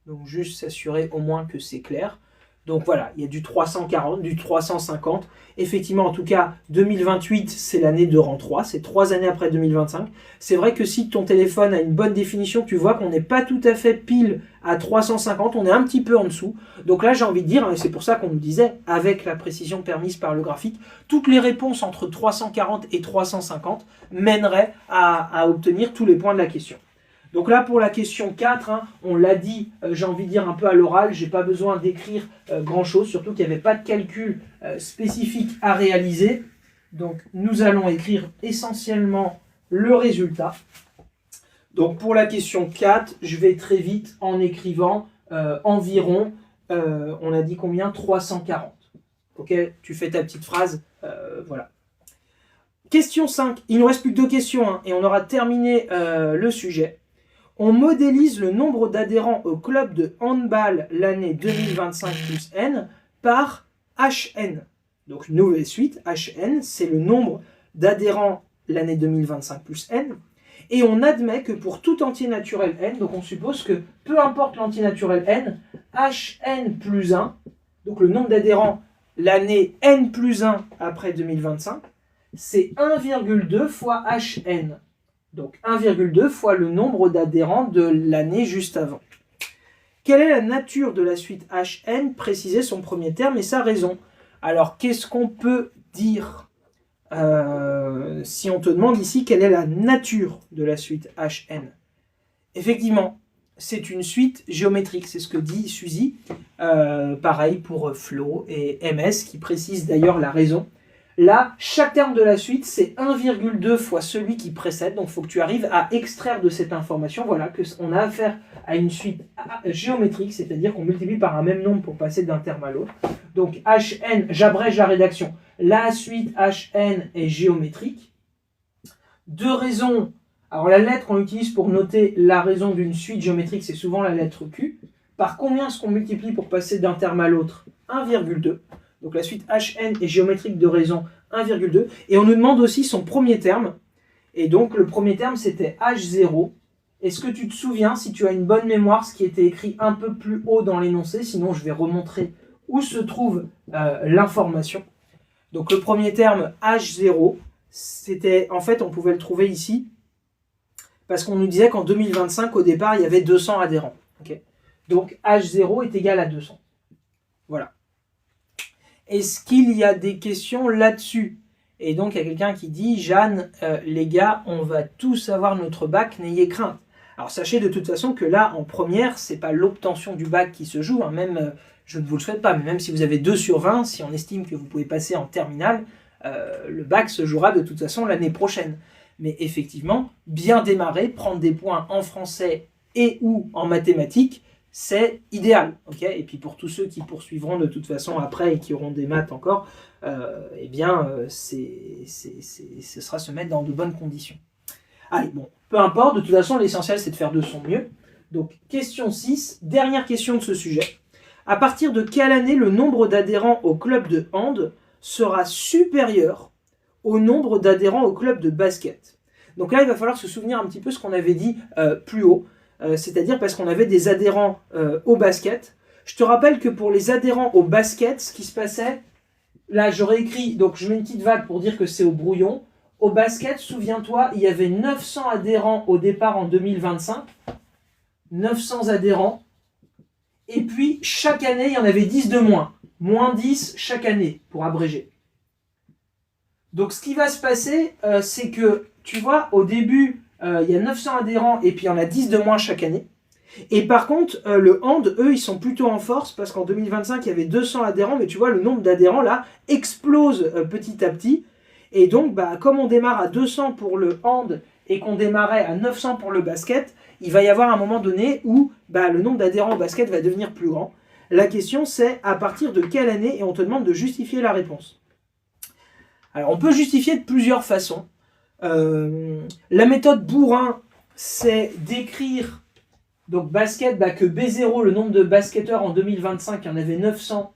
Donc juste s'assurer au moins que c'est clair. Donc voilà, il y a du 340, du 350. Effectivement, en tout cas, 2028, c'est l'année de rang 3. C'est 3 années après 2025. C'est vrai que si ton téléphone a une bonne définition, tu vois qu'on n'est pas tout à fait pile à 350. On est un petit peu en dessous. Donc là, j'ai envie de dire, et c'est pour ça qu'on nous disait, avec la précision permise par le graphique, toutes les réponses entre 340 et 350 mèneraient à obtenir tous les points de la question. Donc là, pour la question 4, hein, on l'a dit, j'ai envie de dire un peu à l'oral, j'ai pas besoin d'écrire grand-chose, surtout qu'il n'y avait pas de calcul spécifique à réaliser. Donc nous allons écrire essentiellement le résultat. Donc pour la question 4, je vais très vite en écrivant environ, on a dit combien? 340. Ok, tu fais ta petite phrase, voilà. Question 5, il nous reste plus que 2 questions, hein, et on aura terminé le sujet. On modélise le nombre d'adhérents au club de handball l'année 2025 plus N par HN. Donc, nouvelle suite, HN, c'est le nombre d'adhérents l'année 2025 plus n, et on admet que pour tout entier naturel n, donc on suppose que peu importe l'entier naturel n, hn plus 1, donc le nombre d'adhérents l'année n plus 1 après 2025, c'est 1,2 fois hn. Donc 1,2 fois le nombre d'adhérents de l'année juste avant. Quelle est la nature de la suite hn? Préciser son premier terme et sa raison. Alors qu'est-ce qu'on peut dire si on te demande ici quelle est la nature de la suite hn? Effectivement, c'est une suite géométrique, c'est ce que dit Suzy. Pareil pour Flo et MS qui précise d'ailleurs la raison. Là, chaque terme de la suite, c'est 1,2 fois celui qui précède. Donc, il faut que tu arrives à extraire de cette information, voilà, qu'on a affaire à une suite géométrique, c'est-à-dire qu'on multiplie par un même nombre pour passer d'un terme à l'autre. Donc, hn, j'abrège la rédaction. La suite hn est géométrique. Deux raisons. Alors, la lettre qu'on utilise pour noter la raison d'une suite géométrique, c'est souvent la lettre Q. Par combien est-ce qu'on multiplie pour passer d'un terme à l'autre? 1,2. Donc la suite hn est géométrique de raison 1,2. Et on nous demande aussi son premier terme. Et donc le premier terme c'était h0. Est-ce que tu te souviens, si tu as une bonne mémoire, ce qui était écrit un peu plus haut dans l'énoncé? Sinon je vais remontrer où se trouve l'information. Donc le premier terme h0, c'était, en fait on pouvait le trouver ici. Parce qu'on nous disait qu'en 2025 au départ il y avait 200 adhérents. Okay, donc h0 est égal à 200. Voilà. Est-ce qu'il y a des questions là-dessus? Et donc, il y a quelqu'un qui dit, Jeanne, les gars, on va tous avoir notre bac, n'ayez crainte. Alors, sachez de toute façon que là, en première, c'est pas l'obtention du bac qui se joue, hein, même, je ne vous le souhaite pas, mais même si vous avez 2 sur 20, si on estime que vous pouvez passer en terminale, le bac se jouera de toute façon l'année prochaine. Mais effectivement, bien démarrer, prendre des points en français et ou en mathématiques, c'est idéal, ok. Et puis pour tous ceux qui poursuivront de toute façon après et qui auront des maths encore, eh bien, ce sera se mettre dans de bonnes conditions. Allez, bon, peu importe, de toute façon, l'essentiel, c'est de faire de son mieux. Donc, question 6, dernière question de ce sujet. À partir de quelle année le nombre d'adhérents au club de hand sera supérieur au nombre d'adhérents au club de basket? Donc là, il va falloir se souvenir un petit peu ce qu'on avait dit plus haut. C'est-à-dire parce qu'on avait des adhérents au basket. Je te rappelle que pour les adhérents au basket, ce qui se passait, là j'aurais écrit, donc je mets une petite vague pour dire que c'est au brouillon. Au basket, souviens-toi, il y avait 900 adhérents au départ en 2025. 900 adhérents. Et puis, chaque année, il y en avait 10 de moins. Moins 10 chaque année, pour abréger. Donc ce qui va se passer, c'est que, tu vois, au début, il y a 900 adhérents et puis il y en a 10 de moins chaque année. Et par contre, le hand, eux, ils sont plutôt en force parce qu'en 2025, il y avait 200 adhérents, mais tu vois, le nombre d'adhérents là explose petit à petit. Et donc, bah, comme on démarre à 200 pour le hand et qu'on démarrait à 900 pour le basket, il va y avoir un moment donné où bah, le nombre d'adhérents au basket va devenir plus grand. La question, c'est à partir de quelle année, et on te demande de justifier la réponse. Alors, on peut justifier de plusieurs façons. La méthode bourrin, c'est d'écrire donc basket, bah, que B0, le nombre de basketteurs en 2025, il y en avait 900,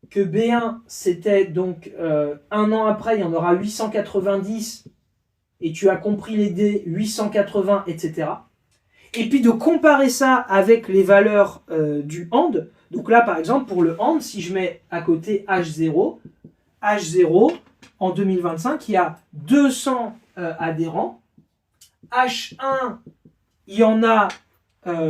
que B1, c'était donc un an après, il y en aura 890, et tu as compris les dés, 880, etc. Et puis de comparer ça avec les valeurs du hand. Donc là, par exemple, pour le hand, si je mets à côté H0, en 2025, il y a 200 adhérents. H1, il y en a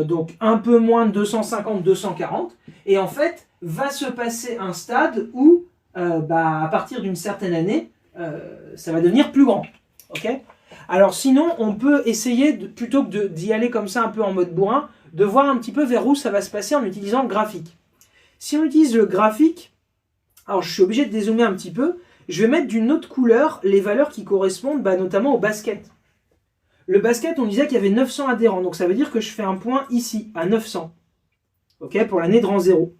donc un peu moins de 250, 240. Et en fait, va se passer un stade où, à partir d'une certaine année, ça va devenir plus grand. Okay, alors sinon, on peut essayer, plutôt que d'y aller comme ça un peu en mode bourrin, de voir un petit peu vers où ça va se passer en utilisant le graphique. Si on utilise le graphique, alors je suis obligé de dézoomer un petit peu, je vais mettre d'une autre couleur les valeurs qui correspondent notamment au basket. Le basket, on disait qu'il y avait 900 adhérents, donc ça veut dire que je fais un point ici, à 900, okay, pour l'année de rang 0.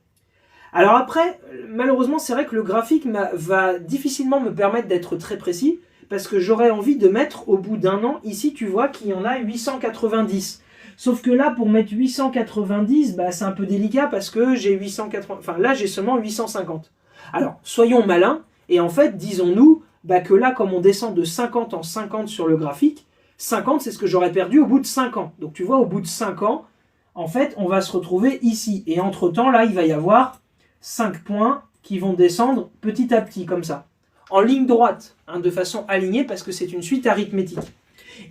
Alors après, malheureusement, c'est vrai que le graphique va difficilement me permettre d'être très précis, parce que j'aurais envie de mettre au bout d'un an, ici tu vois qu'il y en a 890. Sauf que là, pour mettre 890, c'est un peu délicat parce que j'ai 880, enfin là j'ai seulement 850. Alors, soyons malins, et en fait, disons-nous, bah que là, comme on descend de 50 en 50 sur le graphique, 50, c'est ce que j'aurais perdu au bout de 5 ans. Donc tu vois, au bout de 5 ans, en fait, on va se retrouver ici. Et entre-temps, là, il va y avoir 5 points qui vont descendre petit à petit, comme ça. En ligne droite, hein, de façon alignée, parce que c'est une suite arithmétique.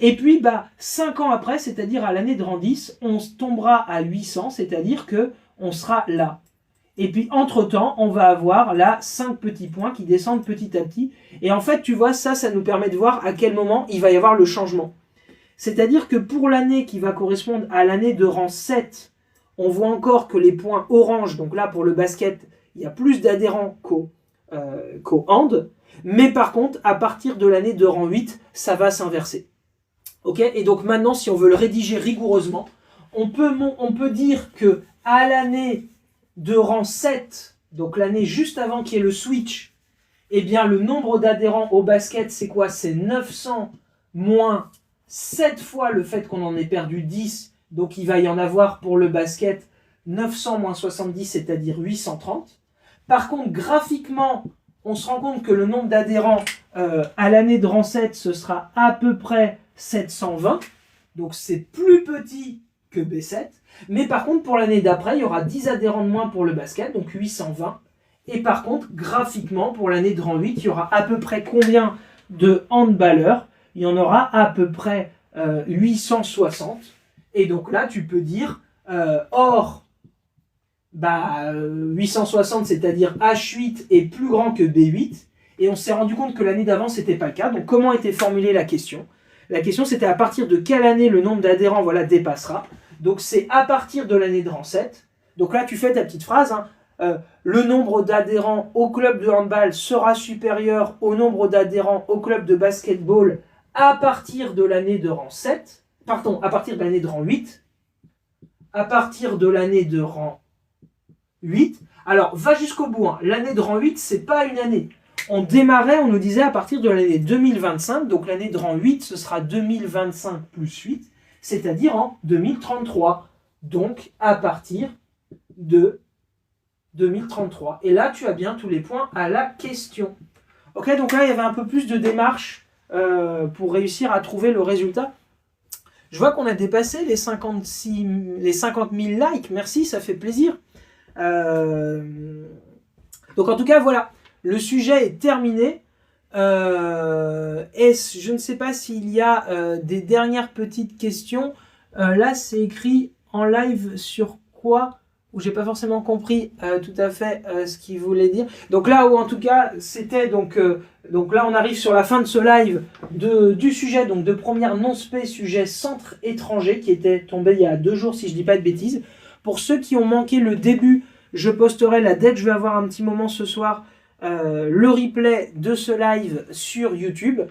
Et puis, 5 ans après, c'est-à-dire à l'année de rang 10, on tombera à 800, c'est-à-dire qu'on sera là. Et puis, entre-temps, on va avoir là 5 petits points qui descendent petit à petit. Et en fait, tu vois, ça nous permet de voir à quel moment il va y avoir le changement. C'est-à-dire que pour l'année qui va correspondre à l'année de rang 7, on voit encore que les points orange, donc là pour le basket, il y a plus d'adhérents qu'au hand. Mais par contre, à partir de l'année de rang 8, ça va s'inverser. Ok ? Et donc maintenant, si on veut le rédiger rigoureusement, on peut dire que à l'année de rang 7, donc l'année juste avant qu'il y ait le switch, eh bien le nombre d'adhérents au basket, c'est quoi ? C'est 900 moins 7 fois le fait qu'on en ait perdu 10. Donc il va y en avoir pour le basket 900 moins 70, c'est-à-dire 830. Par contre, graphiquement, on se rend compte que le nombre d'adhérents à l'année de rang 7, ce sera à peu près 720. Donc c'est plus petit que B7. Mais par contre, pour l'année d'après, il y aura 10 adhérents de moins pour le basket, donc 820. Et par contre, graphiquement, pour l'année de rang 8, il y aura à peu près combien de handballeurs ? Il y en aura à peu près 860. Et donc là, tu peux dire, 860, c'est-à-dire H8 est plus grand que B8. Et on s'est rendu compte que l'année d'avant, ce n'était pas le cas. Donc comment était formulée la question ? La question, c'était à partir de quelle année le nombre d'adhérents dépassera. Donc c'est à partir de l'année de rang 7. Donc là, tu fais ta petite phrase. Le nombre d'adhérents au club de handball sera supérieur au nombre d'adhérents au club de basketball à partir de l'année de rang 7. Pardon, à partir de l'année de rang 8. À partir de l'année de rang 8. Alors, va jusqu'au bout. L'année de rang 8, c'est pas une année. On démarrait, on nous disait à partir de l'année 2025. Donc l'année de rang 8, ce sera 2025 plus 8. C'est-à-dire en 2033. Donc, à partir de 2033. Et là, tu as bien tous les points à la question. Ok, donc là, il y avait un peu plus de démarche pour réussir à trouver le résultat. Je vois qu'on a dépassé les 50 000 likes. Merci, ça fait plaisir. Donc en tout cas, voilà. Le sujet est terminé. Je ne sais pas s'il y a des dernières petites questions. Là, c'est écrit en live sur quoi ? Où j'ai pas forcément compris tout à fait ce qu'il voulait dire. Donc là où en tout cas c'était donc là on arrive sur la fin de ce live du sujet donc de première non-spé sujet centre étranger qui était tombé il y a 2 jours si je dis pas de bêtises. Pour ceux qui ont manqué le début, je posterai là dès que je vais avoir un petit moment ce soir le replay de ce live sur YouTube.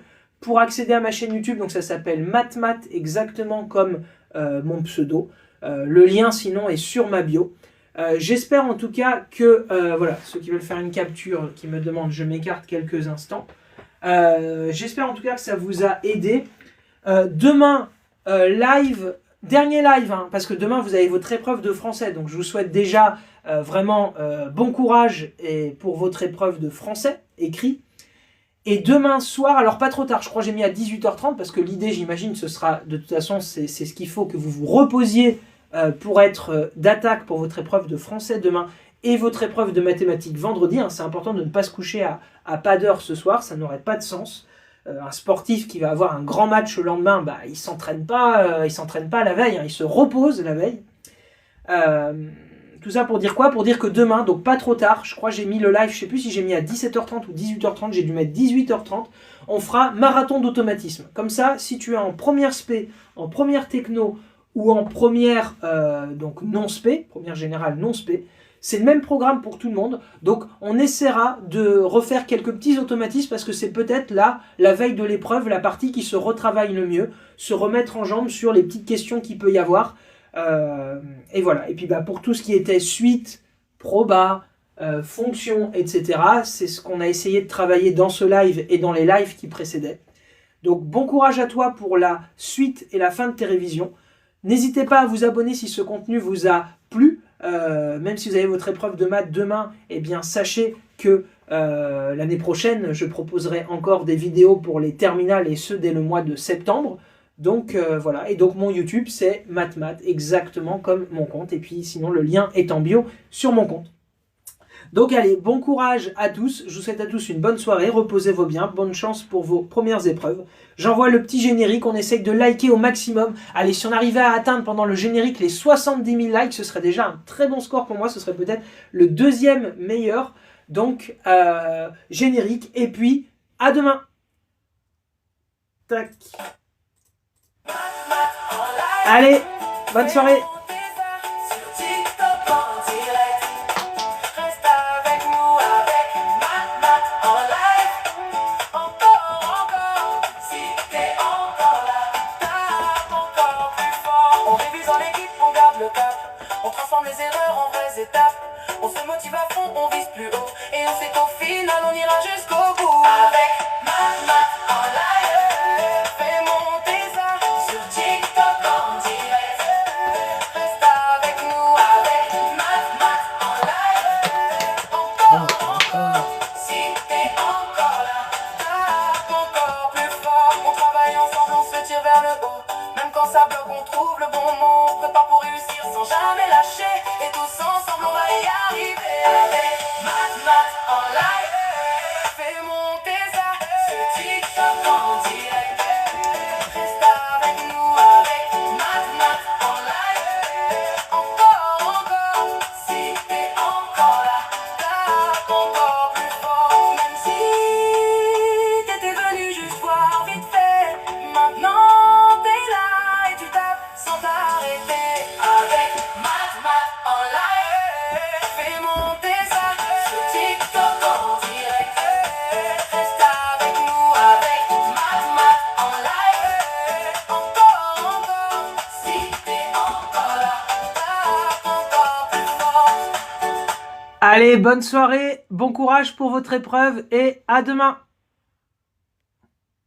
Pour accéder à ma chaîne YouTube, donc ça s'appelle MathMath exactement comme mon pseudo. Le lien sinon est sur ma bio. J'espère en tout cas que, voilà, ceux qui veulent faire une capture, qui me demandent, je m'écarte quelques instants. J'espère en tout cas que ça vous a aidé. Demain, dernier live, parce que demain vous avez votre épreuve de français, donc je vous souhaite déjà vraiment bon courage pour votre épreuve de français écrit. Et demain soir, alors pas trop tard, je crois que j'ai mis à 18h30 parce que l'idée, j'imagine, ce sera, de toute façon, c'est ce qu'il faut que vous vous reposiez pour être d'attaque pour votre épreuve de français demain et votre épreuve de mathématiques vendredi. C'est important de ne pas se coucher à pas d'heure ce soir, ça n'aurait pas de sens. Un sportif qui va avoir un grand match le lendemain, il s'entraîne pas la veille, il se repose la veille. Tout ça pour dire quoi ? Pour dire que demain, donc pas trop tard, je crois que j'ai mis le live, je sais plus si j'ai mis à 17h30 ou 18h30, j'ai dû mettre 18h30, on fera marathon d'automatisme. Comme ça, si tu es en première spé, en première techno ou en première donc non spé, première générale non spé, c'est le même programme pour tout le monde. Donc on essaiera de refaire quelques petits automatismes parce que c'est peut-être là, la veille de l'épreuve, la partie qui se retravaille le mieux, se remettre en jambe sur les petites questions qu'il peut y avoir. Et voilà. Et puis pour tout ce qui était suite, proba, fonction, etc., c'est ce qu'on a essayé de travailler dans ce live et dans les lives qui précédaient. Donc bon courage à toi pour la suite et la fin de tes révisions. N'hésitez pas à vous abonner si ce contenu vous a plu. Même si vous avez votre épreuve de maths demain, eh bien sachez que L'année prochaine, je proposerai encore des vidéos pour les terminales et ce dès le mois de septembre. Donc voilà, et donc mon YouTube c'est MathMath, exactement comme mon compte. Et puis sinon le lien est en bio sur mon compte. Donc allez, bon courage à tous, je vous souhaite à tous une bonne soirée, reposez-vous bien, bonne chance pour vos premières épreuves. J'envoie le petit générique, on essaye de liker au maximum. Allez, si on arrivait à atteindre pendant le générique les 70 000 likes, ce serait déjà un très bon score pour moi, ce serait peut-être le deuxième meilleur. Donc générique, et puis à demain. Tac. Allez, bonne soirée. On transforme les erreurs en vraies étapes. On se motive à fond, on vise plus haut. Et on sait qu'au final on ira jusqu'au bout. Avec MathMath en live, fais monter ça sur TikTok en direct. Reste avec nous avec MathMath en live. Encore, si t'es encore là, tape encore plus fort. On travaille ensemble, on se tire vers le haut. Même quand ça bloque, on trouve le bon mot. On se prépare pour réussir sans jamais lâcher. Et tous ensemble, on va y arriver. Avec MathMath en live, fais monter ça sur TikTok en direct. Reste avec nous avec MathMath en live. Encore, si t'es encore là, tape encore plus fort. Même si t'étais venu juste voir vite fait, maintenant t'es là et tu tapes sans t'arrêter. Avec MathMath en live, fais monter ça sur TikTok en direct. Reste avec nous avec MathMath en live. Encore, si t'es encore là, tape encore plus fort. Allez, bonne soirée, bon courage pour votre épreuve et à demain.